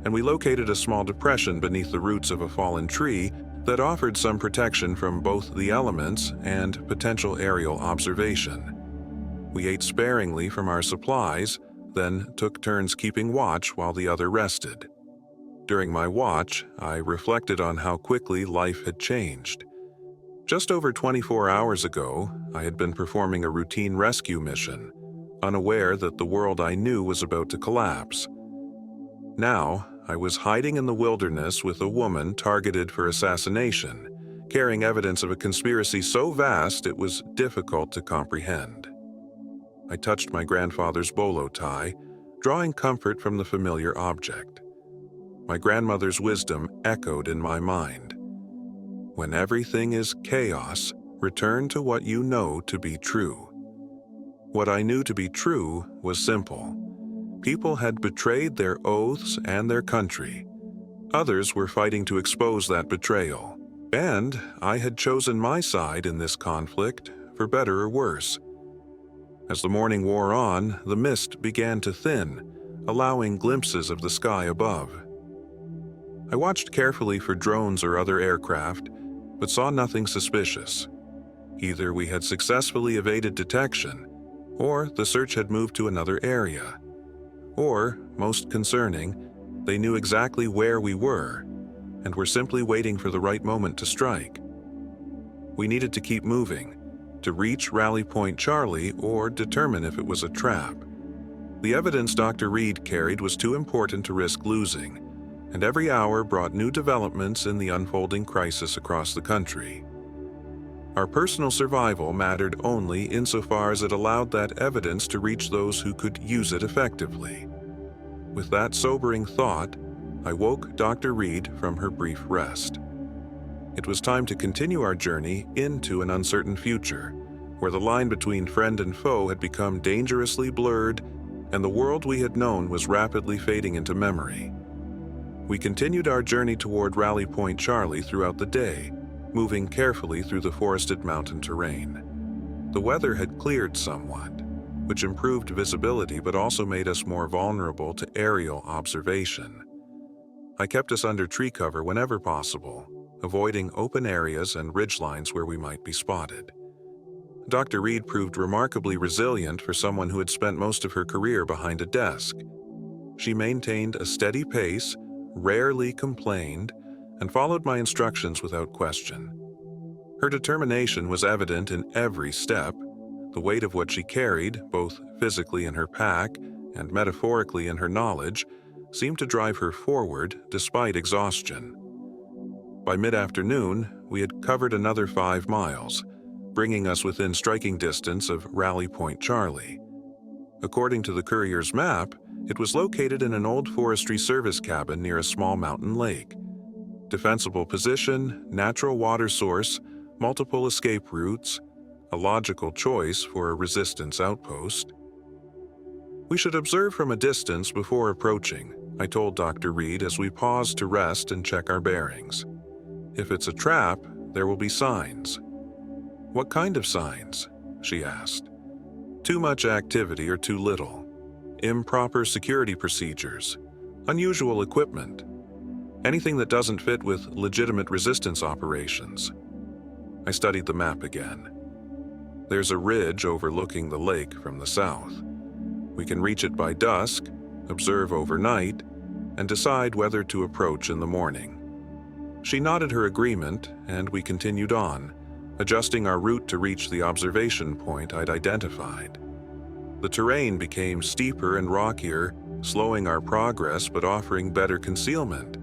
and we located a small depression beneath the roots of a fallen tree that offered some protection from both the elements and potential aerial observation. We ate sparingly from our supplies, then took turns keeping watch while the other rested. During my watch, I reflected on how quickly life had changed. Just over 24 hours ago, I had been performing a routine rescue mission, unaware that the world I knew was about to collapse. Now, I was hiding in the wilderness with a woman targeted for assassination, carrying evidence of a conspiracy so vast it was difficult to comprehend. I touched my grandfather's bolo tie, drawing comfort from the familiar object. My grandmother's wisdom echoed in my mind. "When everything is chaos, return to what you know to be true." What I knew to be true was simple. People had betrayed their oaths and their country. Others were fighting to expose that betrayal. And I had chosen my side in this conflict, for better or worse. As the morning wore on, the mist began to thin, allowing glimpses of the sky above. I watched carefully for drones or other aircraft, but saw nothing suspicious. Either we had successfully evaded detection, or the search had moved to another area. Or, most concerning, they knew exactly where we were, and were simply waiting for the right moment to strike. We needed to keep moving, to reach Rally Point Charlie or determine if it was a trap. The evidence Dr. Reed carried was too important to risk losing, and every hour brought new developments in the unfolding crisis across the country. Our personal survival mattered only insofar as it allowed that evidence to reach those who could use it effectively. With that sobering thought, I woke Dr. Reed from her brief rest. It was time to continue our journey into an uncertain future, where the line between friend and foe had become dangerously blurred, and the world we had known was rapidly fading into memory. We continued our journey toward Rally Point Charlie throughout the day, moving carefully through the forested mountain terrain. The weather had cleared somewhat, which improved visibility but also made us more vulnerable to aerial observation. I kept us under tree cover whenever possible, avoiding open areas and ridgelines where we might be spotted. Dr. Reed proved remarkably resilient for someone who had spent most of her career behind a desk. She maintained a steady pace, rarely complained, and followed my instructions without question. Her determination was evident in every step. The weight of what she carried, both physically in her pack and metaphorically in her knowledge, seemed to drive her forward despite exhaustion. By mid-afternoon, we had covered another 5 miles, bringing us within striking distance of Rally Point Charlie. According to the courier's map, it was located in an old forestry service cabin near a small mountain lake. Defensible position, natural water source, multiple escape routes, a logical choice for a resistance outpost. We should observe from a distance before approaching, I told Dr. Reed as we paused to rest and check our bearings. If it's a trap, there will be signs. What kind of signs? She asked. Too much activity or too little. Improper security procedures. Unusual equipment. Anything that doesn't fit with legitimate resistance operations. I studied the map again. There's a ridge overlooking the lake from the south. We can reach it by dusk, observe overnight, and decide whether to approach in the morning. She nodded her agreement, and we continued on, adjusting our route to reach the observation point I'd identified. The terrain became steeper and rockier, slowing our progress but offering better concealment.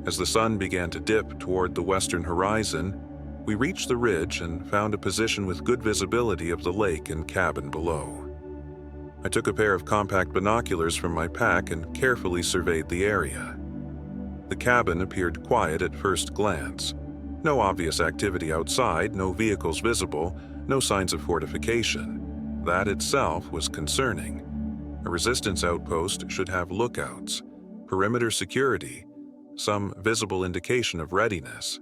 As the sun began to dip toward the western horizon, we reached the ridge and found a position with good visibility of the lake and cabin below. I took a pair of compact binoculars from my pack and carefully surveyed the area. The cabin appeared quiet at first glance. No obvious activity outside, no vehicles visible, no signs of fortification. That itself was concerning. A resistance outpost should have lookouts, perimeter security, some visible indication of readiness.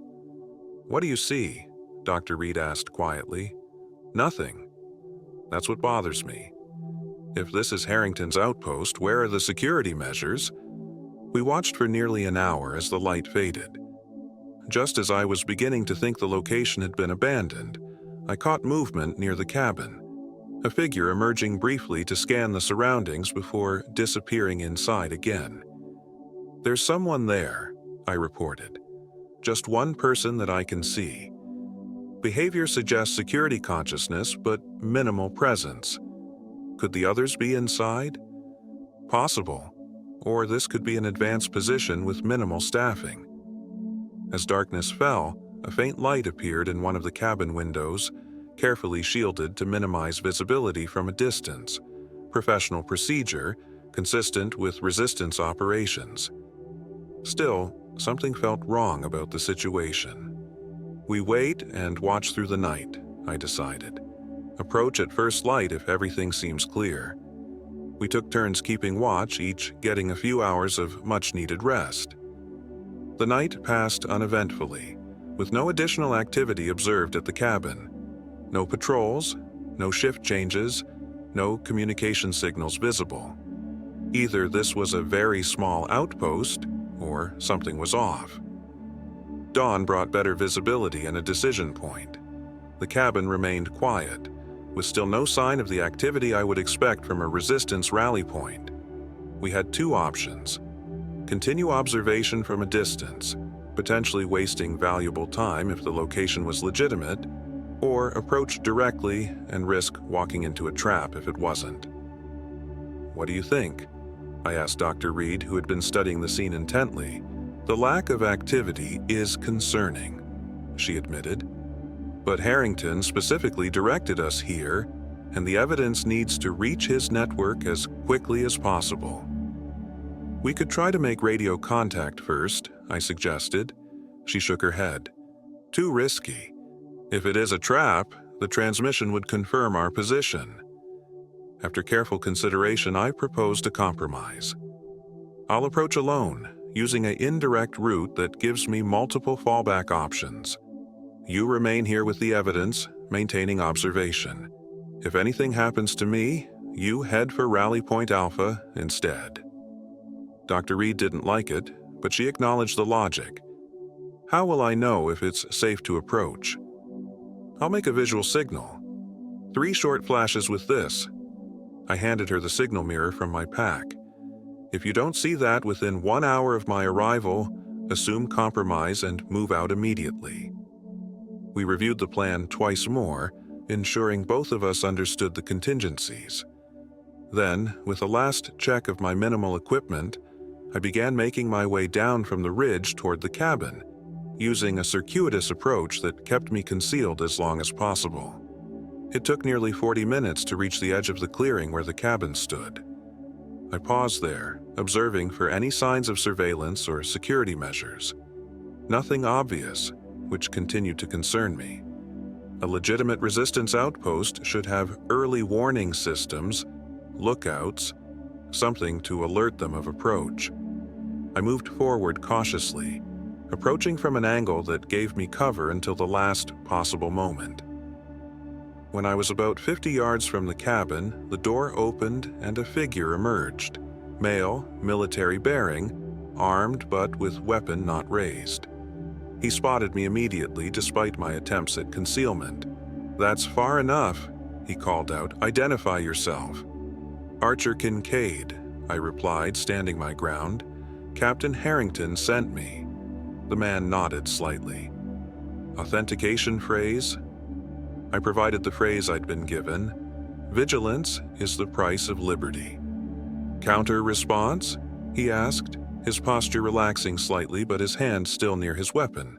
"What do you see?" Dr. Reed asked quietly. "Nothing. That's what bothers me. If this is Harrington's outpost, where are the security measures?" We watched for nearly an hour as the light faded. Just as I was beginning to think the location had been abandoned, I caught movement near the cabin, a figure emerging briefly to scan the surroundings before disappearing inside again. "There's someone there," I reported. "Just one person that I can see. Behavior suggests security consciousness, but minimal presence. Could the others be inside? Possible. Or this could be an advanced position with minimal staffing." As darkness fell, a faint light appeared in one of the cabin windows, carefully shielded to minimize visibility from a distance. Professional procedure, consistent with resistance operations. Still, something felt wrong about the situation. We wait and watch through the night, I decided. Approach at first light if everything seems clear. We took turns keeping watch, each getting a few hours of much-needed rest. The night passed uneventfully, with no additional activity observed at the cabin. No patrols, no shift changes, no communication signals visible. Either this was a very small outpost, or something was off. Dawn brought better visibility and a decision point. The cabin remained quiet, with still no sign of the activity I would expect from a resistance rally point. We had two options: continue observation from a distance, potentially wasting valuable time if the location was legitimate, or approach directly and risk walking into a trap if it wasn't. "What do you think?" I asked Dr. Reed, who had been studying the scene intently. "The lack of activity is concerning," she admitted. "But Harrington specifically directed us here, and the evidence needs to reach his network as quickly as possible." "We could try to make radio contact first," I suggested. She shook her head. "Too risky. If it is a trap, the transmission would confirm our position." After careful consideration, I proposed a compromise. "I'll approach alone, using an indirect route that gives me multiple fallback options. You remain here with the evidence, maintaining observation. If anything happens to me, you head for Rally Point Alpha instead." Dr. Reed didn't like it, but she acknowledged the logic. "How will I know if it's safe to approach?" "I'll make a visual signal. 3 short flashes with this." I handed her the signal mirror from my pack. If you don't see that within 1 hour of my arrival, assume compromise and move out immediately. We reviewed the plan twice more, ensuring both of us understood the contingencies. Then, with a last check of my minimal equipment, I began making my way down from the ridge toward the cabin, using a circuitous approach that kept me concealed as long as possible. It took nearly 40 minutes to reach the edge of the clearing where the cabin stood. I paused there, observing for any signs of surveillance or security measures. Nothing obvious, which continued to concern me. A legitimate resistance outpost should have early warning systems, lookouts, something to alert them of approach. I moved forward cautiously, approaching from an angle that gave me cover until the last possible moment. When I was about 50 yards from the cabin, the door opened and a figure emerged. Male, military bearing, armed but with weapon not raised. He spotted me immediately despite my attempts at concealment. "That's far enough," he called out. "Identify yourself." "Archer Kincaid," I replied, standing my ground. "Captain Harrington sent me." The man nodded slightly. "Authentication phrase?" I provided the phrase I'd been given. "Vigilance is the price of liberty." "Counter response?" he asked, his posture relaxing slightly but his hand still near his weapon.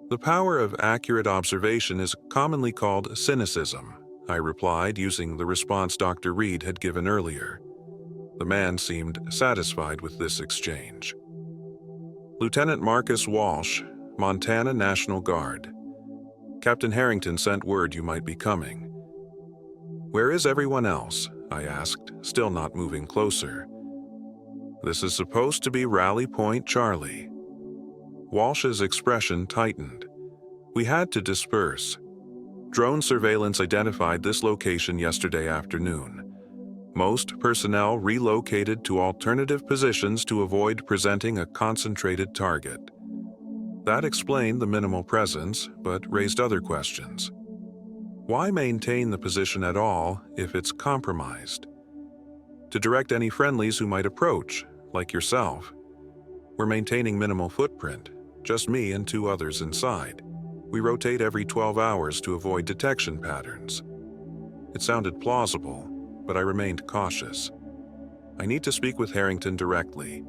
"The power of accurate observation is commonly called cynicism," I replied, using the response Dr. Reed had given earlier. The man seemed satisfied with this exchange. "Lieutenant Marcus Walsh, Montana National Guard. Captain Harrington sent word you might be coming." "Where is everyone else?" I asked, still not moving closer. "This is supposed to be Rally Point Charlie." Walsh's expression tightened. "We had to disperse. Drone surveillance identified this location yesterday afternoon. Most personnel relocated to alternative positions to avoid presenting a concentrated target." That explained the minimal presence, but raised other questions. Why maintain the position at all if it's compromised? To direct any friendlies who might approach, like yourself. We're maintaining minimal footprint, just me and 2 others inside. We rotate every 12 hours to avoid detection patterns. It sounded plausible, but I remained cautious. I need to speak with Harrington directly.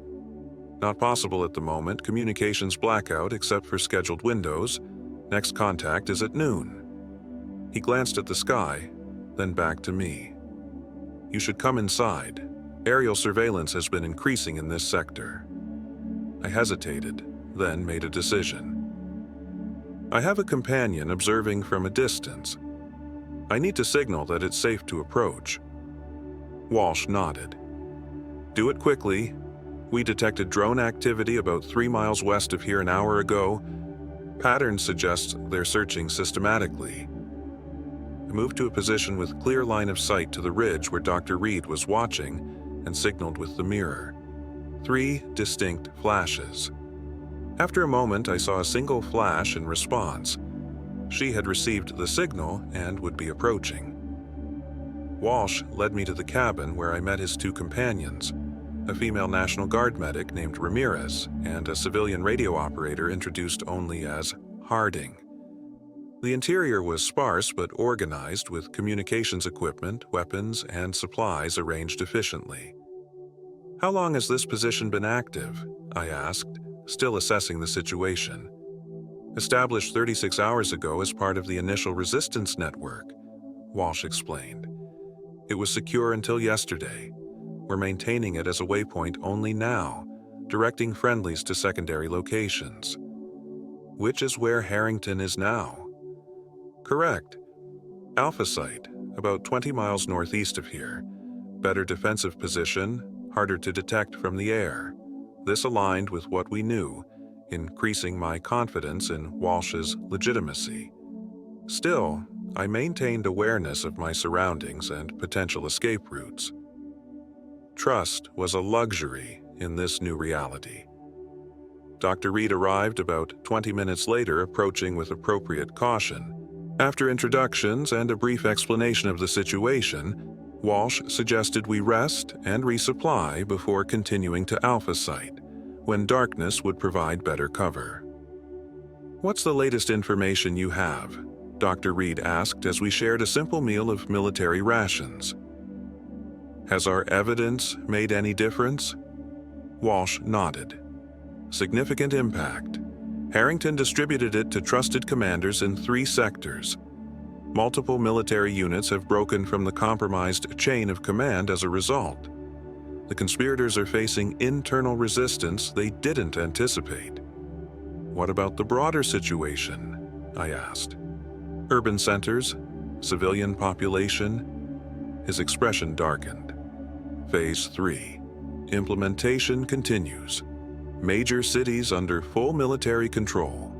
Not possible at the moment, communications blackout except for scheduled windows. Next contact is at noon. He glanced at the sky, then back to me. "You should come inside. Aerial surveillance has been increasing in this sector." I hesitated, then made a decision. "I have a companion observing from a distance. I need to signal that it's safe to approach." Walsh nodded. "Do it quickly. We detected drone activity about 3 miles west of here an hour ago. Pattern suggests they're searching systematically." I moved to a position with clear line of sight to the ridge where Dr. Reed was watching and signaled with the mirror. 3 distinct flashes. After a moment, I saw a single flash in response. She had received the signal and would be approaching. Walsh led me to the cabin where I met his 2 companions, a female National Guard medic named Ramirez and a civilian radio operator introduced only as Harding. The interior was sparse but organized with communications equipment, weapons, and supplies arranged efficiently. "How long has this position been active?" I asked, still assessing the situation. "Established 36 hours ago as part of the initial resistance network," Walsh explained. "It was secure until yesterday. We're maintaining it as a waypoint only now, directing friendlies to secondary locations." "Which is where Harrington is now?" "Correct. Alpha Site, about 20 miles northeast of here. Better defensive position, harder to detect from the air." This aligned with what we knew, increasing my confidence in Walsh's legitimacy. Still, I maintained awareness of my surroundings and potential escape routes. Trust was a luxury in this new reality. Dr. Reed arrived about 20 minutes later, approaching with appropriate caution. After introductions and a brief explanation of the situation, Walsh suggested we rest and resupply before continuing to Alpha Site, when darkness would provide better cover. "What's the latest information you have?" Dr. Reed asked as we shared a simple meal of military rations. "Has our evidence made any difference?" Walsh nodded. "Significant impact. Harrington distributed it to trusted commanders in 3 sectors. Multiple military units have broken from the compromised chain of command as a result. The conspirators are facing internal resistance they didn't anticipate." "What about the broader situation?" I asked. "Urban centers? Civilian population?" His expression darkened. Phase 3. Implementation continues. Major cities under full military control.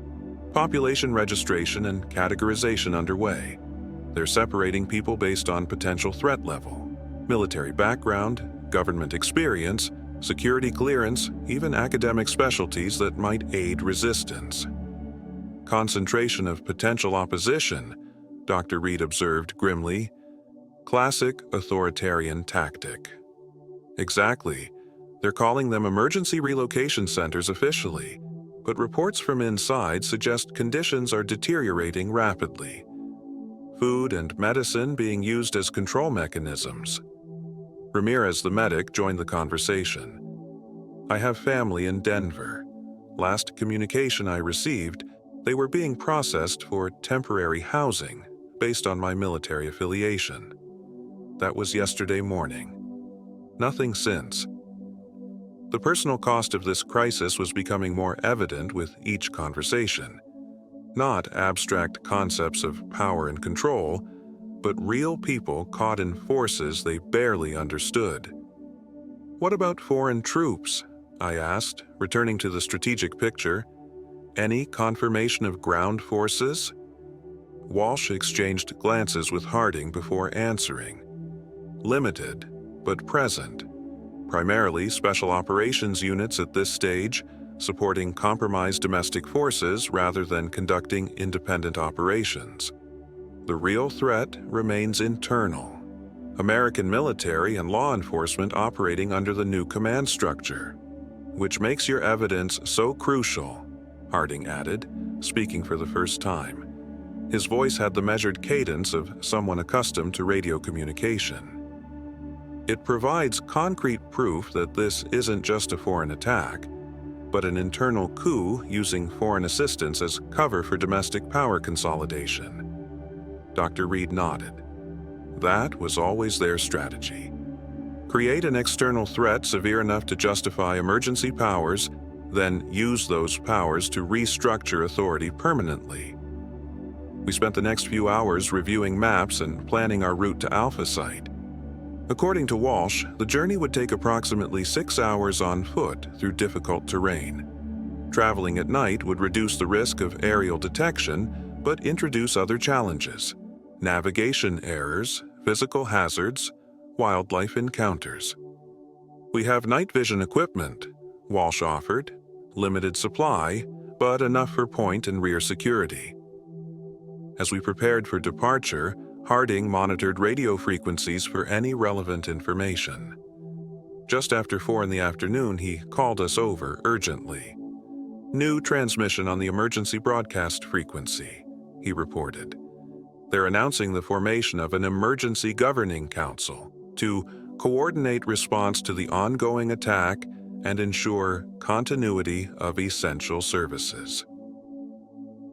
Population registration and categorization underway. They're separating people based on potential threat level, military background, government experience, security clearance, even academic specialties that might aid resistance. "Concentration of potential opposition," Dr. Reed observed grimly. "Classic authoritarian tactic." "Exactly. They're calling them emergency relocation centers officially, but reports from inside suggest conditions are deteriorating rapidly. Food and medicine being used as control mechanisms." Ramirez, the medic, joined the conversation. "I have family in Denver. Last communication I received, they were being processed for temporary housing based on my military affiliation. That was yesterday morning. Nothing since." The personal cost of this crisis was becoming more evident with each conversation. Not abstract concepts of power and control, but real people caught in forces they barely understood. "What about foreign troops?" I asked, returning to the strategic picture. "Any confirmation of ground forces?" Walsh exchanged glances with Harding before answering. "Limited, but present. Primarily special operations units at this stage, supporting compromised domestic forces rather than conducting independent operations. The real threat remains internal. American military and law enforcement operating under the new command structure. Which makes your evidence so crucial," Harding added, speaking for the first time. His voice had the measured cadence of someone accustomed to radio communication. "It provides concrete proof that this isn't just a foreign attack, but an internal coup using foreign assistance as cover for domestic power consolidation." Dr. Reed nodded. "That was always their strategy. Create an external threat severe enough to justify emergency powers, then use those powers to restructure authority permanently." We spent the next few hours reviewing maps and planning our route to Alpha Site. According to Walsh, the journey would take approximately 6 hours on foot through difficult terrain. Traveling at night would reduce the risk of aerial detection, but introduce other challenges: navigation errors, physical hazards, wildlife encounters. "We have night vision equipment," Walsh offered. "Limited supply, but enough for point and rear security." As we prepared for departure, Harding monitored radio frequencies for any relevant information. Just after 4 in the afternoon, he called us over urgently. "New transmission on the emergency broadcast frequency," he reported. "They're announcing the formation of an emergency governing council to coordinate response to the ongoing attack and ensure continuity of essential services."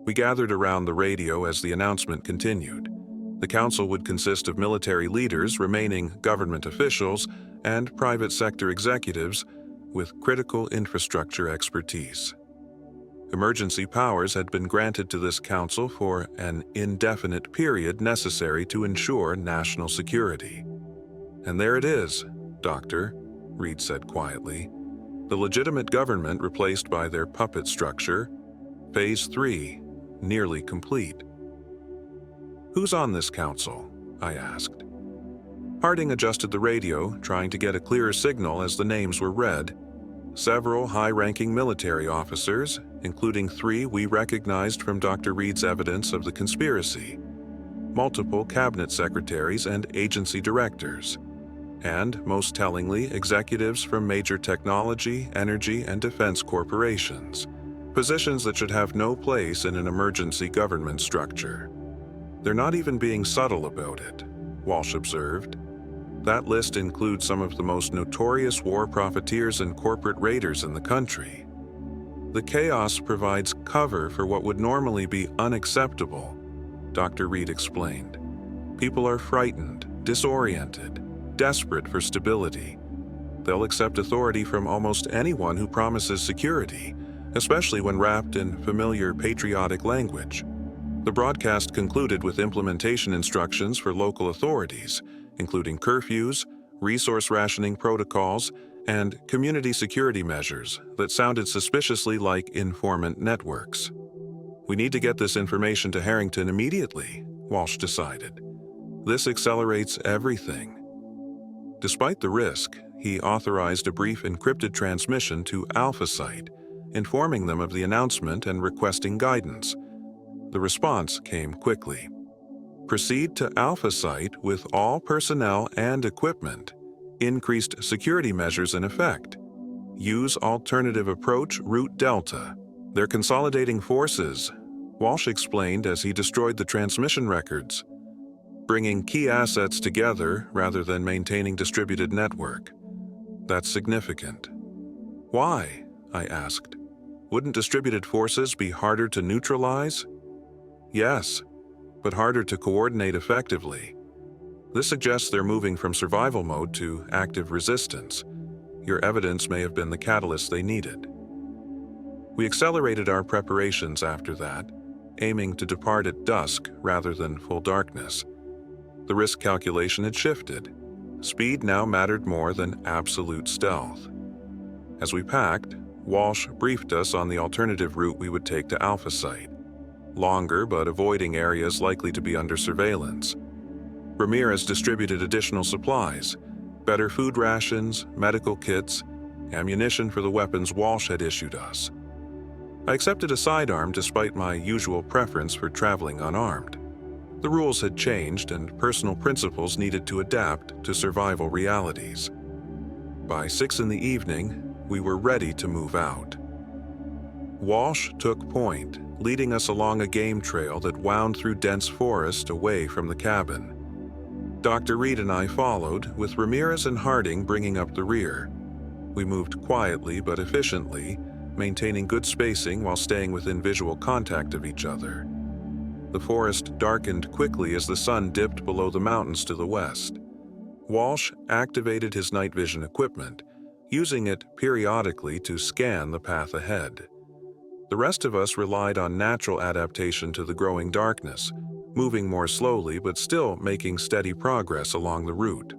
We gathered around the radio as the announcement continued. The council would consist of military leaders, remaining government officials, and private sector executives with critical infrastructure expertise. Emergency powers had been granted to this council for an indefinite period necessary to ensure national security. "And there it is, Doctor," Reed said quietly. "The legitimate government replaced by their puppet structure. Phase 3, nearly complete." "Who's on this council?" I asked. Harding adjusted the radio, trying to get a clearer signal as the names were read. "Several high-ranking military officers, including 3 we recognized from Dr. Reed's evidence of the conspiracy. multiple cabinet secretaries and agency directors, and, most tellingly, executives from major technology, energy, and defense corporations, positions that should have no place in an emergency government structure. They're not even being subtle about it, Walsh observed. That list includes some of the most notorious war profiteers and corporate raiders in the country. The chaos provides cover for what would normally be unacceptable, Dr. Reed explained. People are frightened, disoriented, desperate for stability. They'll accept authority from almost anyone who promises security, especially when wrapped in familiar patriotic language. The broadcast concluded with implementation instructions for local authorities, including curfews, resource rationing protocols, and community security measures that sounded suspiciously like informant networks. We need to get this information to Harrington immediately, Walsh decided. This accelerates everything. Despite the risk, he authorized a brief encrypted transmission to Alpha Site, informing them of the announcement and requesting guidance. The response came quickly. Proceed to Alpha Site with all personnel and equipment. Increased security measures in effect. Use alternative approach Route Delta. They're consolidating forces, Walsh explained as he destroyed the transmission records, bringing key assets together rather than maintaining distributed network. That's significant. Why? I asked. Wouldn't distributed forces be harder to neutralize? Yes, but harder to coordinate effectively. This suggests they're moving from survival mode to active resistance. Your evidence may have been the catalyst they needed. We accelerated our preparations after that, aiming to depart at dusk rather than full darkness. The risk calculation had shifted. Speed now mattered more than absolute stealth. As we packed, Walsh briefed us on the alternative route we would take to Alpha Site. Longer, but avoiding areas likely to be under surveillance. Ramirez distributed additional supplies, better food rations, medical kits, ammunition for the weapons Walsh had issued us. I accepted a sidearm despite my usual preference for traveling unarmed. The rules had changed and personal principles needed to adapt to survival realities. By 6 p.m, we were ready to move out. Walsh took point, leading us along a game trail that wound through dense forest away from the cabin. Dr. Reed and I followed, with Ramirez and Harding bringing up the rear. We moved quietly but efficiently, maintaining good spacing while staying within visual contact of each other. The forest darkened quickly as the sun dipped below the mountains to the west. Walsh activated his night vision equipment, using it periodically to scan the path ahead. The rest of us relied on natural adaptation to the growing darkness, moving more slowly but still making steady progress along the route.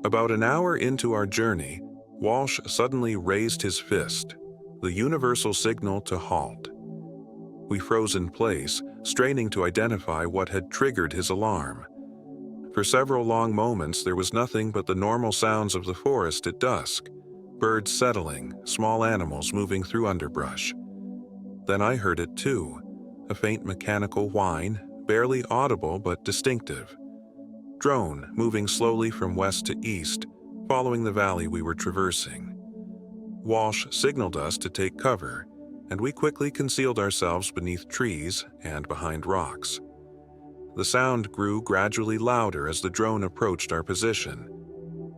About an hour into our journey, Walsh suddenly raised his fist, the universal signal to halt. We froze in place, straining to identify what had triggered his alarm. For several long moments, there was nothing but the normal sounds of the forest at dusk, birds settling, small animals moving through underbrush. Then I heard it too, a faint mechanical whine, barely audible but distinctive. Drone moving slowly from west to east, following the valley we were traversing. Walsh signaled us to take cover, and we quickly concealed ourselves beneath trees and behind rocks. The sound grew gradually louder as the drone approached our position.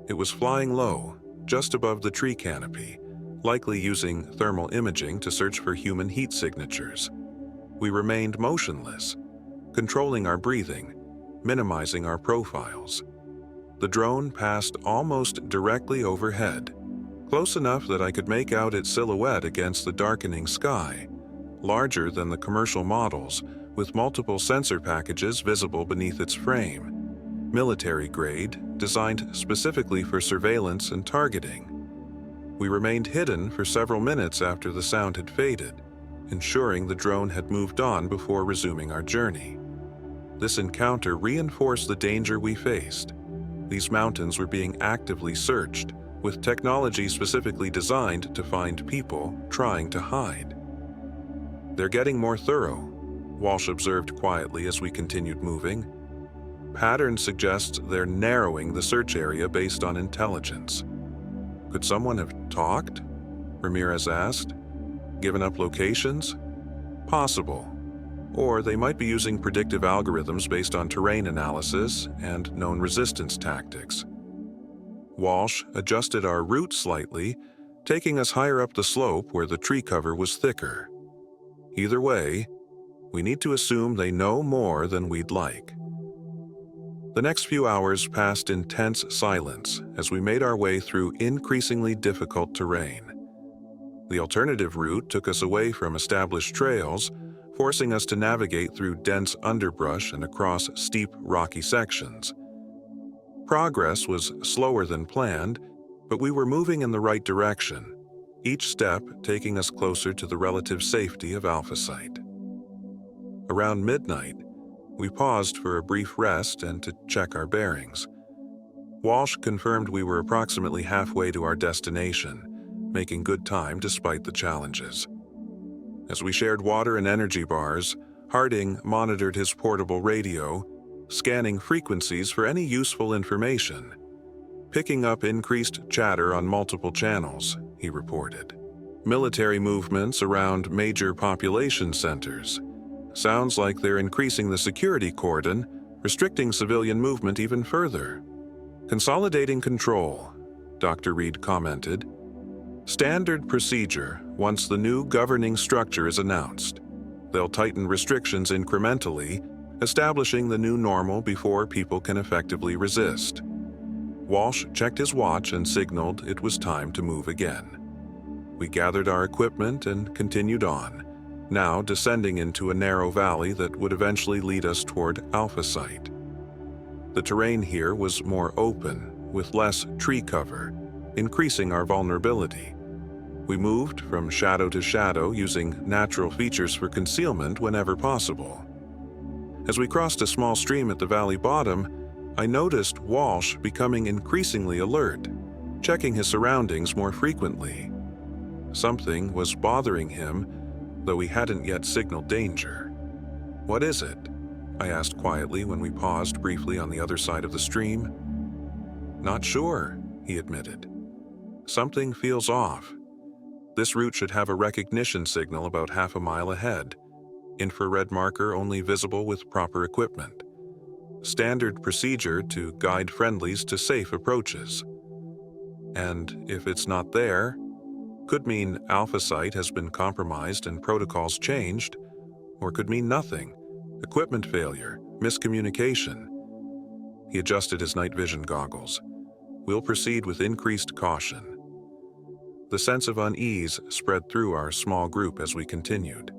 It was flying low, just above the tree canopy, likely using thermal imaging to search for human heat signatures. We remained motionless, controlling our breathing, minimizing our profiles. The drone passed almost directly overhead, close enough that I could make out its silhouette against the darkening sky, larger than the commercial models, with multiple sensor packages visible beneath its frame, military grade, designed specifically for surveillance and targeting. We remained hidden for several minutes after the sound had faded, ensuring the drone had moved on before resuming our journey. This encounter reinforced the danger we faced. These mountains were being actively searched, with technology specifically designed to find people trying to hide. "They're getting more thorough," Walsh observed quietly as we continued moving. pattern suggests they're narrowing the search area based on intelligence. Could someone have talked? Ramirez asked. Given up locations? Possible. Or they might be using predictive algorithms based on terrain analysis and known resistance tactics. Walsh adjusted our route slightly, taking us higher up the slope where the tree cover was thicker. Either way, we need to assume they know more than we'd like. The next few hours passed in tense silence as we made our way through increasingly difficult terrain. The alternative route took us away from established trails, forcing us to navigate through dense underbrush and across steep, rocky sections. Progress was slower than planned, but we were moving in the right direction, each step taking us closer to the relative safety of Alpha Site. Around midnight, we paused for a brief rest and to check our bearings. Walsh confirmed we were approximately halfway to our destination, making good time despite the challenges. As we shared water and energy bars, Harding monitored his portable radio, scanning frequencies for any useful information. Picking up increased chatter on multiple channels, he reported. Military movements around major population centers. Sounds like they're increasing the security cordon, restricting civilian movement even further. Consolidating control, Dr. Reed commented. Standard procedure once the new governing structure is announced. They'll tighten restrictions incrementally, establishing the new normal before people can effectively resist. Walsh checked his watch and signaled it was time to move again. We gathered our equipment and continued on, now descending into a narrow valley that would eventually lead us toward Alpha Site. The terrain here was more open, with less tree cover, increasing our vulnerability. We moved from shadow to shadow using natural features for concealment whenever possible. As we crossed a small stream at the valley bottom, I noticed Walsh becoming increasingly alert, checking his surroundings more frequently. Something was bothering him, though he hadn't yet signaled danger. "What is it?" I asked quietly when we paused briefly on the other side of the stream. "Not sure," he admitted. "Something feels off. This route should have a recognition signal about half a mile ahead. Infrared marker only visible with proper equipment. Standard procedure to guide friendlies to safe approaches. And if it's not there, could mean Alpha Site has been compromised and protocols changed, or could mean nothing. Equipment failure, miscommunication." He adjusted his night vision goggles. "We'll proceed with increased caution." The sense of unease spread through our small group as we continued.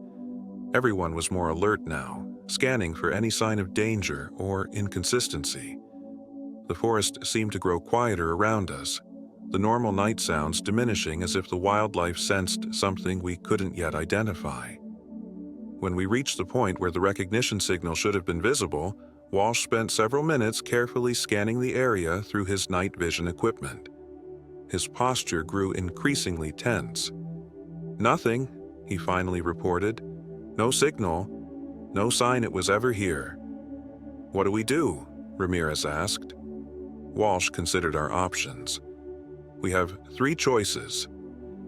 Everyone was more alert now, scanning for any sign of danger or inconsistency. The forest seemed to grow quieter around us, the normal night sounds diminishing as if the wildlife sensed something we couldn't yet identify. When we reached the point where the recognition signal should have been visible, Walsh spent several minutes carefully scanning the area through his night vision equipment. His posture grew increasingly tense. "Nothing," he finally reported. "No signal. No sign it was ever here." "What do we do?" Ramirez asked. Walsh considered our options. "We have 3 choices.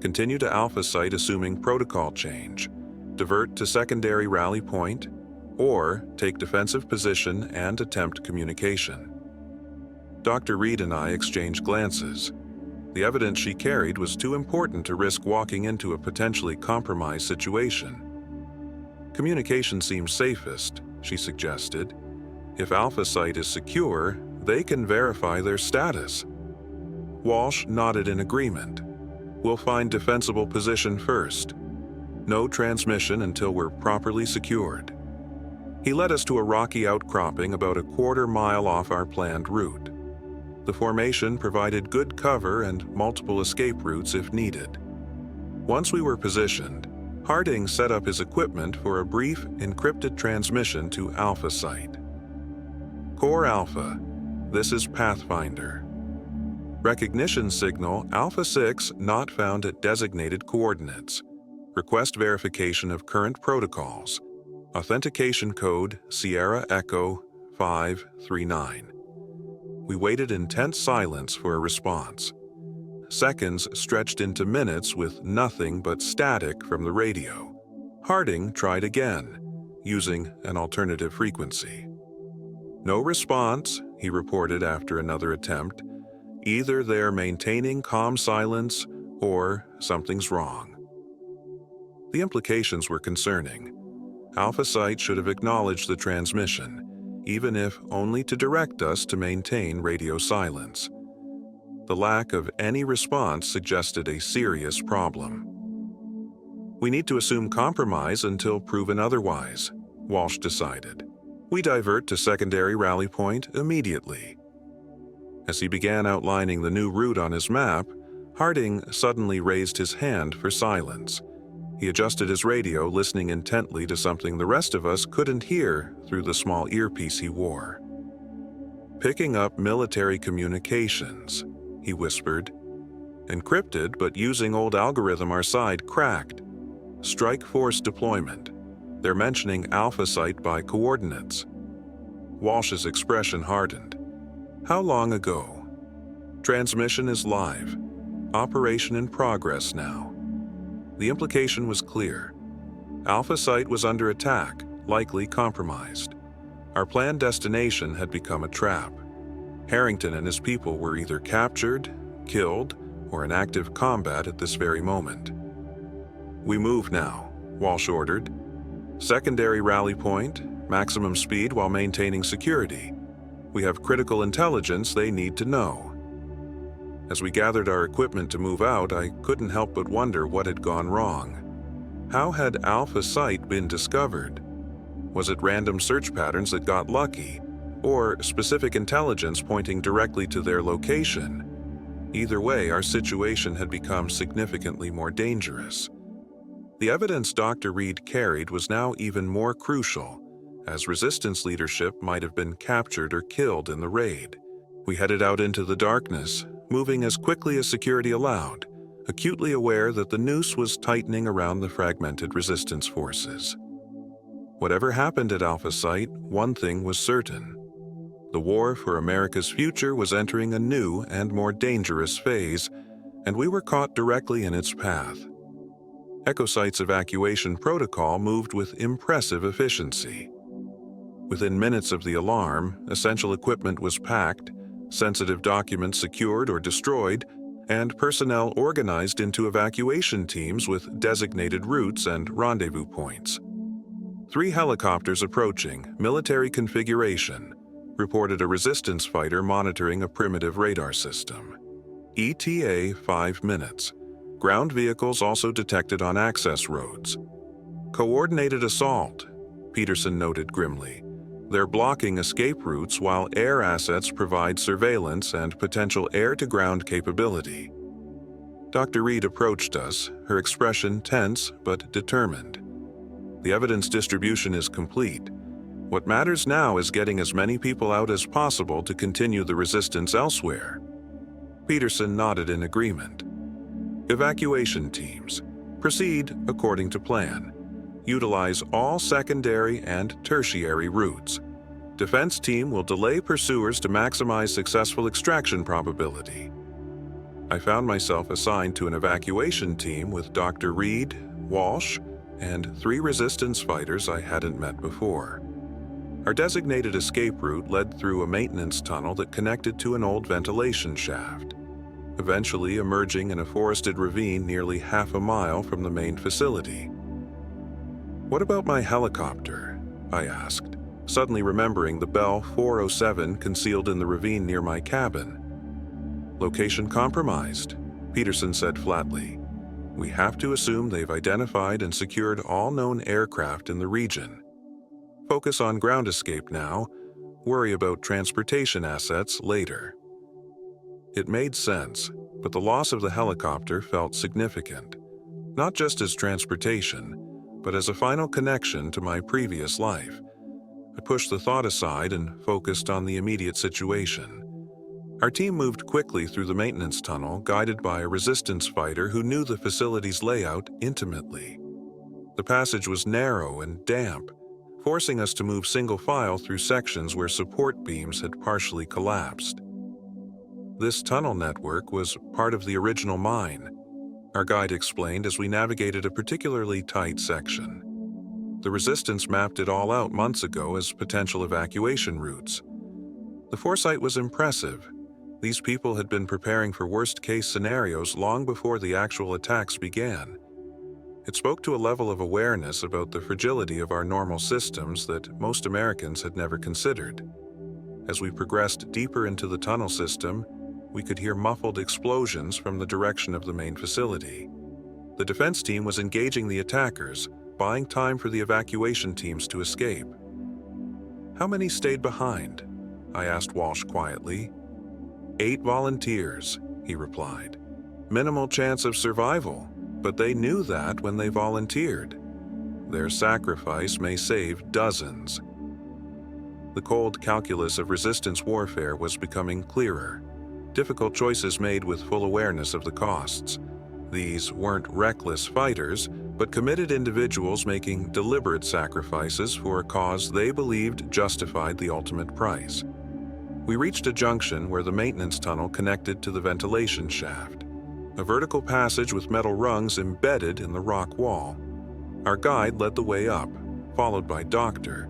Continue to Alpha Site assuming protocol change, divert to secondary rally point, or take defensive position and attempt communication." Dr. Reed and I exchanged glances. The evidence she carried was too important to risk walking into a potentially compromised situation. "Communication seems safest," she suggested. "If Alpha Site is secure, they can verify their status." Walsh nodded in agreement. "We'll find defensible position first. No transmission until we're properly secured." He led us to a rocky outcropping about a quarter-mile off our planned route. The formation provided good cover and multiple escape routes if needed. Once we were positioned, Harding set up his equipment for a brief encrypted transmission to Alpha Site. "Core Alpha, this is Pathfinder. Recognition signal Alpha 6 not found at designated coordinates. Request verification of current protocols. Authentication code Sierra Echo 539. We waited in tense silence for a response. Seconds stretched into minutes with nothing but static from the radio. Harding tried again, using an alternative frequency. No response, he reported after another attempt. Either they're maintaining calm silence or something's wrong. The implications were concerning. Alpha Site should have acknowledged the transmission, even if only to direct us to maintain radio silence. The lack of any response suggested a serious problem. We need to assume compromise until proven otherwise, Walsh decided. We divert to secondary rally point immediately. As he began outlining the new route on his map, Harding suddenly raised his hand for silence. He adjusted his radio, listening intently to something the rest of us couldn't hear through the small earpiece he wore. "Picking up military communications," he whispered. "Encrypted, but using old algorithm our side cracked. Strike force deployment. They're mentioning Alpha Site by coordinates." Walsh's expression hardened. "How long ago?" "Transmission is live. Operation in progress now." The implication was clear. Alpha Site was under attack, likely compromised. Our planned destination had become a trap. Harrington and his people were either captured, killed, or in active combat at this very moment. "We move now," Walsh ordered. "Secondary rally point, maximum speed while maintaining security. We have critical intelligence they need to know." As we gathered our equipment to move out, I couldn't help but wonder what had gone wrong. How had Alpha Site been discovered? Was it random search patterns that got lucky, or specific intelligence pointing directly to their location? Either way, our situation had become significantly more dangerous. The evidence Dr. Reed carried was now even more crucial, as resistance leadership might have been captured or killed in the raid. We headed out into the darkness, moving as quickly as security allowed, acutely aware that the noose was tightening around the fragmented resistance forces. Whatever happened at Alpha Site, one thing was certain. The war for America's future was entering a new and more dangerous phase, and we were caught directly in its path. EchoSite's evacuation protocol moved with impressive efficiency. Within minutes of the alarm, essential equipment was packed, sensitive documents secured or destroyed, and personnel organized into evacuation teams with designated routes and rendezvous points. 3 helicopters approaching, military configuration, reported a resistance fighter monitoring a primitive radar system. ETA 5 minutes. Ground vehicles also detected on access roads. "Coordinated assault," Peterson noted grimly. "They're blocking escape routes while air assets provide surveillance and potential air-to-ground capability." Dr. Reed approached us, her expression tense but determined. "The evidence distribution is complete. What matters now is getting as many people out as possible to continue the resistance elsewhere." Peterson nodded in agreement. "Evacuation teams. Proceed according to plan. Utilize all secondary and tertiary routes. Defense team will delay pursuers to maximize successful extraction probability." I found myself assigned to an evacuation team with Dr. Reed, Walsh, and 3 resistance fighters I hadn't met before. Our designated escape route led through a maintenance tunnel that connected to an old ventilation shaft, eventually emerging in a forested ravine nearly half a mile from the main facility. "What about my helicopter?" I asked, suddenly remembering the Bell 407 concealed in the ravine near my cabin. "Location compromised," Peterson said flatly. "We have to assume they've identified and secured all known aircraft in the region. Focus on ground escape now, worry about transportation assets later." It made sense, but the loss of the helicopter felt significant, not just as transportation, but as a final connection to my previous life. I pushed the thought aside and focused on the immediate situation. Our team moved quickly through the maintenance tunnel, guided by a resistance fighter who knew the facility's layout intimately. The passage was narrow and damp, forcing us to move single file through sections where support beams had partially collapsed. This tunnel network was part of the original mine, our guide explained as we navigated a particularly tight section. The Resistance mapped it all out months ago as potential evacuation routes. The foresight was impressive. These people had been preparing for worst-case scenarios long before the actual attacks began. It spoke to a level of awareness about the fragility of our normal systems that most Americans had never considered. As we progressed deeper into the tunnel system, we could hear muffled explosions from the direction of the main facility. The defense team was engaging the attackers, buying time for the evacuation teams to escape. "How many stayed behind?" I asked Walsh quietly. 8 volunteers, he replied. "Minimal chance of survival, but they knew that when they volunteered. Their sacrifice may save dozens." The cold calculus of resistance warfare was becoming clearer. Difficult choices made with full awareness of the costs. These weren't reckless fighters, but committed individuals making deliberate sacrifices for a cause they believed justified the ultimate price. We reached a junction where the maintenance tunnel connected to the ventilation shaft, a vertical passage with metal rungs embedded in the rock wall. Our guide led the way up, followed by Dr.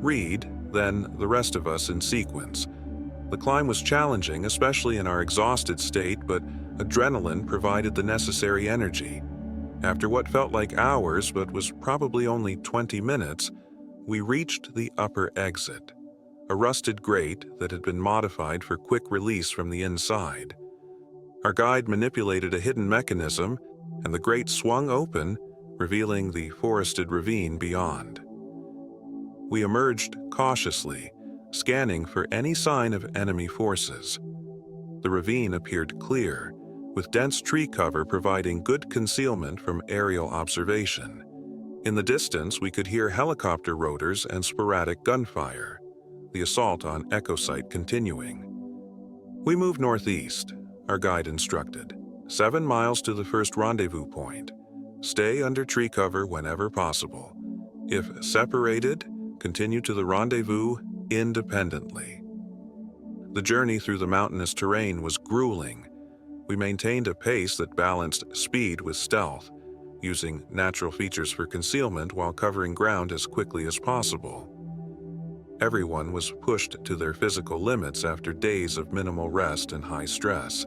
Reed, then the rest of us in sequence. The climb was challenging, especially in our exhausted state, but adrenaline provided the necessary energy. After what felt like hours but was probably only 20 minutes, we reached the upper exit, a rusted grate that had been modified for quick release from the inside. Our guide manipulated a hidden mechanism, and the grate swung open, revealing the forested ravine beyond. We emerged cautiously, scanning for any sign of enemy forces. The ravine appeared clear, with dense tree cover providing good concealment from aerial observation. In the distance, we could hear helicopter rotors and sporadic gunfire, the assault on Echo Site continuing. We moved northeast, our guide instructed, 7 miles to the first rendezvous point. Stay under tree cover whenever possible. If separated, continue to the rendezvous independently. The journey through the mountainous terrain was grueling. We maintained a pace that balanced speed with stealth, using natural features for concealment while covering ground as quickly as possible. Everyone was pushed to their physical limits after days of minimal rest and high stress.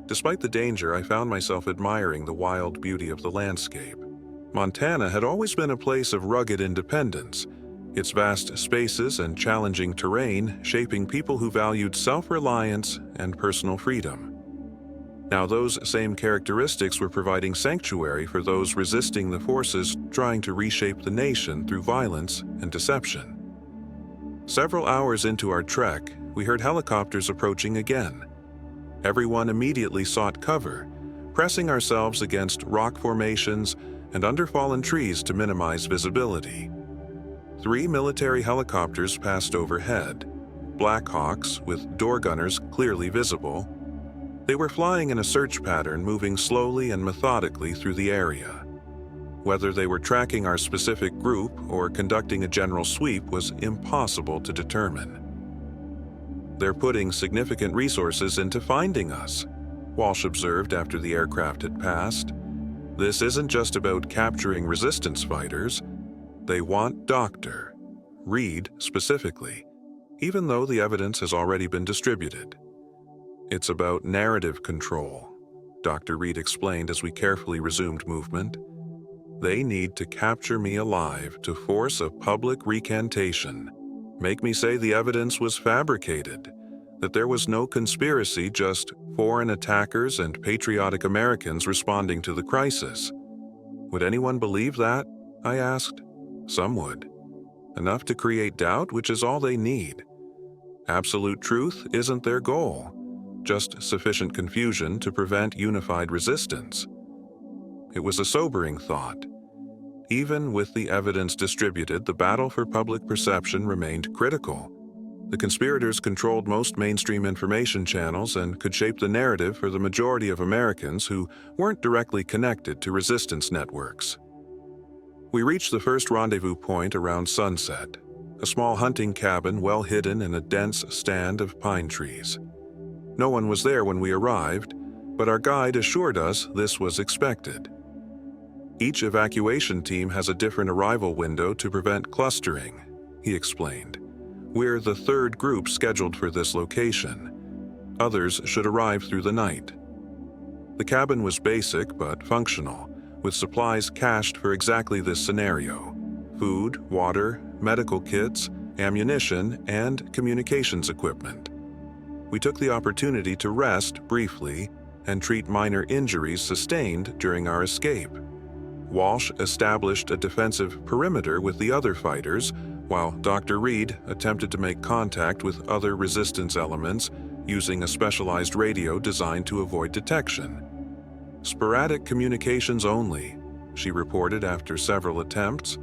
Despite the danger, I found myself admiring the wild beauty of the landscape. Montana had always been a place of rugged independence, its vast spaces and challenging terrain shaping people who valued self-reliance and personal freedom. Now those same characteristics were providing sanctuary for those resisting the forces trying to reshape the nation through violence and deception. Several hours into our trek, we heard helicopters approaching again. Everyone immediately sought cover, pressing ourselves against rock formations and under fallen trees to minimize visibility. 3 military helicopters passed overhead, Blackhawks with door gunners clearly visible. They were flying in a search pattern, moving slowly and methodically through the area. Whether they were tracking our specific group or conducting a general sweep was impossible to determine. "They're putting significant resources into finding us," Walsh observed after the aircraft had passed. "This isn't just about capturing resistance fighters. They want Dr. Reed specifically, even though the evidence has already been distributed. It's about narrative control," Dr. Reed explained as we carefully resumed movement. "They need to capture me alive to force a public recantation, make me say the evidence was fabricated, that there was no conspiracy, just foreign attackers and patriotic Americans responding to the crisis. Would anyone believe that?" I asked. Some would. Enough to create doubt, which is all they need. Absolute truth isn't their goal, just sufficient confusion to prevent unified resistance. It was a sobering thought. Even with the evidence distributed, the battle for public perception remained critical. The conspirators controlled most mainstream information channels and could shape the narrative for the majority of Americans who weren't directly connected to resistance networks. We reached the first rendezvous point around sunset, a small hunting cabin well hidden in a dense stand of pine trees. No one was there when we arrived, but our guide assured us this was expected. Each evacuation team has a different arrival window to prevent clustering, he explained. We're the third group scheduled for this location. Others should arrive through the night. The cabin was basic but functional, with supplies cached for exactly this scenario: food, water, medical kits, ammunition, and communications equipment. We took the opportunity to rest briefly and treat minor injuries sustained during our escape. Walsh established a defensive perimeter with the other fighters, while Dr. Reed attempted to make contact with other resistance elements using a specialized radio designed to avoid detection. "Sporadic communications only," she reported after several attempts.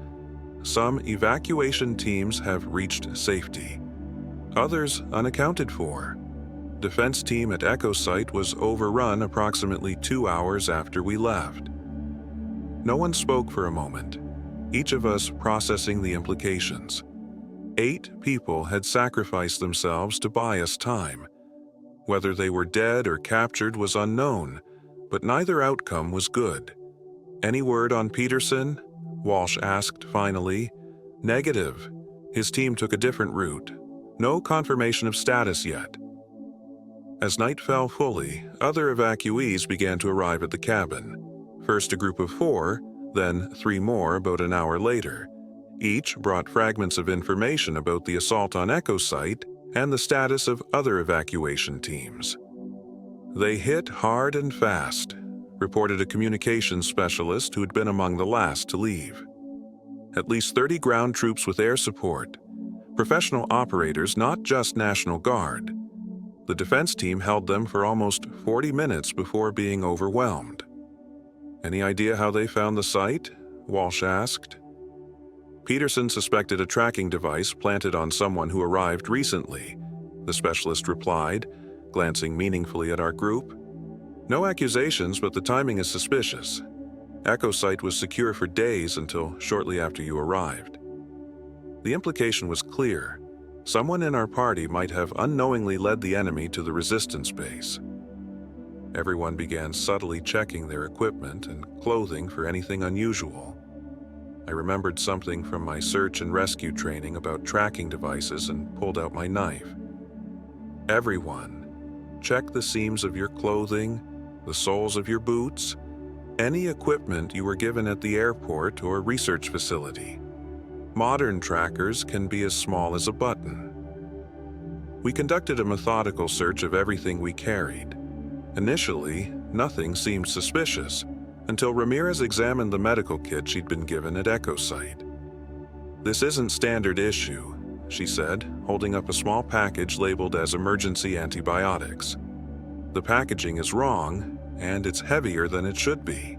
"Some evacuation teams have reached safety. Others unaccounted for. Defense team at Echo Site was overrun approximately 2 hours after we left." No one spoke for a moment, each of us processing the implications. 8 people had sacrificed themselves to buy us time. Whether they were dead or captured was unknown, but neither outcome was good. "Any word on Peterson?" Walsh asked finally. "Negative. His team took a different route. No confirmation of status yet." As night fell fully, other evacuees began to arrive at the cabin. First a group of 4, then 3 more about an hour later. Each brought fragments of information about the assault on Echo Site and the status of other evacuation teams. "They hit hard and fast," reported a communications specialist who had been among the last to leave. "At least 30 ground troops with air support. Professional operators, not just National Guard. The defense team held them for almost 40 minutes before being overwhelmed." "Any idea how they found the site?" Walsh asked. "Peterson suspected a tracking device planted on someone who arrived recently," the specialist replied, glancing meaningfully at our group. "No accusations, but the timing is suspicious. Echo Site was secure for days until shortly after you arrived." The implication was clear. Someone in our party might have unknowingly led the enemy to the resistance base. Everyone began subtly checking their equipment and clothing for anything unusual. I remembered something from my search and rescue training about tracking devices and pulled out my knife. "Everyone, check the seams of your clothing, the soles of your boots, any equipment you were given at the airport or research facility. Modern trackers can be as small as a button." We conducted a methodical search of everything we carried. Initially, nothing seemed suspicious, until Ramirez examined the medical kit she'd been given at Echo Site. "This isn't standard issue," she said, holding up a small package labeled as emergency antibiotics. "The packaging is wrong, and it's heavier than it should be."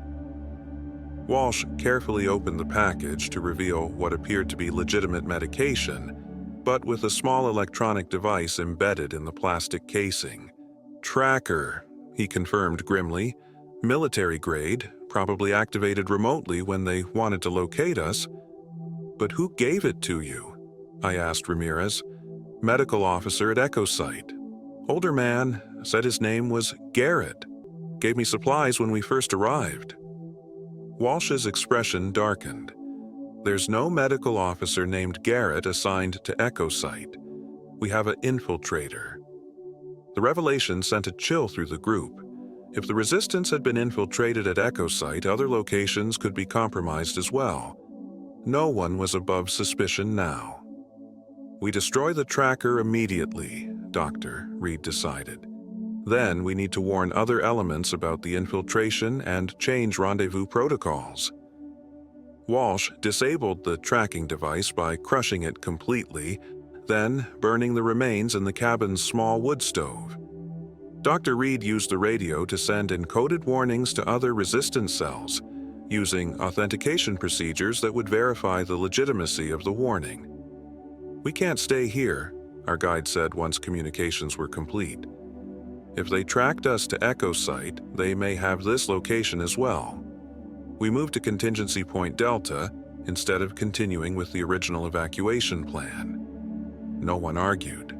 Walsh carefully opened the package to reveal what appeared to be legitimate medication, but with a small electronic device embedded in the plastic casing. "Tracker," he confirmed grimly. "Military grade, probably activated remotely when they wanted to locate us." "But who gave it to you?" I asked Ramirez. "Medical officer at Echo Site. Older man, said his name was Garrett. Gave me supplies when we first arrived." Walsh's expression darkened. "There's no medical officer named Garrett assigned to Echo Site. We have an infiltrator." The revelation sent a chill through the group. If the resistance had been infiltrated at Echo Site, other locations could be compromised as well. No one was above suspicion now. "We destroy the tracker immediately," Dr. Reed decided. "Then we need to warn other elements about the infiltration and change rendezvous protocols." Walsh disabled the tracking device by crushing it completely, then burning the remains in the cabin's small wood stove. Dr. Reed used the radio to send encoded warnings to other resistance cells, using authentication procedures that would verify the legitimacy of the warning. "We can't stay here," our guide said once communications were complete. "If they tracked us to Echo Site, they may have this location as well." We moved to Contingency Point Delta, instead of continuing with the original evacuation plan. No one argued.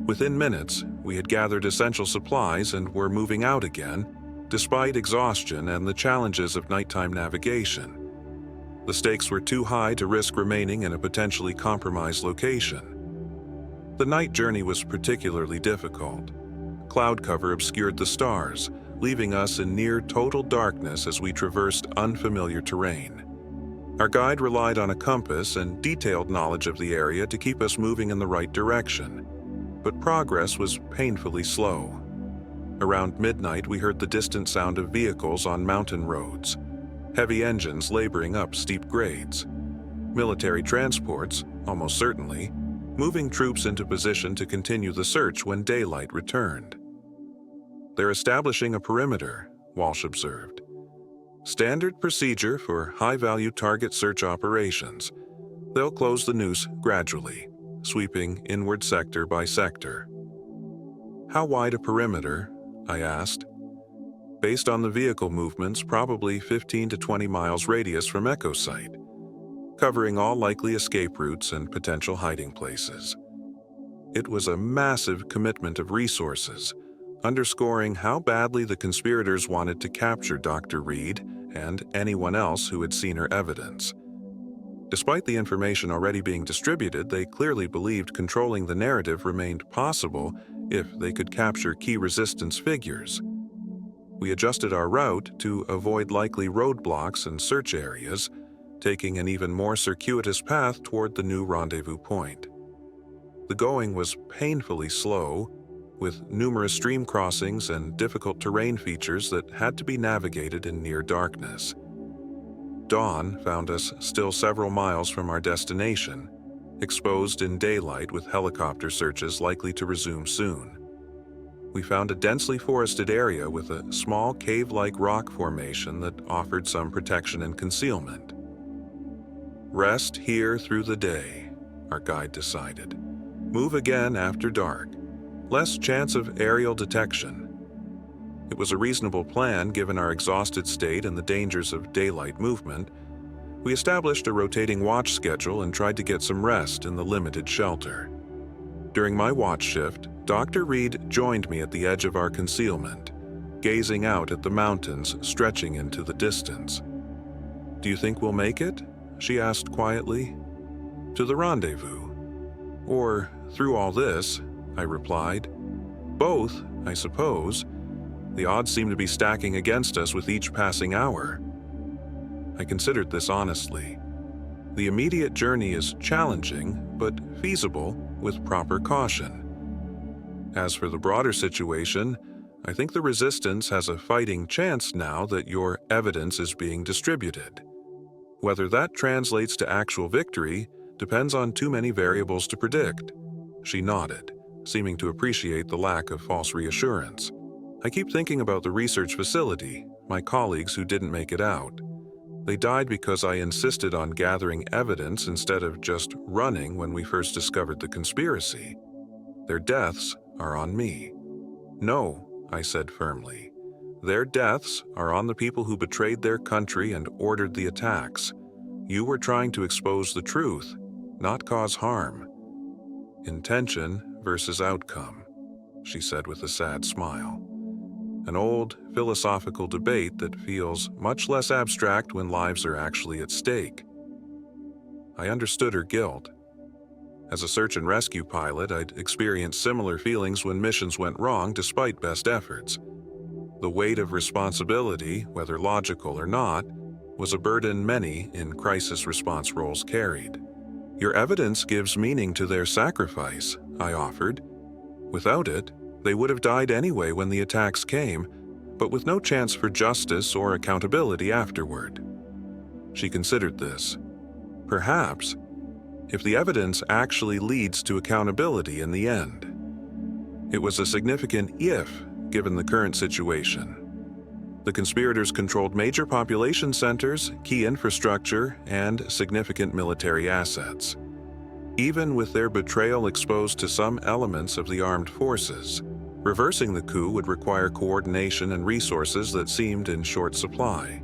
Within minutes, we had gathered essential supplies and were moving out again, despite exhaustion and the challenges of nighttime navigation. The stakes were too high to risk remaining in a potentially compromised location. The night journey was particularly difficult. Cloud cover obscured the stars, leaving us in near total darkness as we traversed unfamiliar terrain. Our guide relied on a compass and detailed knowledge of the area to keep us moving in the right direction, but progress was painfully slow. Around midnight, we heard the distant sound of vehicles on mountain roads, heavy engines laboring up steep grades. Military transports, almost certainly, moving troops into position to continue the search when daylight returned. "They're establishing a perimeter," Walsh observed. "Standard procedure for high-value target search operations. They'll close the noose gradually, sweeping inward sector by sector." "How wide a perimeter?" I asked. "Based on the vehicle movements, probably 15 to 20 miles radius from Echo Site, covering all likely escape routes and potential hiding places." It was a massive commitment of resources, underscoring how badly the conspirators wanted to capture Dr. Reed and anyone else who had seen her evidence. Despite the information already being distributed, they clearly believed controlling the narrative remained possible if they could capture key resistance figures. We adjusted our route to avoid likely roadblocks and search areas, taking an even more circuitous path toward the new rendezvous point. The going was painfully slow, with numerous stream crossings and difficult terrain features that had to be navigated in near darkness. Dawn found us still several miles from our destination, exposed in daylight with helicopter searches likely to resume soon. We found a densely forested area with a small cave-like rock formation that offered some protection and concealment. "Rest here through the day," our guide decided. "Move again after dark. Less chance of aerial detection." It was a reasonable plan given our exhausted state and the dangers of daylight movement. We established a rotating watch schedule and tried to get some rest in the limited shelter. During my watch shift, Dr. Reed joined me at the edge of our concealment, gazing out at the mountains stretching into the distance. "Do you think we'll make it?" she asked quietly. "To the rendezvous? Or through all this?" I replied. "Both, I suppose. The odds seem to be stacking against us with each passing hour." I considered this honestly. The immediate journey is challenging, but feasible with proper caution. As for the broader situation, I think the resistance has a fighting chance now that your evidence is being distributed. Whether that translates to actual victory depends on too many variables to predict. She nodded, seeming to appreciate the lack of false reassurance. I keep thinking about the research facility, my colleagues who didn't make it out. They died because I insisted on gathering evidence instead of just running when we first discovered the conspiracy. Their deaths are on me. "No," I said firmly. "Their deaths are on the people who betrayed their country and ordered the attacks. You were trying to expose the truth, not cause harm." "Intention versus outcome," she said with a sad smile. An old philosophical debate that feels much less abstract when lives are actually at stake. I understood her guilt. As a search and rescue pilot, I'd experienced similar feelings when missions went wrong despite best efforts. The weight of responsibility, whether logical or not, was a burden many in crisis response roles carried. "Your evidence gives meaning to their sacrifice," I offered. "Without it, they would have died anyway when the attacks came, but with no chance for justice or accountability afterward." She considered this. "Perhaps, if the evidence actually leads to accountability in the end." It was a significant if, given the current situation. The conspirators controlled major population centers, key infrastructure, and significant military assets. Even with their betrayal exposed to some elements of the armed forces, reversing the coup would require coordination and resources that seemed in short supply.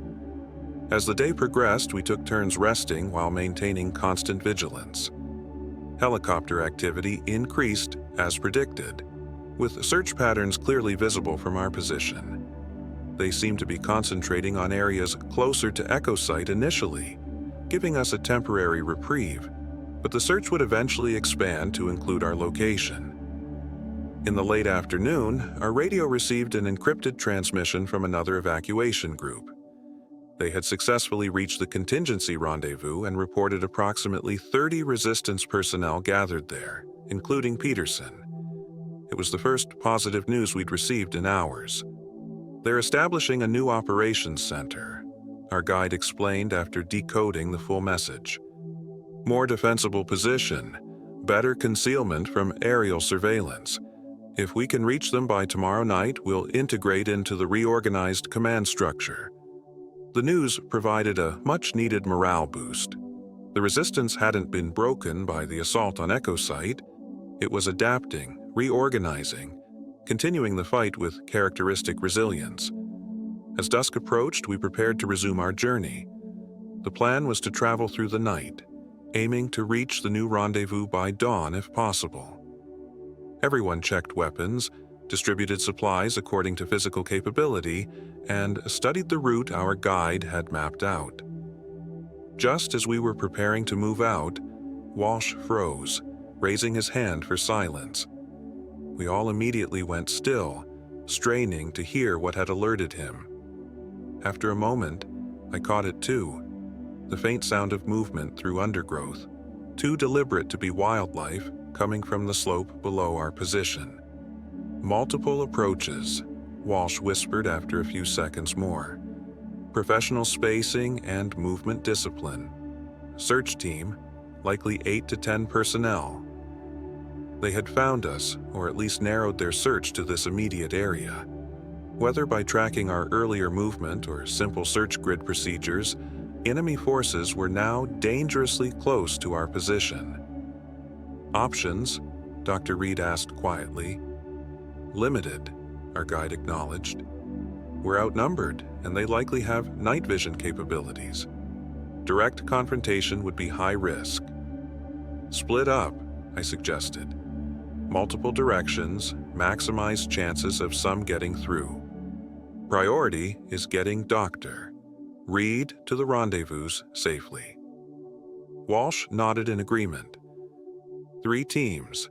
As the day progressed, we took turns resting while maintaining constant vigilance. Helicopter activity increased as predicted, with search patterns clearly visible from our position. They seemed to be concentrating on areas closer to Echo Site initially, giving us a temporary reprieve, but the search would eventually expand to include our location. In the late afternoon, our radio received an encrypted transmission from another evacuation group. They had successfully reached the contingency rendezvous and reported approximately 30 resistance personnel gathered there, including Peterson. It was the first positive news we'd received in hours. They're establishing a new operations center, our guide explained after decoding the full message. More defensible position, better concealment from aerial surveillance. If we can reach them by tomorrow night, we'll integrate into the reorganized command structure. The news provided a much-needed morale boost. The resistance hadn't been broken by the assault on Echo Site. It was adapting, reorganizing, continuing the fight with characteristic resilience. As dusk approached, we prepared to resume our journey. The plan was to travel through the night, aiming to reach the new rendezvous by dawn if possible. Everyone checked weapons, distributed supplies according to physical capability, and studied the route our guide had mapped out. Just as we were preparing to move out, Walsh froze, raising his hand for silence. We all immediately went still, straining to hear what had alerted him. After a moment, I caught it too, the faint sound of movement through undergrowth, too deliberate to be wildlife coming from the slope below our position. Multiple approaches, Walsh whispered after a few seconds more. Professional spacing and movement discipline. Search team, likely 8 to 10 personnel. They had found us, or at least narrowed their search to this immediate area. Whether by tracking our earlier movement or simple search grid procedures, enemy forces were now dangerously close to our position. Options? Dr. Reed asked quietly. Limited, our guide acknowledged. We're outnumbered, and they likely have night vision capabilities. Direct confrontation would be high risk. Split up, I suggested. Multiple directions, maximize chances of some getting through. Priority is getting Dr. Reed to the rendezvous safely. Walsh nodded in agreement. 3 teams,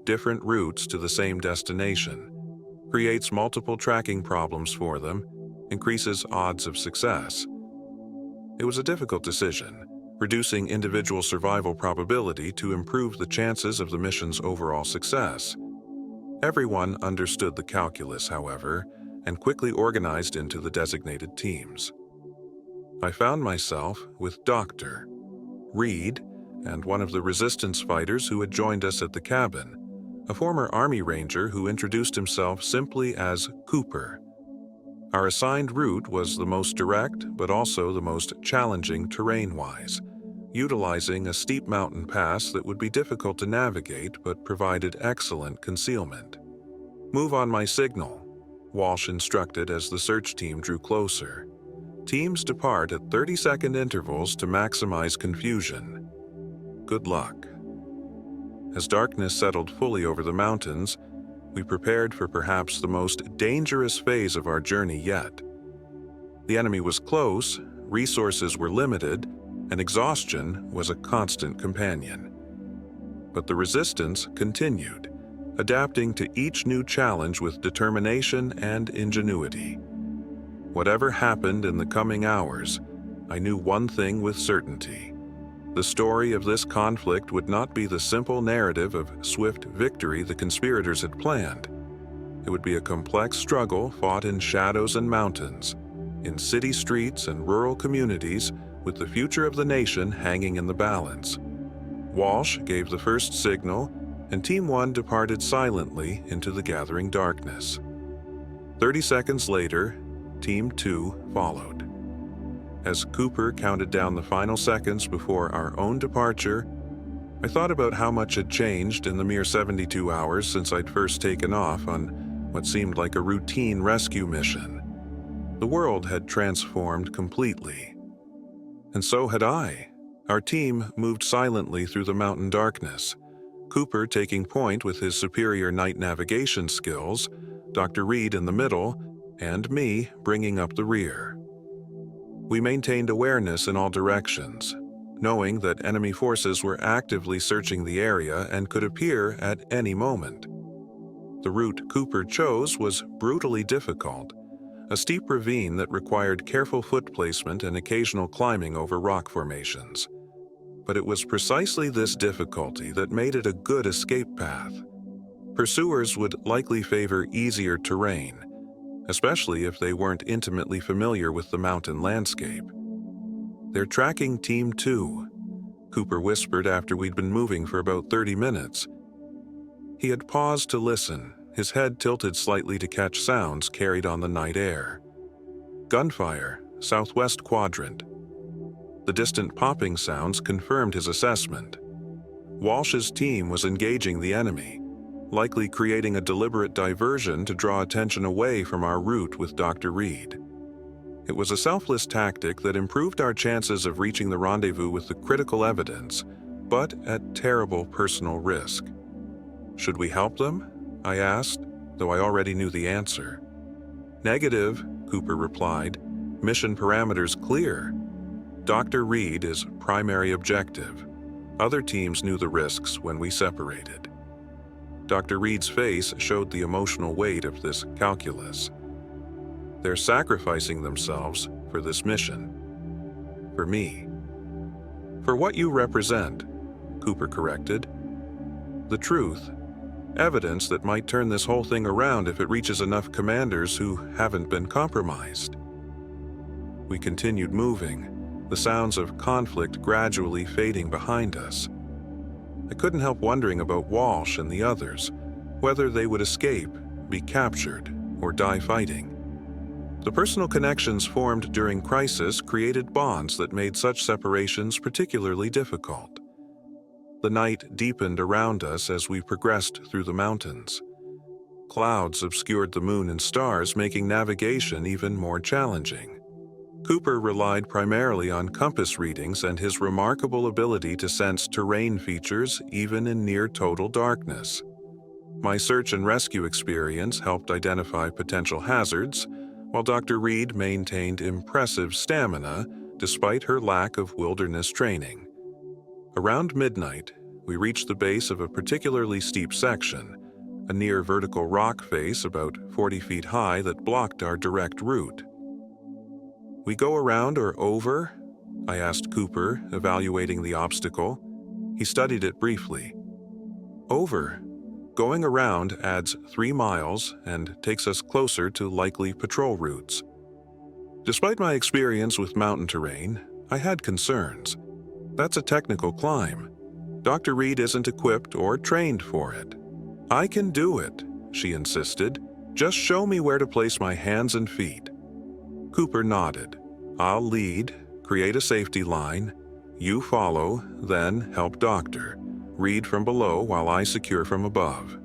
different routes to the same destination, creates multiple tracking problems for them, increases odds of success. It was a difficult decision, reducing individual survival probability to improve the chances of the mission's overall success. Everyone understood the calculus, however, and quickly organized into the designated teams. I found myself with Dr. Reed and one of the resistance fighters who had joined us at the cabin, a former Army Ranger who introduced himself simply as Cooper. Our assigned route was the most direct, but also the most challenging terrain-wise, utilizing a steep mountain pass that would be difficult to navigate but provided excellent concealment. Move on my signal, Walsh instructed as the search team drew closer. Teams depart at 30-second intervals to maximize confusion. Good luck. As darkness settled fully over the mountains, we prepared for perhaps the most dangerous phase of our journey yet. The enemy was close, resources were limited, and exhaustion was a constant companion. But the resistance continued, adapting to each new challenge with determination and ingenuity. Whatever happened in the coming hours, I knew one thing with certainty. The story of this conflict would not be the simple narrative of swift victory the conspirators had planned. It would be a complex struggle fought in shadows and mountains, in city streets and rural communities, with the future of the nation hanging in the balance. Walsh gave the first signal, and Team 1 departed silently into the gathering darkness. 30 seconds later, Team 2 followed. As Cooper counted down the final seconds before our own departure, I thought about how much had changed in the mere 72 hours since I'd first taken off on what seemed like a routine rescue mission. The world had transformed completely. And so had I. Our team moved silently through the mountain darkness, Cooper taking point with his superior night navigation skills, Dr. Reed in the middle, and me bringing up the rear. We maintained awareness in all directions, knowing that enemy forces were actively searching the area and could appear at any moment. The route Cooper chose was brutally difficult, a steep ravine that required careful foot placement and occasional climbing over rock formations. But it was precisely this difficulty that made it a good escape path. Pursuers would likely favor easier terrain, especially if they weren't intimately familiar with the mountain landscape. "They're tracking Team 2, Cooper whispered after we'd been moving for about 30 minutes. He had paused to listen, his head tilted slightly to catch sounds carried on the night air. "Gunfire, southwest quadrant." The distant popping sounds confirmed his assessment. Walsh's team was engaging the enemy, likely creating a deliberate diversion to draw attention away from our route with Dr. Reed. It was a selfless tactic that improved our chances of reaching the rendezvous with the critical evidence, but at terrible personal risk. "Should we help them?" I asked, though I already knew the answer. "Negative," Cooper replied. "Mission parameters clear. Dr. Reed is primary objective. Other teams knew the risks when we separated." Dr. Reed's face showed the emotional weight of this calculus. "They're sacrificing themselves for this mission. For me." "For what you represent," Cooper corrected. "The truth. Evidence that might turn this whole thing around if it reaches enough commanders who haven't been compromised." We continued moving, the sounds of conflict gradually fading behind us. I couldn't help wondering about Walsh and the others, whether they would escape, be captured, or die fighting. The personal connections formed during crisis created bonds that made such separations particularly difficult. The night deepened around us as we progressed through the mountains. Clouds obscured the moon and stars, making navigation even more challenging. Cooper relied primarily on compass readings and his remarkable ability to sense terrain features even in near-total darkness. My search and rescue experience helped identify potential hazards, while Dr. Reed maintained impressive stamina despite her lack of wilderness training. Around midnight, we reached the base of a particularly steep section, a near vertical rock face about 40 feet high that blocked our direct route. "We go around or over?" I asked Cooper, evaluating the obstacle. He studied it briefly. "Over. Going around adds 3 miles and takes us closer to likely patrol routes." Despite my experience with mountain terrain, I had concerns. That's a technical climb. Dr. Reed isn't equipped or trained for it. "I can do it," she insisted. "Just show me where to place my hands and feet." Cooper nodded. "I'll lead, create a safety line. You follow, then help Doctor. Read from below while I secure from above."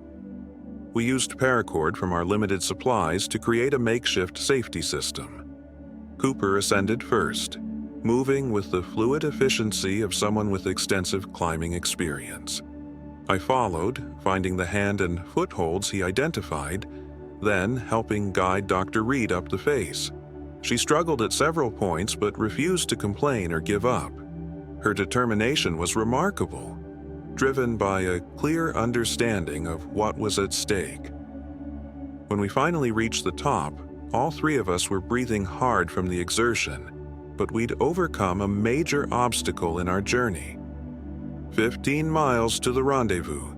We used paracord from our limited supplies to create a makeshift safety system. Cooper ascended first, moving with the fluid efficiency of someone with extensive climbing experience. I followed, finding the hand and footholds he identified, then helping guide Dr. Reed up the face. She struggled at several points but refused to complain or give up. Her determination was remarkable, driven by a clear understanding of what was at stake. When we finally reached the top, all 3 of us were breathing hard from the exertion, but we'd overcome a major obstacle in our journey. 15 miles to the rendezvous,"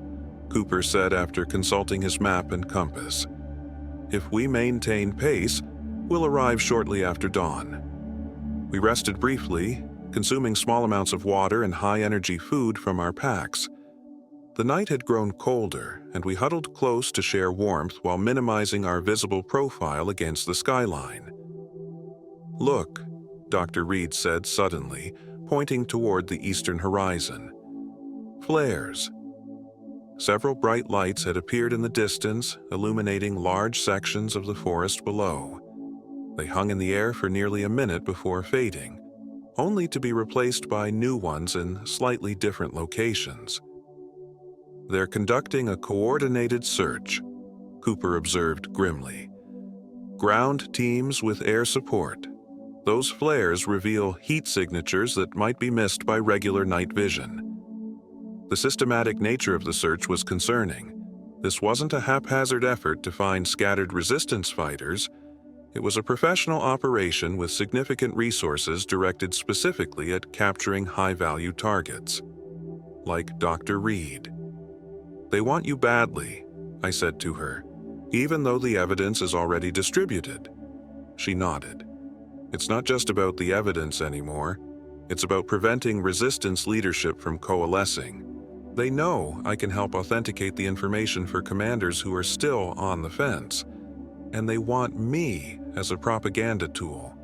Cooper said after consulting his map and compass. "If we maintain pace, we'll arrive shortly after dawn." We rested briefly, consuming small amounts of water and high-energy food from our packs. The night had grown colder, and we huddled close to share warmth while minimizing our visible profile against the skyline. "Look," Dr. Reed said suddenly, pointing toward the eastern horizon. "Flares." Several bright lights had appeared in the distance, illuminating large sections of the forest below. They hung in the air for nearly a minute before fading. only to be replaced by new ones in slightly different locations. "They're conducting a coordinated search," Cooper observed grimly. "Ground teams with air support. Those flares reveal heat signatures that might be missed by regular night vision." The systematic nature of the search was concerning. This wasn't a haphazard effort to find scattered resistance fighters. It was a professional operation with significant resources directed specifically at capturing high-value targets, like Dr. Reed. "They want you badly," I said to her, "even though the evidence is already distributed." She nodded. "It's not just about the evidence anymore. It's about preventing resistance leadership from coalescing. They know I can help authenticate the information for commanders who are still on the fence, and they want me as a propaganda tool."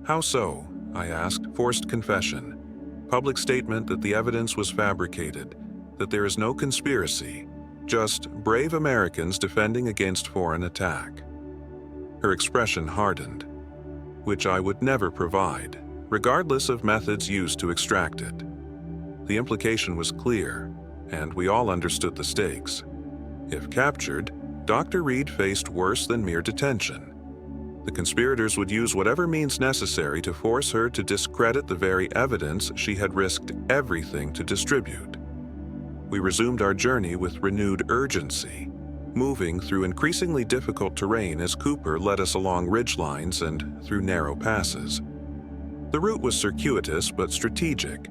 "How so?" I asked. "Forced confession. Public statement that the evidence was fabricated, that there is no conspiracy, just brave Americans defending against foreign attack." Her expression hardened. "Which I would never provide, regardless of methods used to extract it." The implication was clear, and we all understood the stakes. If captured, Dr. Reed faced worse than mere detention. The conspirators would use whatever means necessary to force her to discredit the very evidence she had risked everything to distribute. We resumed our journey with renewed urgency, moving through increasingly difficult terrain as Cooper led us along ridgelines and through narrow passes. The route was circuitous but strategic,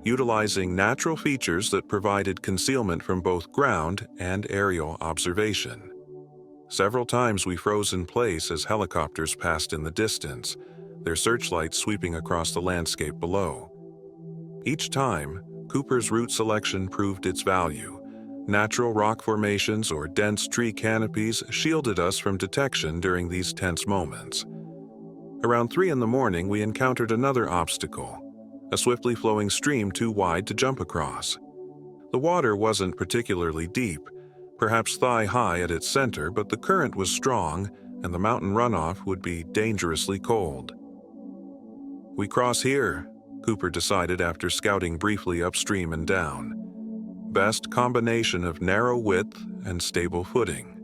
utilizing natural features that provided concealment from both ground and aerial observation. Several times we froze in place as helicopters passed in the distance, their searchlights sweeping across the landscape below. Each time, Cooper's route selection proved its value. Natural rock formations or dense tree canopies shielded us from detection during these tense moments. Around 3 a.m, we encountered another obstacle, a swiftly flowing stream too wide to jump across. The water wasn't particularly deep, perhaps thigh-high at its center, but the current was strong, and the mountain runoff would be dangerously cold. "We cross here," Cooper decided after scouting briefly upstream and down. "Best combination of narrow width and stable footing."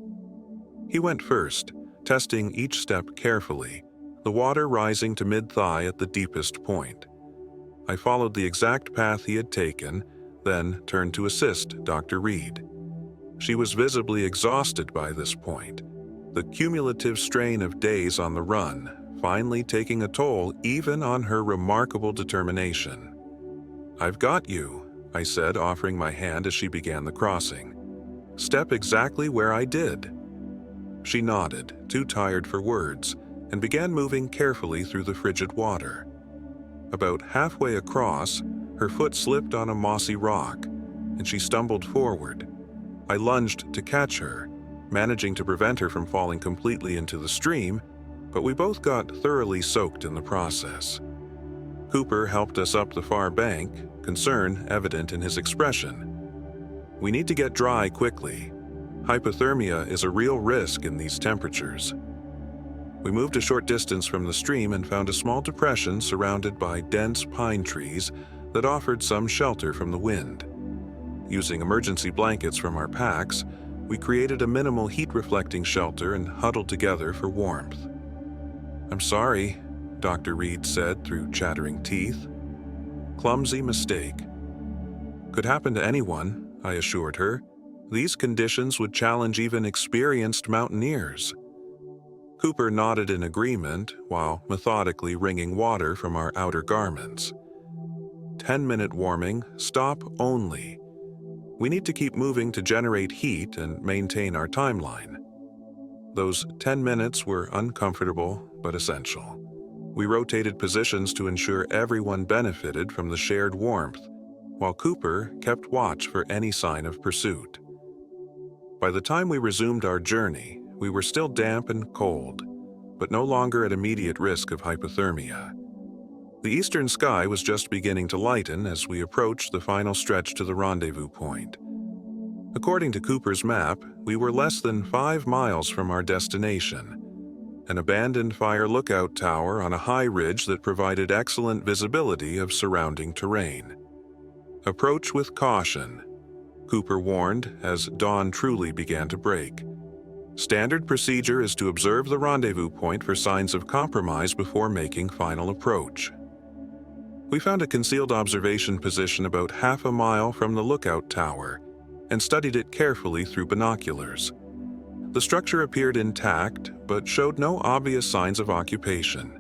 He went first, testing each step carefully, the water rising to mid-thigh at the deepest point. I followed the exact path he had taken, then turned to assist Dr. Reed. She was visibly exhausted by this point, the cumulative strain of days on the run finally taking a toll even on her remarkable determination. "I've got you," I said, offering my hand as she began the crossing. "Step exactly where I did." She nodded, too tired for words, and began moving carefully through the frigid water. About halfway across, her foot slipped on a mossy rock, and she stumbled forward. I lunged to catch her, managing to prevent her from falling completely into the stream, but we both got thoroughly soaked in the process. Cooper helped us up the far bank, concern evident in his expression. "We need to get dry quickly. Hypothermia is a real risk in these temperatures." We moved a short distance from the stream and found a small depression surrounded by dense pine trees that offered some shelter from the wind. Using emergency blankets from our packs, we created a minimal heat-reflecting shelter and huddled together for warmth. "I'm sorry," Dr. Reed said through chattering teeth. "Clumsy mistake." "Could happen to anyone," I assured her. "These conditions would challenge even experienced mountaineers." Cooper nodded in agreement while methodically wringing water from our outer garments. 10-minute warming, stop only. We need to keep moving to generate heat and maintain our timeline. Those 10 minutes were uncomfortable but essential. We rotated positions to ensure everyone benefited from the shared warmth, while Cooper kept watch for any sign of pursuit. By the time we resumed our journey, we were still damp and cold, but no longer at immediate risk of hypothermia. The eastern sky was just beginning to lighten as we approached the final stretch to the rendezvous point. According to Cooper's map, we were less than 5 miles from our destination. an abandoned fire lookout tower on a high ridge that provided excellent visibility of surrounding terrain. "Approach with caution," Cooper warned as dawn truly began to break. "Standard procedure is to observe the rendezvous point for signs of compromise before making final approach." We found a concealed observation position about half a mile from the lookout tower and studied it carefully through binoculars. The structure appeared intact, but showed no obvious signs of occupation.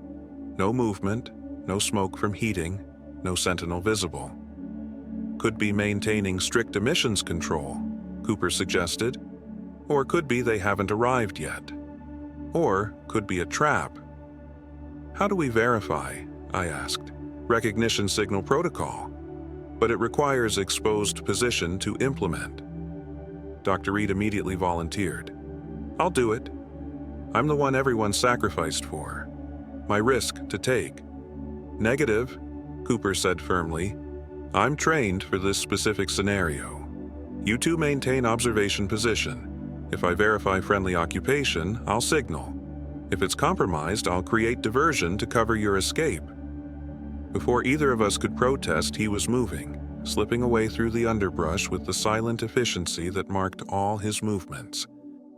No movement, no smoke from heating, no sentinel visible. "Could be maintaining strict emissions control," Cooper suggested. "Or could be they haven't arrived yet. Or could be a trap." "How do we verify?" I asked. "Recognition signal protocol. But it requires exposed position to implement." Dr. Reed immediately volunteered. "I'll do it. I'm the one everyone sacrificed for. My risk to take." "Negative," Cooper said firmly. "I'm trained for this specific scenario. You two maintain observation position. If I verify friendly occupation, I'll signal. If it's compromised, I'll create diversion to cover your escape." Before either of us could protest, he was moving, slipping away through the underbrush with the silent efficiency that marked all his movements.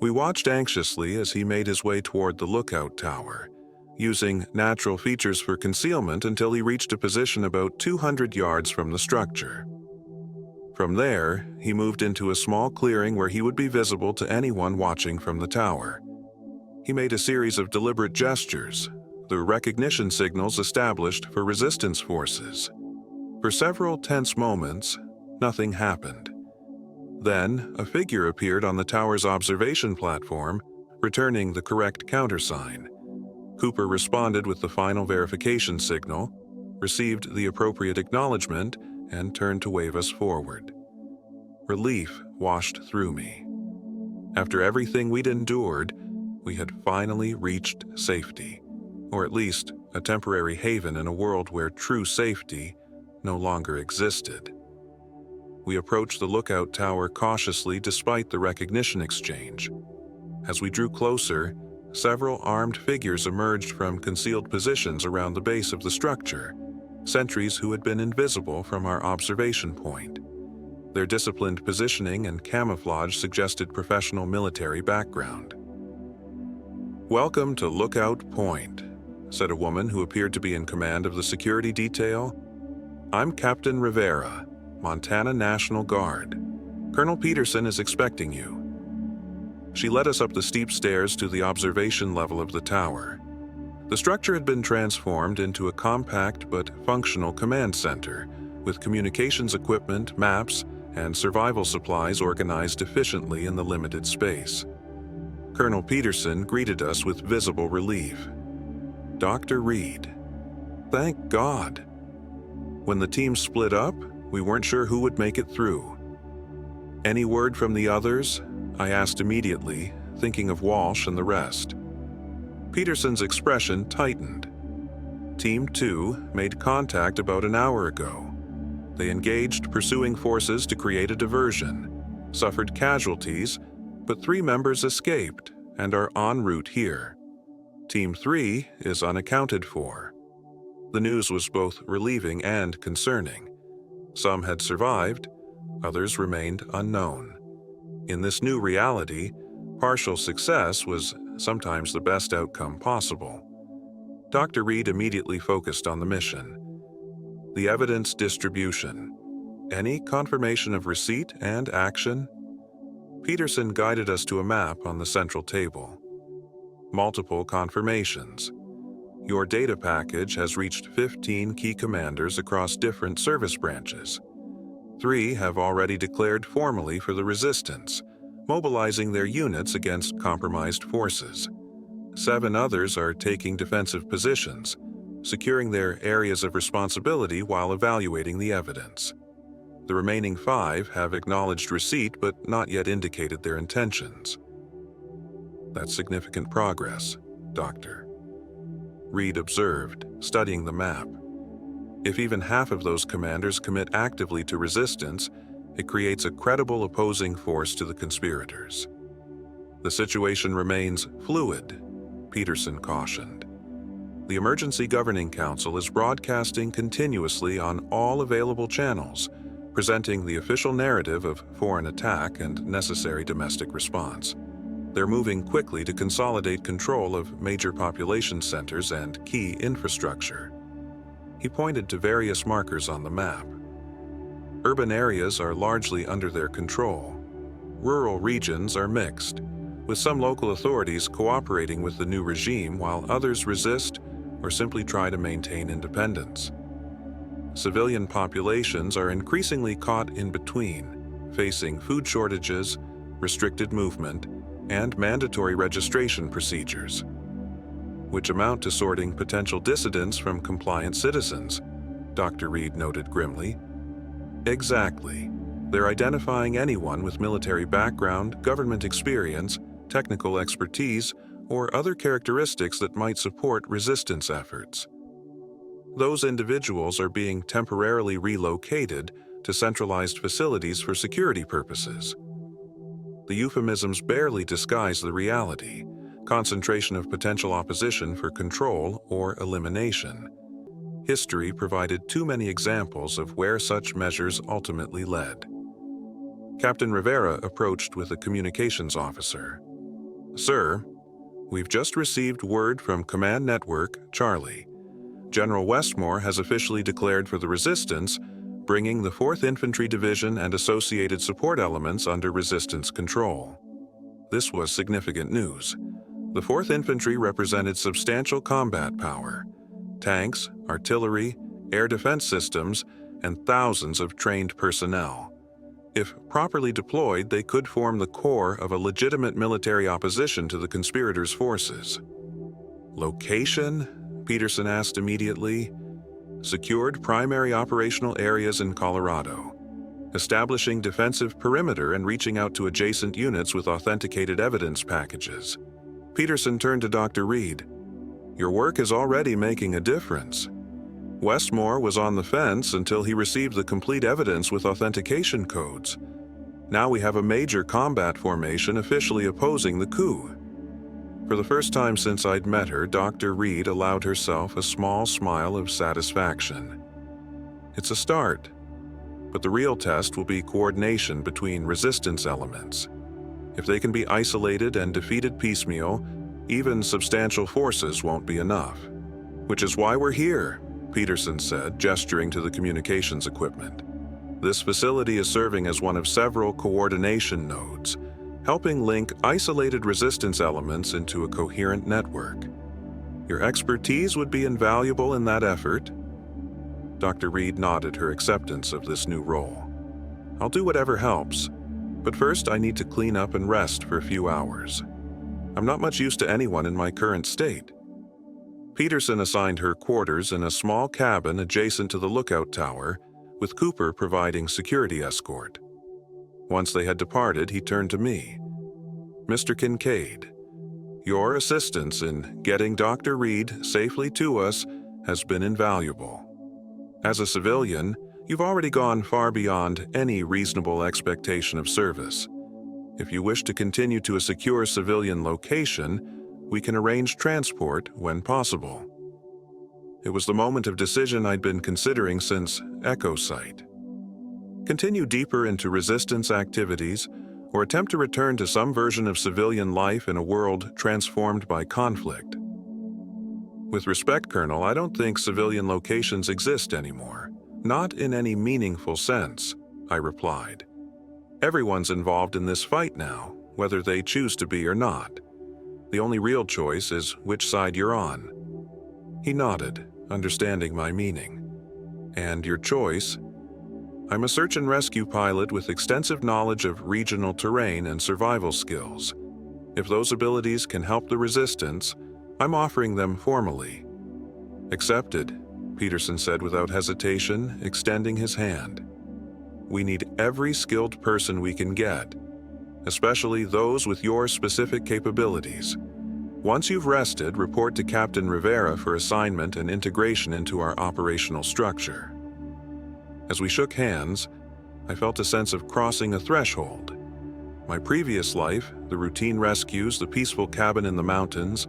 We watched anxiously as he made his way toward the lookout tower, using natural features for concealment until he reached a position about 200 yards from the structure. From there, he moved into a small clearing where he would be visible to anyone watching from the tower. He made a series of deliberate gestures, the recognition signals established for resistance forces. For several tense moments, nothing happened. Then, a figure appeared on the tower's observation platform, returning the correct countersign. Cooper responded with the final verification signal, received the appropriate acknowledgement, and turned to wave us forward. Relief washed through me. After everything we'd endured, we had finally reached safety, or at least a temporary haven in a world where true safety no longer existed. We approached the lookout tower cautiously despite the recognition exchange. As we drew closer, several armed figures emerged from concealed positions around the base of the structure, sentries who had been invisible from our observation point. Their disciplined positioning and camouflage suggested professional military background. "Welcome to Lookout Point," said a woman who appeared to be in command of the security detail. "I'm Captain Rivera, Montana National Guard. Colonel Peterson is expecting you." She led us up the steep stairs to the observation level of the tower. The structure had been transformed into a compact but functional command center, with communications equipment, maps, and survival supplies organized efficiently in the limited space. Colonel Peterson greeted us with visible relief. "Dr. Reed. Thank God." When the team split up, we weren't sure who would make it through. "Any word from the others?" I asked immediately, thinking of Walsh and the rest. Peterson's expression tightened. Team 2 made contact about an hour ago. They engaged pursuing forces to create a diversion, suffered casualties, but 3 members escaped and are en route here. Team 3 is unaccounted for. The news was both relieving and concerning. Some had survived, others remained unknown. In this new reality, partial success was sometimes the best outcome possible. Dr. Reed immediately focused on the mission. The evidence distribution. Any confirmation of receipt and action? Peterson guided us to a map on the central table. Multiple confirmations. Your data package has reached 15 key commanders across different service branches. 3 have already declared formally for the resistance, mobilizing their units against compromised forces. 7 others are taking defensive positions, securing their areas of responsibility while evaluating the evidence. The remaining 5 have acknowledged receipt but not yet indicated their intentions. That's significant progress, Doctor. Reed observed, studying the map. If even half of those commanders commit actively to resistance, it creates a credible opposing force to the conspirators. The situation remains fluid. Peterson cautioned. The Emergency Governing Council is broadcasting continuously on all available channels, presenting the official narrative of foreign attack and necessary domestic response. They're moving quickly to consolidate control of major population centers and key infrastructure. He pointed to various markers on the map. Urban areas are largely under their control. Rural regions are mixed, with some local authorities cooperating with the new regime while others resist or simply try to maintain independence. Civilian populations are increasingly caught in between, facing food shortages, restricted movement, and mandatory registration procedures, which amount to sorting potential dissidents from compliant citizens, Dr. Reed noted grimly. Exactly. They're identifying anyone with military background, government experience, technical expertise, or other characteristics that might support resistance efforts. Those individuals are being temporarily relocated to centralized facilities for security purposes. The euphemisms barely disguise the reality: concentration of potential opposition for control or elimination. History provided too many examples of where such measures ultimately led. Captain Rivera approached with a communications officer. "Sir, we've just received word from Command Network, Charlie. General Westmore has officially declared for the resistance, bringing the 4th Infantry Division and associated support elements under resistance control." This was significant news. The 4th Infantry represented substantial combat power: tanks, artillery, air defense systems, and thousands of trained personnel. If properly deployed, they could form the core of a legitimate military opposition to the conspirators' forces. Location? Peterson asked immediately. Secured primary operational areas in Colorado. Establishing defensive perimeter and reaching out to adjacent units with authenticated evidence packages. Peterson turned to Dr. Reed. "Your work is already making a difference. Westmore was on the fence until he received the complete evidence with authentication codes. Now we have a major combat formation officially opposing the coup." For the first time since I'd met her, Dr. Reed allowed herself a small smile of satisfaction. It's a start, but the real test will be coordination between resistance elements. If they can be isolated and defeated piecemeal, even substantial forces won't be enough. "Which is why we're here," Peterson said, gesturing to the communications equipment. "This facility is serving as one of several coordination nodes, helping link isolated resistance elements into a coherent network. Your expertise would be invaluable in that effort." Dr. Reed nodded her acceptance of this new role. "I'll do whatever helps, but first I need to clean up and rest for a few hours. I'm not much use to anyone in my current state." Peterson assigned her quarters in a small cabin adjacent to the lookout tower, with Cooper providing security escort. Once they had departed, he turned to me. "Mr. Kincaid, your assistance in getting Dr. Reed safely to us has been invaluable. As a civilian, you've already gone far beyond any reasonable expectation of service. If you wish to continue to a secure civilian location, we can arrange transport when possible." It was the moment of decision I'd been considering since Echo Site. Continue deeper into resistance activities, or attempt to return to some version of civilian life in a world transformed by conflict. "With respect, Colonel, I don't think civilian locations exist anymore. Not in any meaningful sense," I replied. "Everyone's involved in this fight now, whether they choose to be or not. The only real choice is which side you're on." He nodded, understanding my meaning. "And your choice?" "I'm a search and rescue pilot with extensive knowledge of regional terrain and survival skills. If those abilities can help the resistance, I'm offering them formally." "Accepted," Peterson said without hesitation, extending his hand. "We need every skilled person we can get, especially those with your specific capabilities. Once you've rested, report to Captain Rivera for assignment and integration into our operational structure." As we shook hands, I felt a sense of crossing a threshold. My previous life, the routine rescues, the peaceful cabin in the mountains,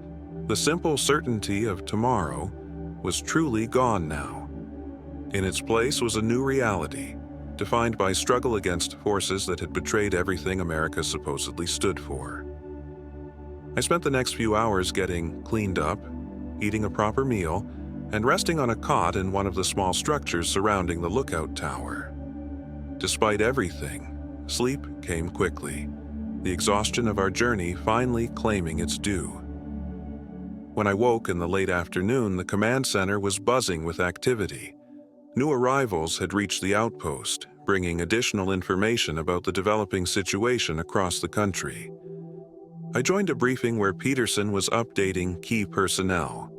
The simple certainty of tomorrow was truly gone now. In its place was a new reality, defined by struggle against forces that had betrayed everything America supposedly stood for. I spent the next few hours getting cleaned up, eating a proper meal, and resting on a cot in one of the small structures surrounding the lookout tower. Despite everything, sleep came quickly, the exhaustion of our journey finally claiming its due. When I woke in the late afternoon, the command center was buzzing with activity. New arrivals had reached the outpost, bringing additional information about the developing situation across the country. I joined a briefing where Peterson was updating key personnel.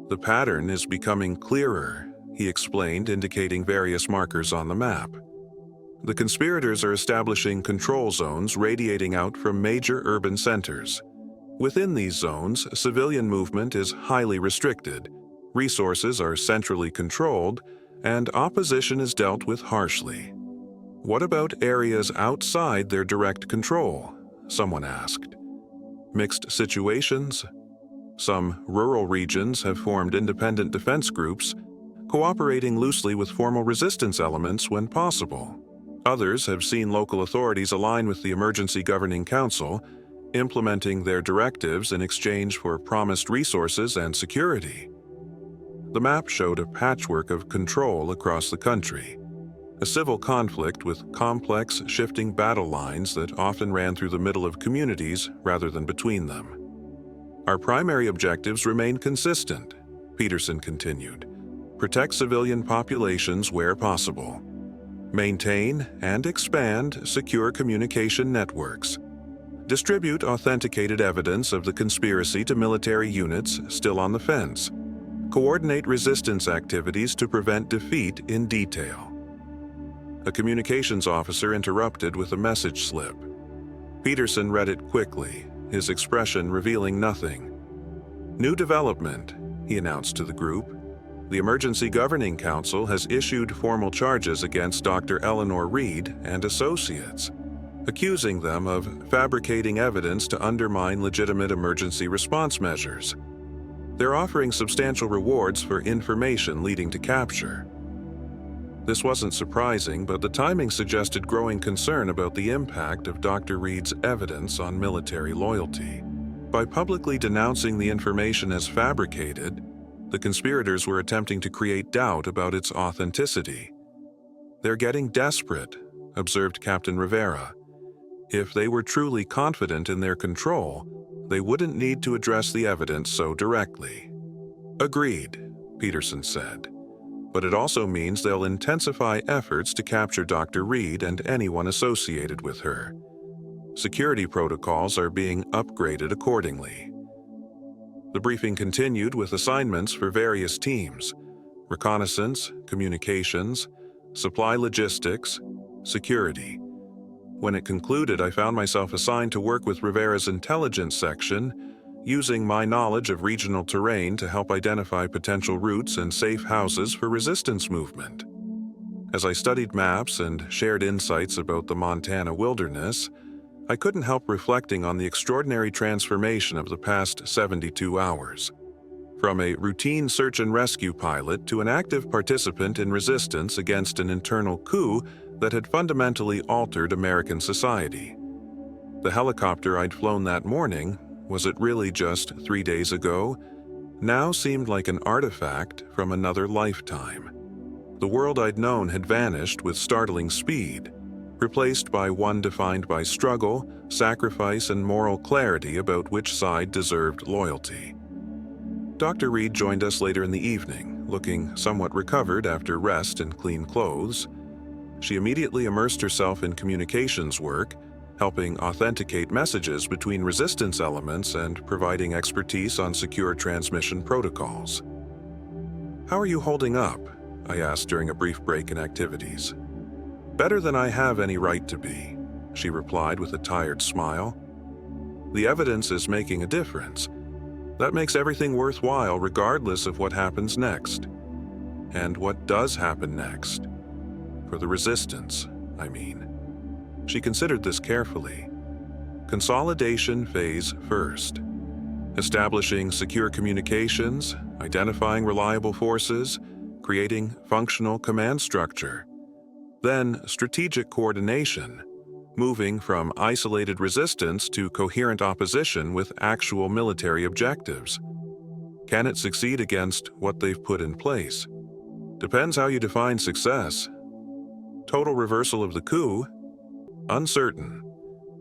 The pattern is becoming clearer, he explained, indicating various markers on the map. The conspirators are establishing control zones radiating out from major urban centers. Within these zones, civilian movement is highly restricted, resources are centrally controlled, and opposition is dealt with harshly. What about areas outside their direct control? Someone asked. Mixed situations? Some rural regions have formed independent defense groups, cooperating loosely with formal resistance elements when possible. Others have seen local authorities align with the Emergency Governing Council, implementing their directives in exchange for promised resources and security. The map showed a patchwork of control across the country, a civil conflict with complex, shifting battle lines that often ran through the middle of communities rather than between them. Our primary objectives remain consistent, Peterson continued. Protect civilian populations where possible. Maintain and expand secure communication networks. Distribute authenticated evidence of the conspiracy to military units still on the fence. Coordinate resistance activities to prevent defeat in detail. A communications officer interrupted with a message slip. Peterson read it quickly, his expression revealing nothing. New development, he announced to the group. The Emergency Governing Council has issued formal charges against Dr. Eleanor Reed and associates, accusing them of fabricating evidence to undermine legitimate emergency response measures. They're offering substantial rewards for information leading to capture. This wasn't surprising, but the timing suggested growing concern about the impact of Dr. Reed's evidence on military loyalty. By publicly denouncing the information as fabricated, the conspirators were attempting to create doubt about its authenticity. They're getting desperate, observed Captain Rivera. If they were truly confident in their control, they wouldn't need to address the evidence so directly. Agreed, Peterson said. But it also means they'll intensify efforts to capture Dr. Reed and anyone associated with her. Security protocols are being upgraded accordingly. The briefing continued with assignments for various teams: reconnaissance, communications, supply logistics, security. When it concluded, I found myself assigned to work with Rivera's intelligence section, using my knowledge of regional terrain to help identify potential routes and safe houses for resistance movement. As I studied maps and shared insights about the Montana wilderness, I couldn't help reflecting on the extraordinary transformation of the past 72 hours. From a routine search and rescue pilot to an active participant in resistance against an internal coup that had fundamentally altered American society. The helicopter I'd flown that morning, was it really just 3 days ago, now seemed like an artifact from another lifetime. The world I'd known had vanished with startling speed, replaced by one defined by struggle, sacrifice, and moral clarity about which side deserved loyalty. Dr. Reed joined us later in the evening, looking somewhat recovered after rest and clean clothes. She immediately immersed herself in communications work, helping authenticate messages between resistance elements and providing expertise on secure transmission protocols. "How are you holding up?" I asked during a brief break in activities. "Better than I have any right to be," she replied with a tired smile. "The evidence is making a difference. That makes everything worthwhile regardless of what happens next. And what does happen next? For the resistance, I mean." She considered this carefully. Consolidation phase first. establishing secure communications, identifying reliable forces, creating functional command structure. Then strategic coordination, moving from isolated resistance to coherent opposition with actual military objectives. Can it succeed against what they've put in place? Depends how you define success. Total reversal of the coup? Uncertain,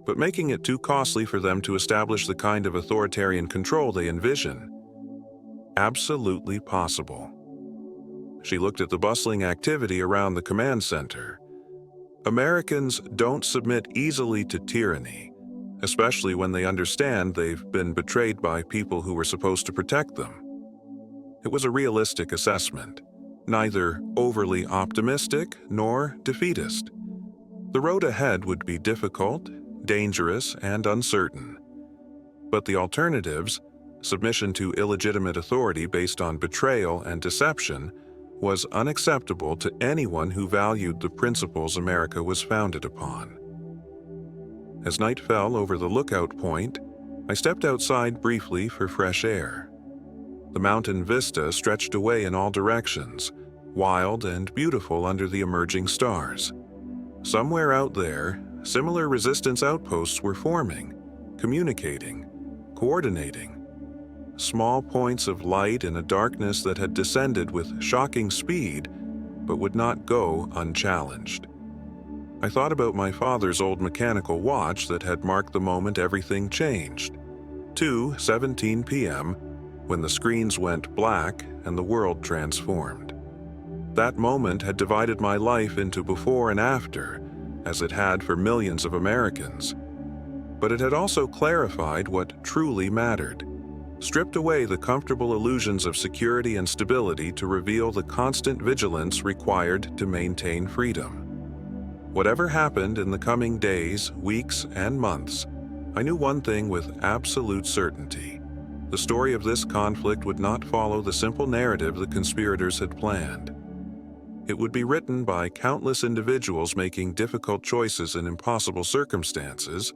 but making it too costly for them to establish the kind of authoritarian control they envision. Absolutely possible. She looked at the bustling activity around the command center. Americans don't submit easily to tyranny, especially when they understand they've been betrayed by people who were supposed to protect them. It was a realistic assessment, neither overly optimistic nor defeatist. The road ahead would be difficult, dangerous, and uncertain. But the alternatives, submission to illegitimate authority based on betrayal and deception, was unacceptable to anyone who valued the principles America was founded upon. As night fell over the lookout point, I stepped outside briefly for fresh air. The mountain vista stretched away in all directions, wild and beautiful under the emerging stars. Somewhere out there, similar resistance outposts were forming, communicating, coordinating. Small points of light in a darkness that had descended with shocking speed, but would not go unchallenged. I thought about my father's old mechanical watch that had marked the moment everything changed. 2:17 p.m., when the screens went black and the world transformed. That moment had divided my life into before and after, as it had for millions of Americans. But it had also clarified what truly mattered, stripped away the comfortable illusions of security and stability to reveal the constant vigilance required to maintain freedom. Whatever happened in the coming days, weeks, and months, I knew one thing with absolute certainty. The story of this conflict would not follow the simple narrative the conspirators had planned. It would be written by countless individuals making difficult choices in impossible circumstances,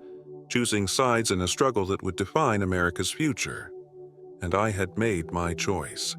choosing sides in a struggle that would define America's future. And I had made my choice.